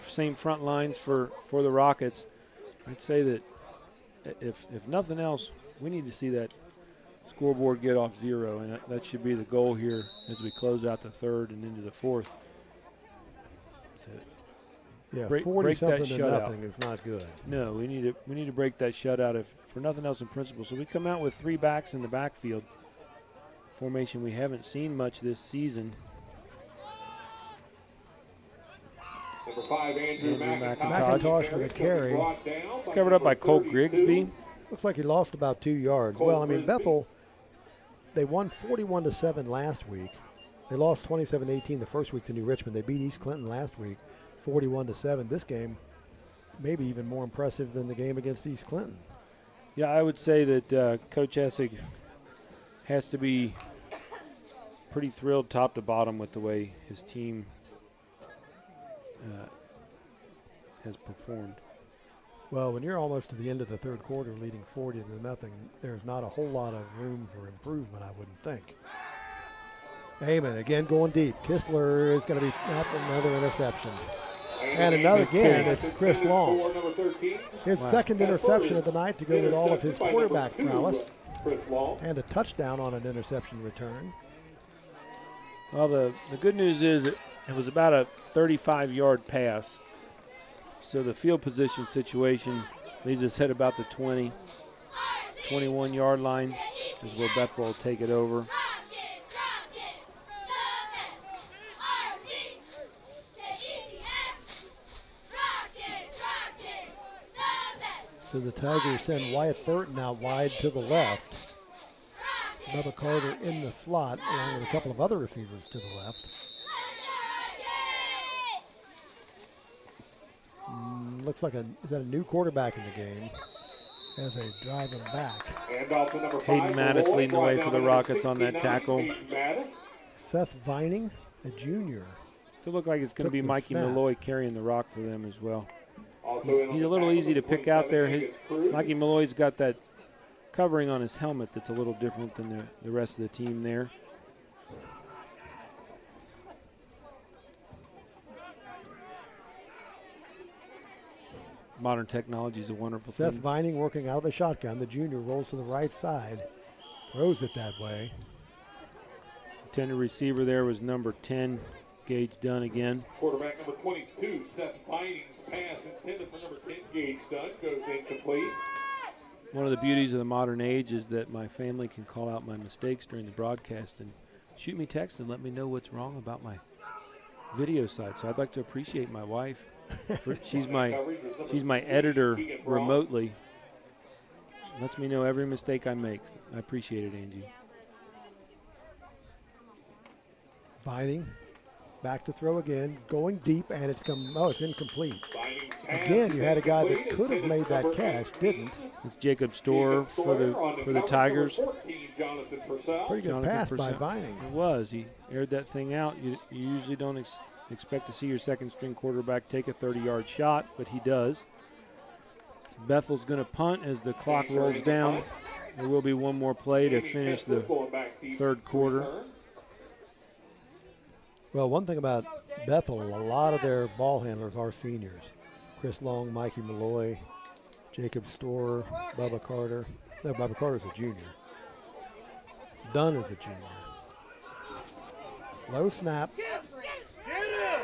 same front lines for the Rockets. I'd say that if nothing else, we need to see that scoreboard get off 0, and that should be the goal here as we close out the third and into the fourth. Yeah, break 40-something that to shutout. nothing is not good. No, we need to break that shutout if for nothing else in principle. So we come out with 3 backs in the backfield. Formation we haven't seen much this season. Number 5, Andrew McIntosh with a carry. It's covered up by Colt Grigsby. Looks like he lost about 2 yards. Well, I mean, Bethel, they won 41-7 last week. They lost 27-18 the first week to New Richmond. They beat East Clinton last week, 41-7. This game, maybe even more impressive than the game against East Clinton. Yeah, I would say that Coach Essig has to be pretty thrilled top to bottom with the way his team has performed. Well, when you're almost to the end of the third quarter leading 40-0, there's not a whole lot of room for improvement, I wouldn't think. Heyman again going deep. Kistler is going to be another interception. And another again, it's Chris Long. His second interception of the night to go with all of his quarterback prowess. And a touchdown on an interception return. Well, the good news is it was about a 35-yard pass. So the field position situation leaves us at about the 20, 21-yard line is where Bethel will take it over. So the Tigers send Wyatt Burton out wide to the left. Bubba Carter in the slot along with a couple of other receivers to the left. Looks like is that a new quarterback in the game as they drive him back. Hayden Mattis leading the way for the Rockets on that tackle. Seth Vining, a junior. Still look like it's going to be Mikey snap. Malloy carrying the rock for them as well. He's a little easy to pick out there. Mikey Malloy's got that covering on his helmet that's a little different than the rest of the team there. Modern technology is a wonderful thing. Seth Vining working out of the shotgun. The junior rolls to the right side, throws it that way. Intended receiver there was number 10, Gage Dunn again. Quarterback number 22, Seth Vining's pass intended for number 10, Gage Dunn, goes incomplete. One of the beauties of the modern age is that my family can call out my mistakes during the broadcast and shoot me text and let me know what's wrong about my video site. So I'd like to appreciate my wife. She's my editor remotely. Lets me know every mistake I make. I appreciate it, Angie. Vining back to throw again, going deep, and it's incomplete. Again, you had a guy that could have made that catch, didn't. It's Jacob Storer for the Tigers. Pretty good pass by Vining. It was. He aired that thing out. You usually don't expect to see your second-string quarterback take a 30-yard shot, but he does. Bethel's going to punt as the clock rolls down. There will be one more play to finish the third quarter. Well, one thing about Bethel, a lot of their ball handlers are seniors. Chris Long, Mikey Malloy, Jacob Storer, Bubba Carter. No, Bubba Carter's a junior. Dunn is a junior. Low snap.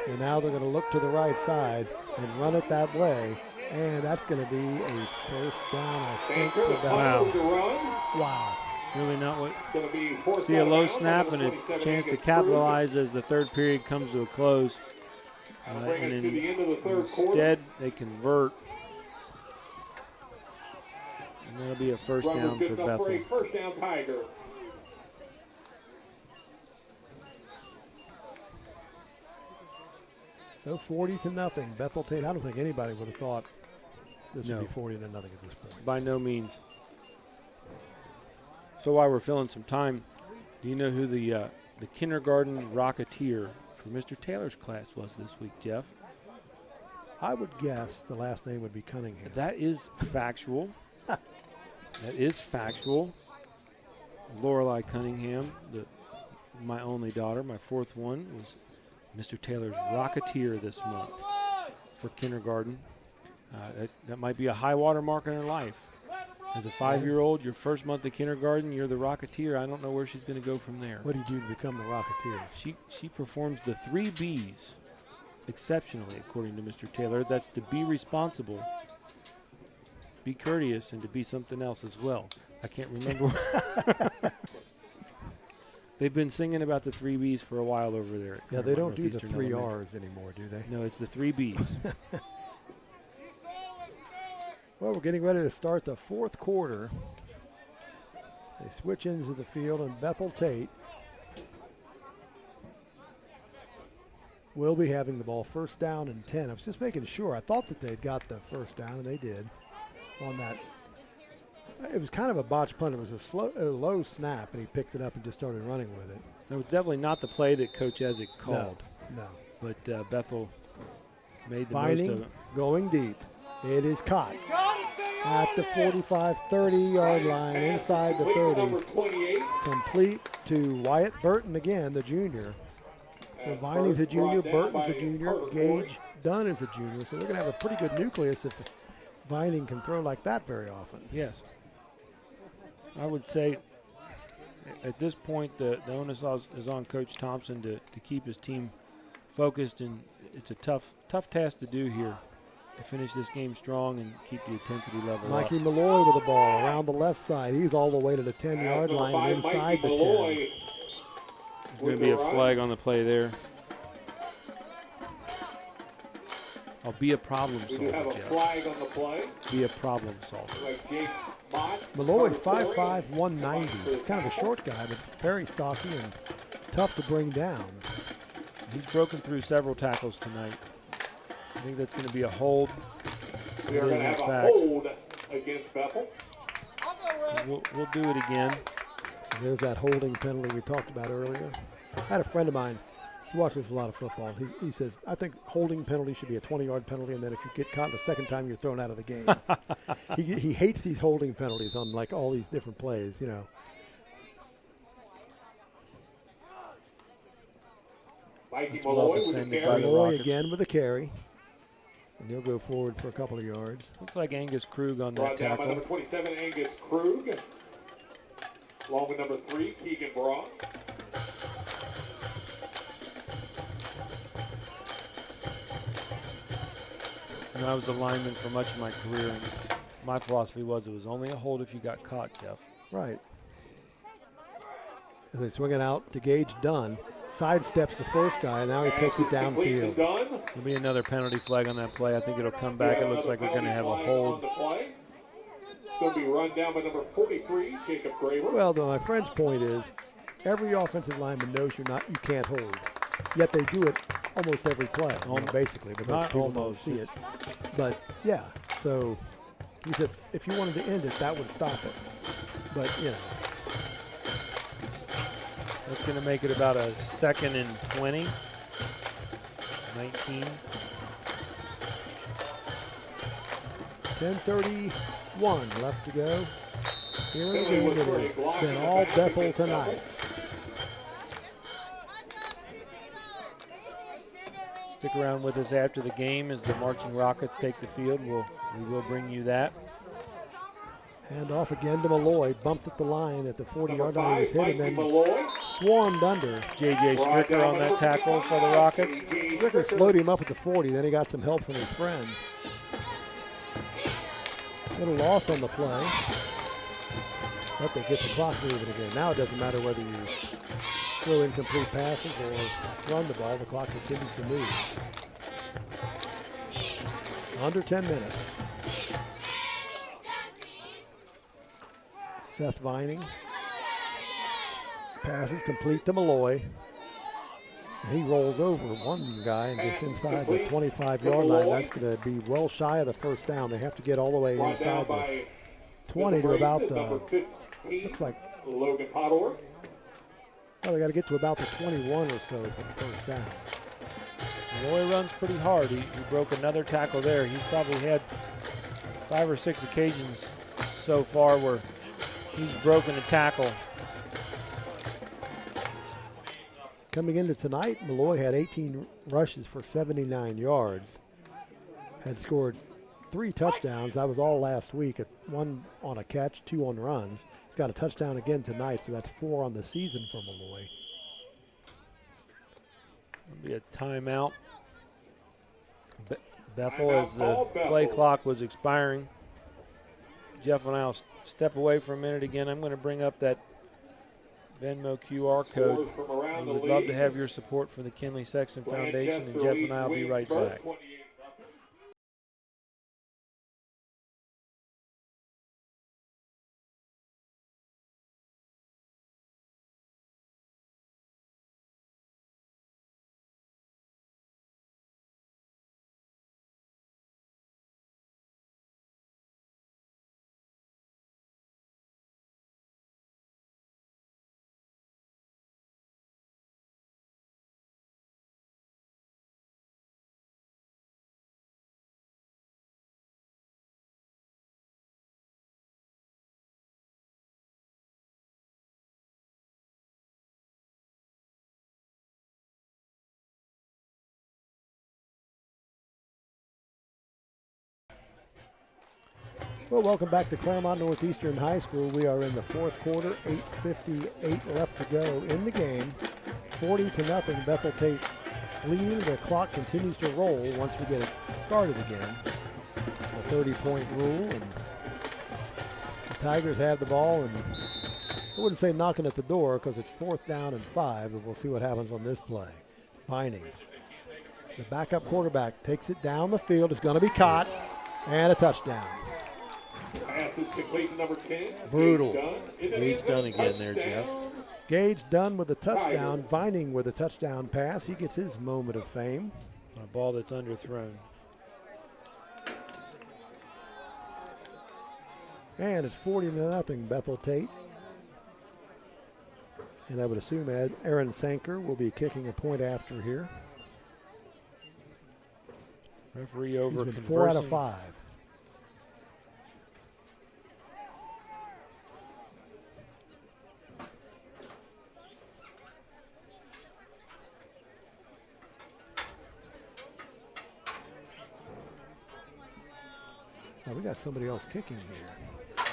And now they're going to look to the right side and run it that way. And that's going to be a first down, I think, for Bethel. Wow. It's really not what. See a low snap and a chance to capitalize as the third period comes to a close. And instead, they convert. And that'll be a first down for Bethel. First down, Tiger. So 40-0. Bethel Tate. I don't think anybody would have thought this No. would be 40-0 at this point. By no means. So while we're filling some time, do you know who the kindergarten Rocketeer for Mr. Taylor's class was this week, Jeff? I would guess the last name would be Cunningham. That is factual. That is factual. Lorelei Cunningham, my only daughter, my fourth one, was Mr. Taylor's Rocketeer this month for kindergarten. That might be a high water mark in her life. As a 5-year-old, your first month of kindergarten, you're the Rocketeer. I don't know where she's going to go from there. What did you do to become the Rocketeer? She performs the 3 B's exceptionally, according to Mr. Taylor. That's to be responsible, be courteous, and to be something else as well. I can't remember. They've been singing about the 3 B's for a while over there. Yeah, they don't do the 3 R's anymore, do they? No, it's the 3 B's. Well, we're getting ready to start the fourth quarter. They switch ends of the field, and Bethel Tate will be having the ball first down and 10. I was just making sure. I thought that they'd got the first down, and they did on that. It was kind of a botched punt. It was a low snap, and he picked it up and just started running with it. That was definitely not the play that Coach Essig called. No. But Bethel made the Binding, most of it. going deep. It is caught at the 45, 30-yard line, inside the 30. Complete to Wyatt Burton again, the junior. So Vining's a junior, Burton's a junior, Gage Dunn is a junior. So they're going to have a pretty good nucleus if Vining can throw like that very often. Yes. I would say at this point the onus is on Coach Thompson to keep his team focused, and it's a tough task to do here, to finish this game strong and keep the intensity level Mikey up. Malloy with the ball around the left side. He's all the way to the 10-yard line and inside the 10. There's going to be a flag on the play there. I'll be a problem solver, have a Jeff. flag on the play. Be a problem solver. Like Jake Mott. Malloy 5'5", 190. Kind of a short guy, but very stocky and tough to bring down. He's broken through several tackles tonight. I think that's going to be a hold. We are It going is, to in have a fact. hold against Bethel. We'll do it again. There's that holding penalty we talked about earlier. I had a friend of mine who watches a lot of football. He says, I think holding penalty should be a 20-yard penalty, and then if you get caught the second time, you're thrown out of the game. he hates these holding penalties on like all these different plays, you know. Mikey Well Malloy with the defended by carry. the Malloy Rockets. again with a carry. And he'll go forward for a couple of yards. Looks like Angus Krug on that Brought down by tackle. number 27, Angus Krug. Along with number 3, Keegan Braun. And I was a lineman for much of my career, and my philosophy was it was only a hold if you got caught, Jeff. Right. As they swing it out to Gage Dunn. Sidesteps the first guy, and now he takes it downfield. There'll be another penalty flag on that play. I think it'll come back. It looks like we're going to have a hold. It's going to be run down by number 43, Jacob Graver. Well, though, my friend's point is every offensive lineman knows you can't hold. Yet they do it almost every play, basically, because Not people don't almost. see it. But, yeah, so he said if you wanted to end it, that would stop it. But, you know. That's going to make it about a 2nd and 20. 19. 10:31 left to go. Here in the game it is. Been all Bethel tonight. Stick around with us after the game as the Marching Rockets take the field. We will bring you that. Hand off again to Malloy. Bumped at the line at the 40-yard line. He was hit and then swarmed under. J.J. Stricker on that tackle for the Rockets. Stricker slowed him up at the 40. Then he got some help from his friends. Little loss on the play. But they get the clock moving again. Now it doesn't matter whether you throw incomplete passes or run the ball. The clock continues to move. Under 10 minutes. Seth Vining. Passes complete to Malloy. And he rolls over one guy and gets inside the 25-yard line. That's going to be well shy of the first down. They have to get all the way inside the 20 to about the, looks like, Logan Podor. Well, they got to get to about the 21 or so for the first down. Roy runs pretty hard. He broke another tackle there. He's probably had 5 or 6 occasions so far where he's broken a tackle. Coming into tonight, Malloy had 18 rushes for 79 yards. Had scored 3 touchdowns. That was all last week. 1 on a catch, 2 on runs. He's got a touchdown again tonight, so that's 4 on the season for Malloy. It'll be a timeout. Bethel, as the play clock was expiring. Jeff and I will step away for a minute again. I'm going to bring up that Venmo QR code. We would love to have your support for the Kinley Sexton Foundation, and Jeff and I will be right back. Well, welcome back to Claremont Northeastern High School. We are in the 4th quarter, 8:58 left to go in the game. 40-0, Bethel Tate leading. The clock continues to roll once we get it started again. The 30-point rule, and the Tigers have the ball, and I wouldn't say knocking at the door because it's 4th down and 5, but we'll see what happens on this play. Vining, the backup quarterback, takes it down the field. It's going to be caught, and a touchdown. Pass is complete to number 10. Brutal. Gage Dunn again there, Jeff. Gage Dunn with a touchdown. Vining with a touchdown pass. He gets his moment of fame. A ball that's underthrown. And it's 40-0, Bethel Tate. And I would assume Aaron Sanker will be kicking a point after here. Referee over. He's been 4 out of 5. Now we got somebody else kicking here.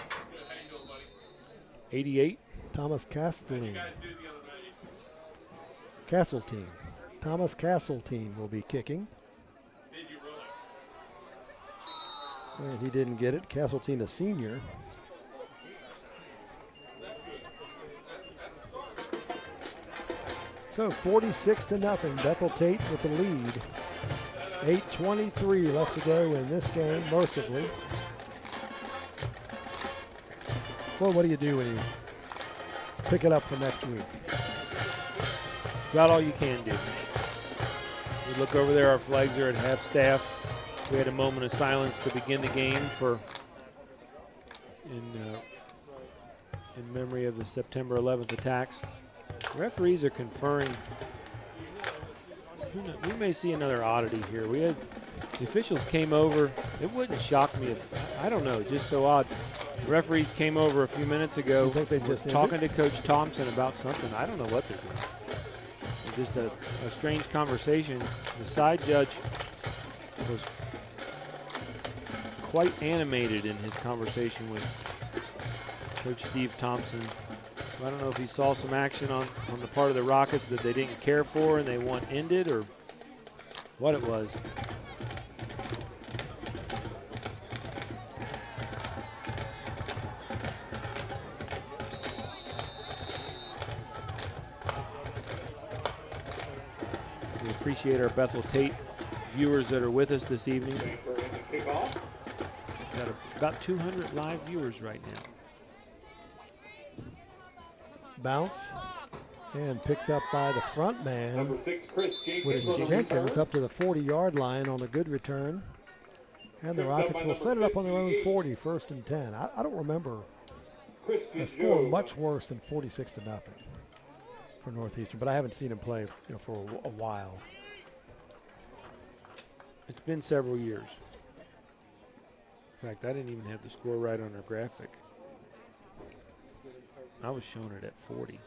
88. Thomas Castleton. Thomas Castleton will be kicking. And he didn't get it. Castleton, a senior. So 46-0, Bethel Tate with the lead. 8:23 left to go in this game, mercifully. Well, what do you do when you pick it up for next week? About all you can do. We look over there, our flags are at half staff. We had a moment of silence to begin the game in memory of the September 11th attacks. Referees are conferring. We may see another oddity here. The officials came over. It wouldn't shock me. I don't know, just so odd. The referees came over a few minutes ago. You think they just talking to Coach Thompson about something. I don't know what they're doing. It's just a strange conversation. The side judge was quite animated in his conversation with Coach Steve Thompson. I don't know if he saw some action on the part of the Rockets that they didn't care for and they want ended, or what it was. We appreciate our Bethel Tate viewers that are with us this evening. Got about 200 live viewers right now. Bounce. And picked up by the front man, Number 6, Chris which is Jenkins, up to the 40-yard line on a good return. And the Rockets will set it up on their own 40, 1st and 10. I don't remember a score much worse than 46-0 for Northeastern, but I haven't seen him play for a while. It's been several years. In fact, I didn't even have the score right on our graphic. I was showing it at 40.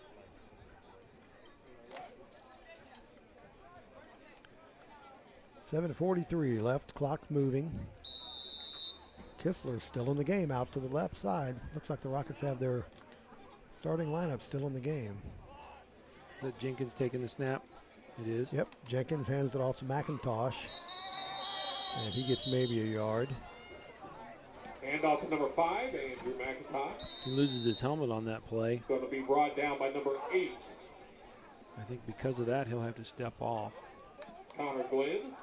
.43 left, clock moving. Kistler's still in the game, out to the left side. Looks like the Rockets have their starting lineup still in the game. Is that Jenkins taking the snap? It is. Yep, Jenkins hands it off to McIntosh. And he gets maybe a yard. And off to number 5, Andrew McIntosh. He loses his helmet on that play. Going to be brought down by number 8. I think because of that, he'll have to step off. Connor Glenn.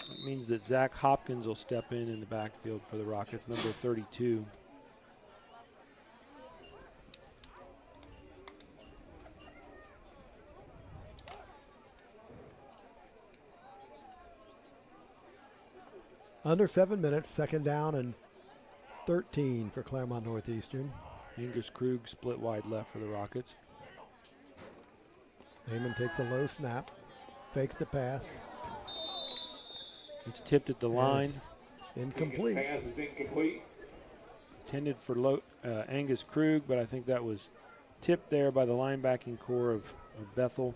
It means that Zach Hopkins will step in the backfield for the Rockets, number 32. Under 7 minutes, 2nd down and 13 for Claremont Northeastern. Angus Krug split wide left for the Rockets. Heyman takes a low snap, fakes the pass. It's tipped at the line. Incomplete. Pass is incomplete. Intended for Angus Krug, but I think that was tipped there by the linebacking core of Bethel.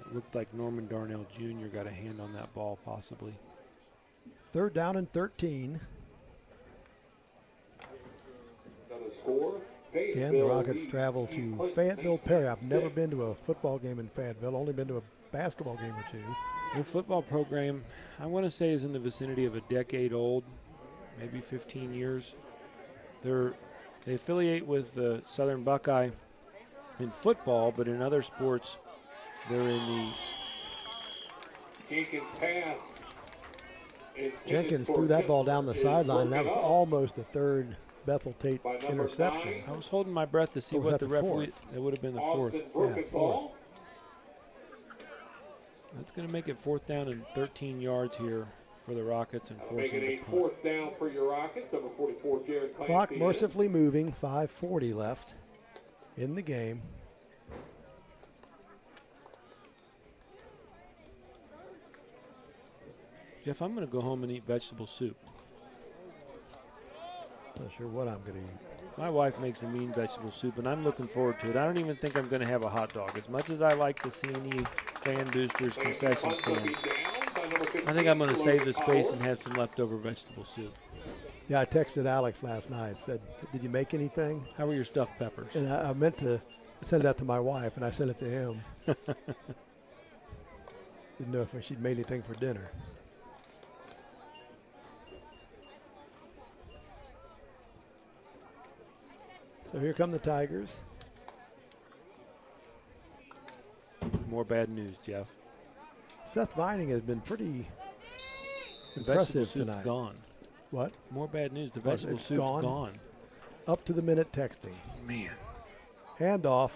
It looked like Norman Darnell Jr. got a hand on that ball, possibly. 3rd down and 13. Another score. Again, the Rockets travel to Fayetteville, Perry. I've never been to a football game in Fayetteville, only been to a basketball game or two. Their football program, I want to say, is in the vicinity of a decade old, maybe 15 years. They affiliate with the Southern Buckeye in football, but in other sports, they're in the... Jenkins pass. Jenkins threw that ball down the sideline. That was almost the 3rd Bethel Tate interception. I was holding my breath to see what the referee... It would have been the 4th. Yeah, 4th. That's going to make it 4th down and 13 yards here for the Rockets and forcing Making the a punt. 4th down for your Rockets. Number 44, Jared Clancy. Clock mercifully moving, 5:40 left in the game. Jeff, I'm going to go home and eat vegetable soup. Not sure what I'm going to eat. My wife makes a mean vegetable soup, and I'm looking forward to it. I don't even think I'm going to have a hot dog. As much as I like the CNE Fan Boosters concession stand, I think I'm going to save the space and have some leftover vegetable soup. Yeah, I texted Alex last night, said, did you make anything? How were your stuffed peppers? And I meant to send that to my wife, and I sent it to him. Didn't know if she'd made anything for dinner. So here come the Tigers. More bad news, Jeff. Seth Vining has been pretty The impressive vegetable soup's tonight. gone. What? More bad news. The vegetable it's soup's gone. Up to the minute texting. Man. Handoff.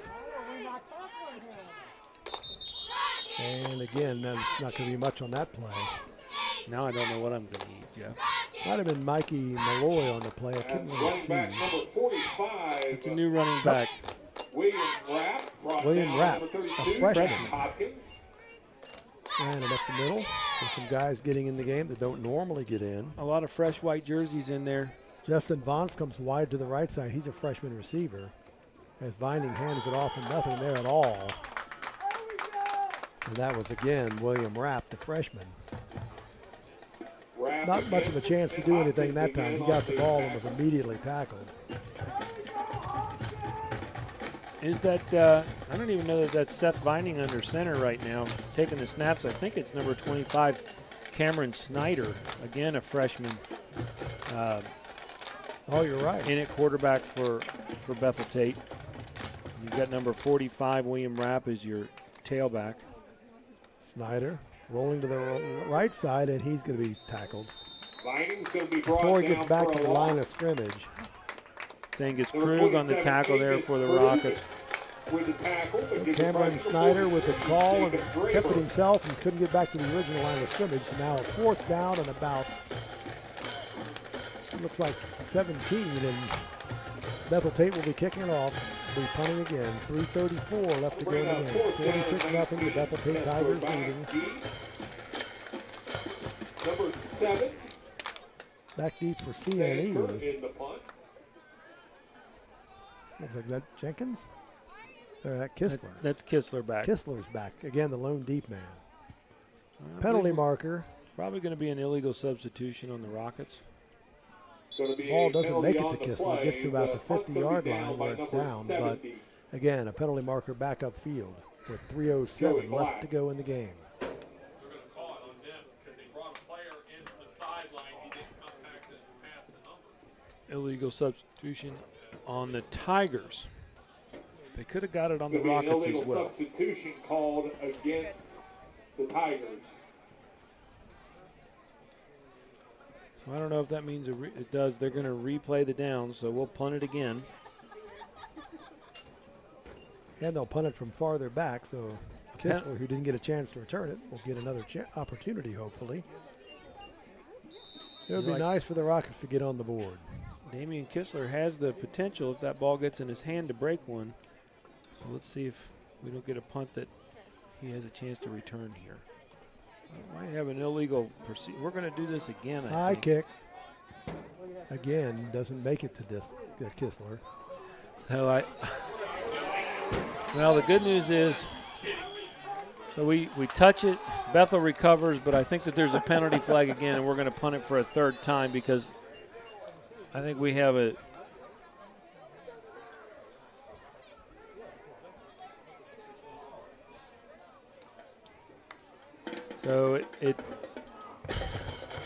And again, that's not going to be much on that play. Now I don't know what I'm going to eat, Jeff. Might have been Mikey Malloy on the play. I couldn't really see. Back number 45. It's a new running back. William Rapp. William Rapp, number a 32, freshman. Hopkins. Ran it up the middle. There's some guys getting in the game that don't normally get in. A lot of fresh white jerseys in there. Justin Vance comes wide to the right side. He's a freshman receiver. As Vining hands it off and nothing there at all. And that was, again, William Rapp, the freshman. Not much of a chance to do anything that time. He got the ball and was immediately tackled. Is that, I don't even know that that's Seth Vining under center right now, taking the snaps. I think it's number 25, Cameron Snyder, again a freshman. Oh, you're right. In at quarterback for Bethel Tate. You've got number 45, William Rapp, as your tailback. Snyder rolling to the right side, and he's going to be tackled. Vining's going to be brought Before he gets down back for to a the loss. line of scrimmage. Angus Krug on the tackle there for the Rockets. with the tackle. Cameron Snyder with the call and kept it himself and couldn't get back to the original line of scrimmage. So now a 4th down and about, it looks like 17, and Bethel Tate will be kicking it off. Will be punting again. 3:34 left to go in the game. 46-0, the Bethel Tate Tigers leading. Number 7. Back deep for CNE. In the punt. Looks like that Jenkins? Or that Kistler. That's Kistler back. Kistler's back. Again, the lone deep man. Penalty marker. Probably going to be an illegal substitution on the Rockets. Ball doesn't make it to Kistler. Gets to about the 50-yard line where it's down. But again, a penalty marker back upfield with 3:07 left to go in the game. Illegal substitution on the Tigers. They could have got it on the Rockets as well. Substitution called against the Tigers. So I don't know if that means it does. They're going to replay the down, so we'll punt it again. And they'll punt it from farther back, so Kistler, who didn't get a chance to return it, will get another opportunity, hopefully. It would be nice for the Rockets to get on the board. Damian Kistler has the potential, if that ball gets in his hand, to break one. So let's see if we don't get a punt that he has a chance to return here. We might have an illegal proceed. We're going to do this again, I High think. kick. Again, doesn't make it to Kistler. So well, the good news is, so we touch it, Bethel recovers, but I think that there's a penalty flag again, and we're going to punt it for a 3rd time because I think we have a so it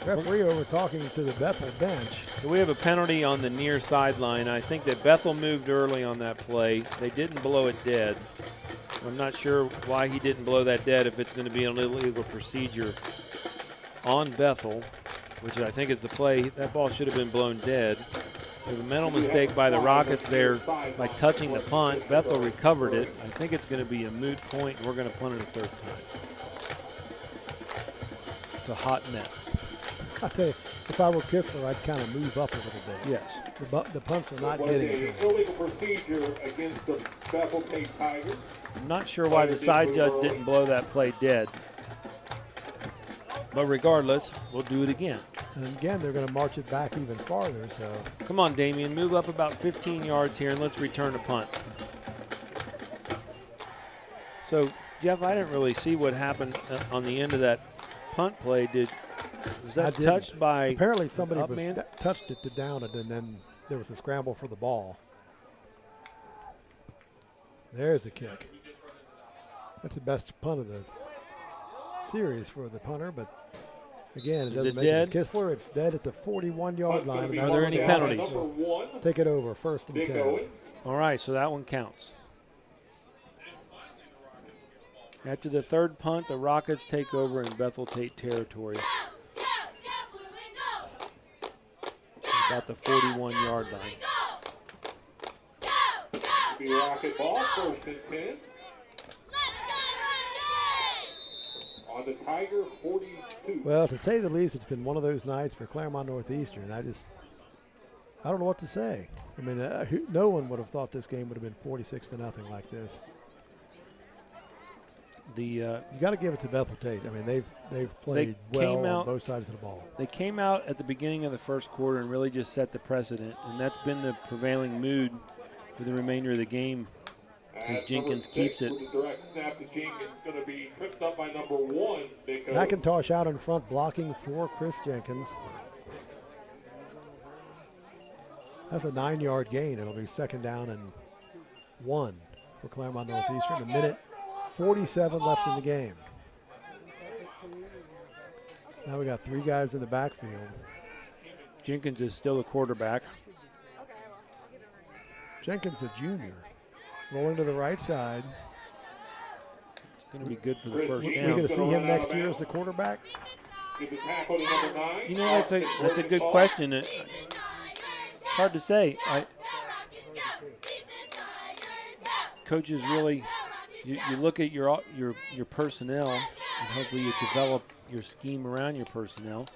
referee over talking to the Bethel bench. So we have a penalty on the near sideline. I think that Bethel moved early on that play. They didn't blow it dead. I'm not sure why he didn't blow that dead if it's going to be an illegal procedure on Bethel, which I think is the play. That ball should have been blown dead. There's a mental mistake by the Rockets there by touching the punt. Bethel recovered it. I think it's going to be a moot point, and we're going to punt it a 3rd time. It's a hot mess. I'll tell you, if I were Kistler, I'd kind of move up a little bit. Yes. The punts are not getting to him. Illegal procedure against the Bethel Tate Tigers. I'm not sure why the side judge didn't blow that play dead. But regardless, we'll do it again. And again, they're going to march it back even farther. So come on, Damian, move up about 15 yards here, and let's return a punt. So, Jeff, I didn't really see what happened on the end of that punt play. Was that touched by? Apparently, somebody touched it to down it, and then there was a scramble for the ball. There's the kick. That's the best punt of the series for the punter, but again, it doesn't make it Kistler. It's dead at the 41-yard line. Are there any penalties? Take it over, 1st and 10. All right, so that one counts. After the 3rd punt, the Rockets take over in Bethel Tate territory. About the 41-yard line. The Rocket ball, 1st and 10. On the Tiger 42. Well, to say the least, it's been one of those nights for Claremont Northeastern. I don't know what to say. I mean, no one would have thought this game would have been 46-0 like this. You got to give it to Bethel Tate. I mean, they've played well on both sides of the ball. They came out at the beginning of the 1st quarter and really just set the precedent, and that's been the prevailing mood for the remainder of the game as Jenkins keeps it. Direct snap to Jenkins, going to be tripped up by number 1. McIntosh out in front blocking for Chris Jenkins. That's a 9-yard gain. It'll be 2nd down and 1 for Claremont Northeastern. 1:47 left in the game. Now we got 3 guys in the backfield. Jenkins is still a quarterback. Jenkins, a junior, rolling to the right side. It's going to be good for the 1st down. We're going to see him next year as the quarterback. You know, that's a good question. It's hard to say. coaches really, you look at your personnel, and hopefully you develop your scheme around your personnel.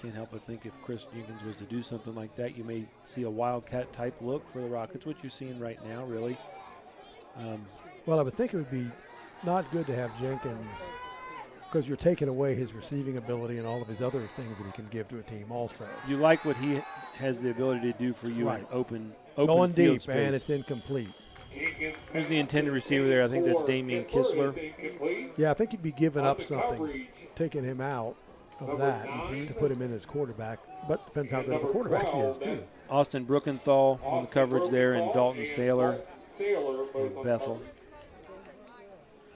Can't help but think if Chris Jenkins was to do something like that, you may see a Wildcat type look for the Rockets, which you're seeing right now, really. Well, I would think it would be not good to have Jenkins, because you're taking away his receiving ability and all of his other things that he can give to a team also. You like what he has the ability to do for you in open going field deep, space. and it's incomplete. Who's the intended receiver there? I think that's Damian Kistler. Yeah, I think he'd be giving up something, taking him out of that to put him in as quarterback, but depends how good of a quarterback he is, too. Austin Brookenthal on the coverage there, and Dalton Saylor for Bethel.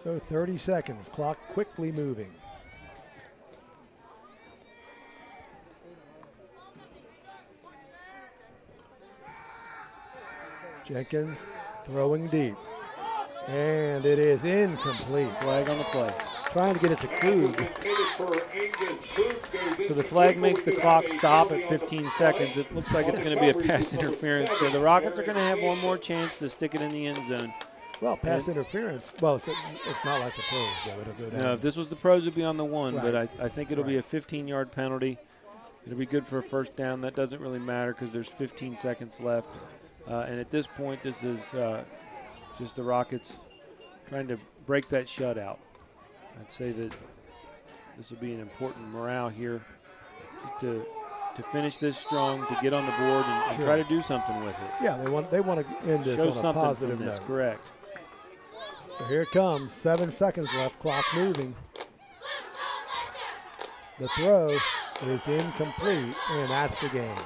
So 30 seconds, clock quickly moving. Jenkins throwing deep, and it is incomplete. Flag on the play. Trying to get it to Krug. So the flag makes the clock stop at 15 seconds. It looks like it's going to be a pass interference. So the Rockets are going to have one more chance to stick it in the end zone. Well, pass interference. Well, it's not like the pros, though. It'll go down. No, if this was the pros, it'd be on the one. Right. But I think it'll be a 15-yard penalty. It'll be good for a first down. That doesn't really matter because there's 15 seconds left. And at this point, this is just the Rockets trying to break that shutout. I'd say that this will be an important morale here just to finish this strong, to get on the board and try to do something with it. Yeah, they want to end this Show on a something positive from this, note. correct. So here it comes, 7 seconds left, clock moving. The throw is incomplete, and that's the game.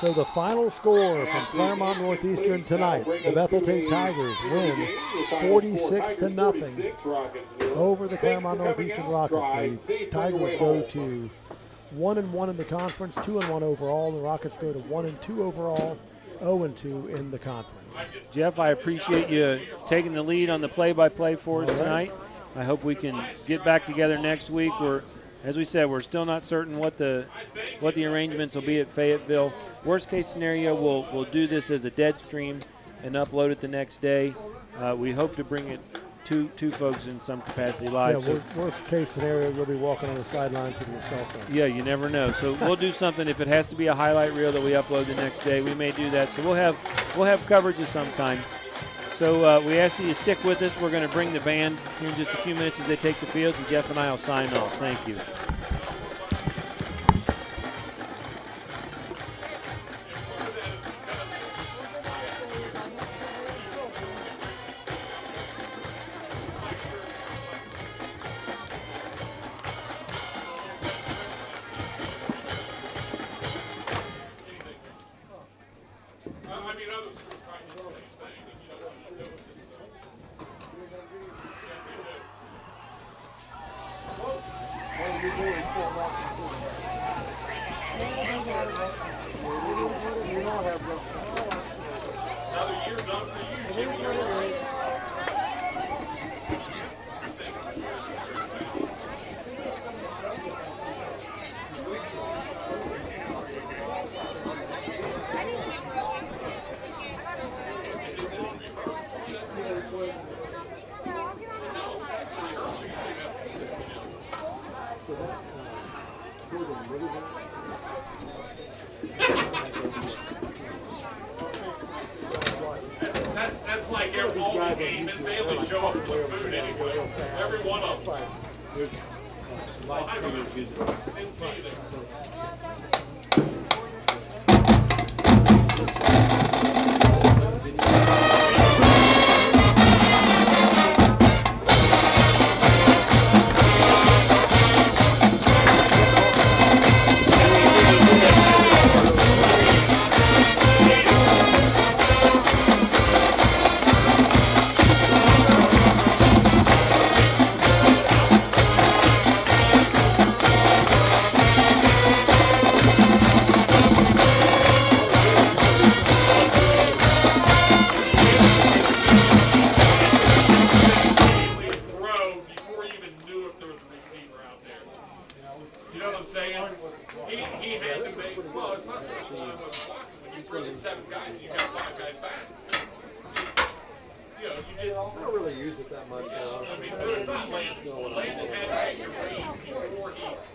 So the final score from Claremont Northeastern tonight, the Bethel Tate Tigers win 46-0 over the Claremont Northeastern Rockets. The Tigers go to 1-1 in the conference, 2-1 overall. The Rockets go to 1-2 overall, 0-2 in the conference. Jeff, I appreciate you taking the lead on the play-by-play for us tonight. I hope we can get back together next week. As we said, we're still not certain what the arrangements will be at Fayetteville. Worst case scenario, we'll do this as a dead stream and upload it the next day. We hope to bring it to folks in some capacity live. Yeah, worst case scenario, you'll be walking on the sidelines with your cell phone. Yeah, you never know. So we'll do something. If it has to be a highlight reel that we upload the next day, we may do that. So we'll have coverage of some kind. So we ask that you stick with us. We're going to bring the band here in just a few minutes as they take the field, and Jeff and I will sign off. Thank you. That's like all the games, they only show up for food anyway. Every one of them. I didn't see you there. I don't really use it that much now. I mean, so it's not Lance. Lance had 3 or 4 heats.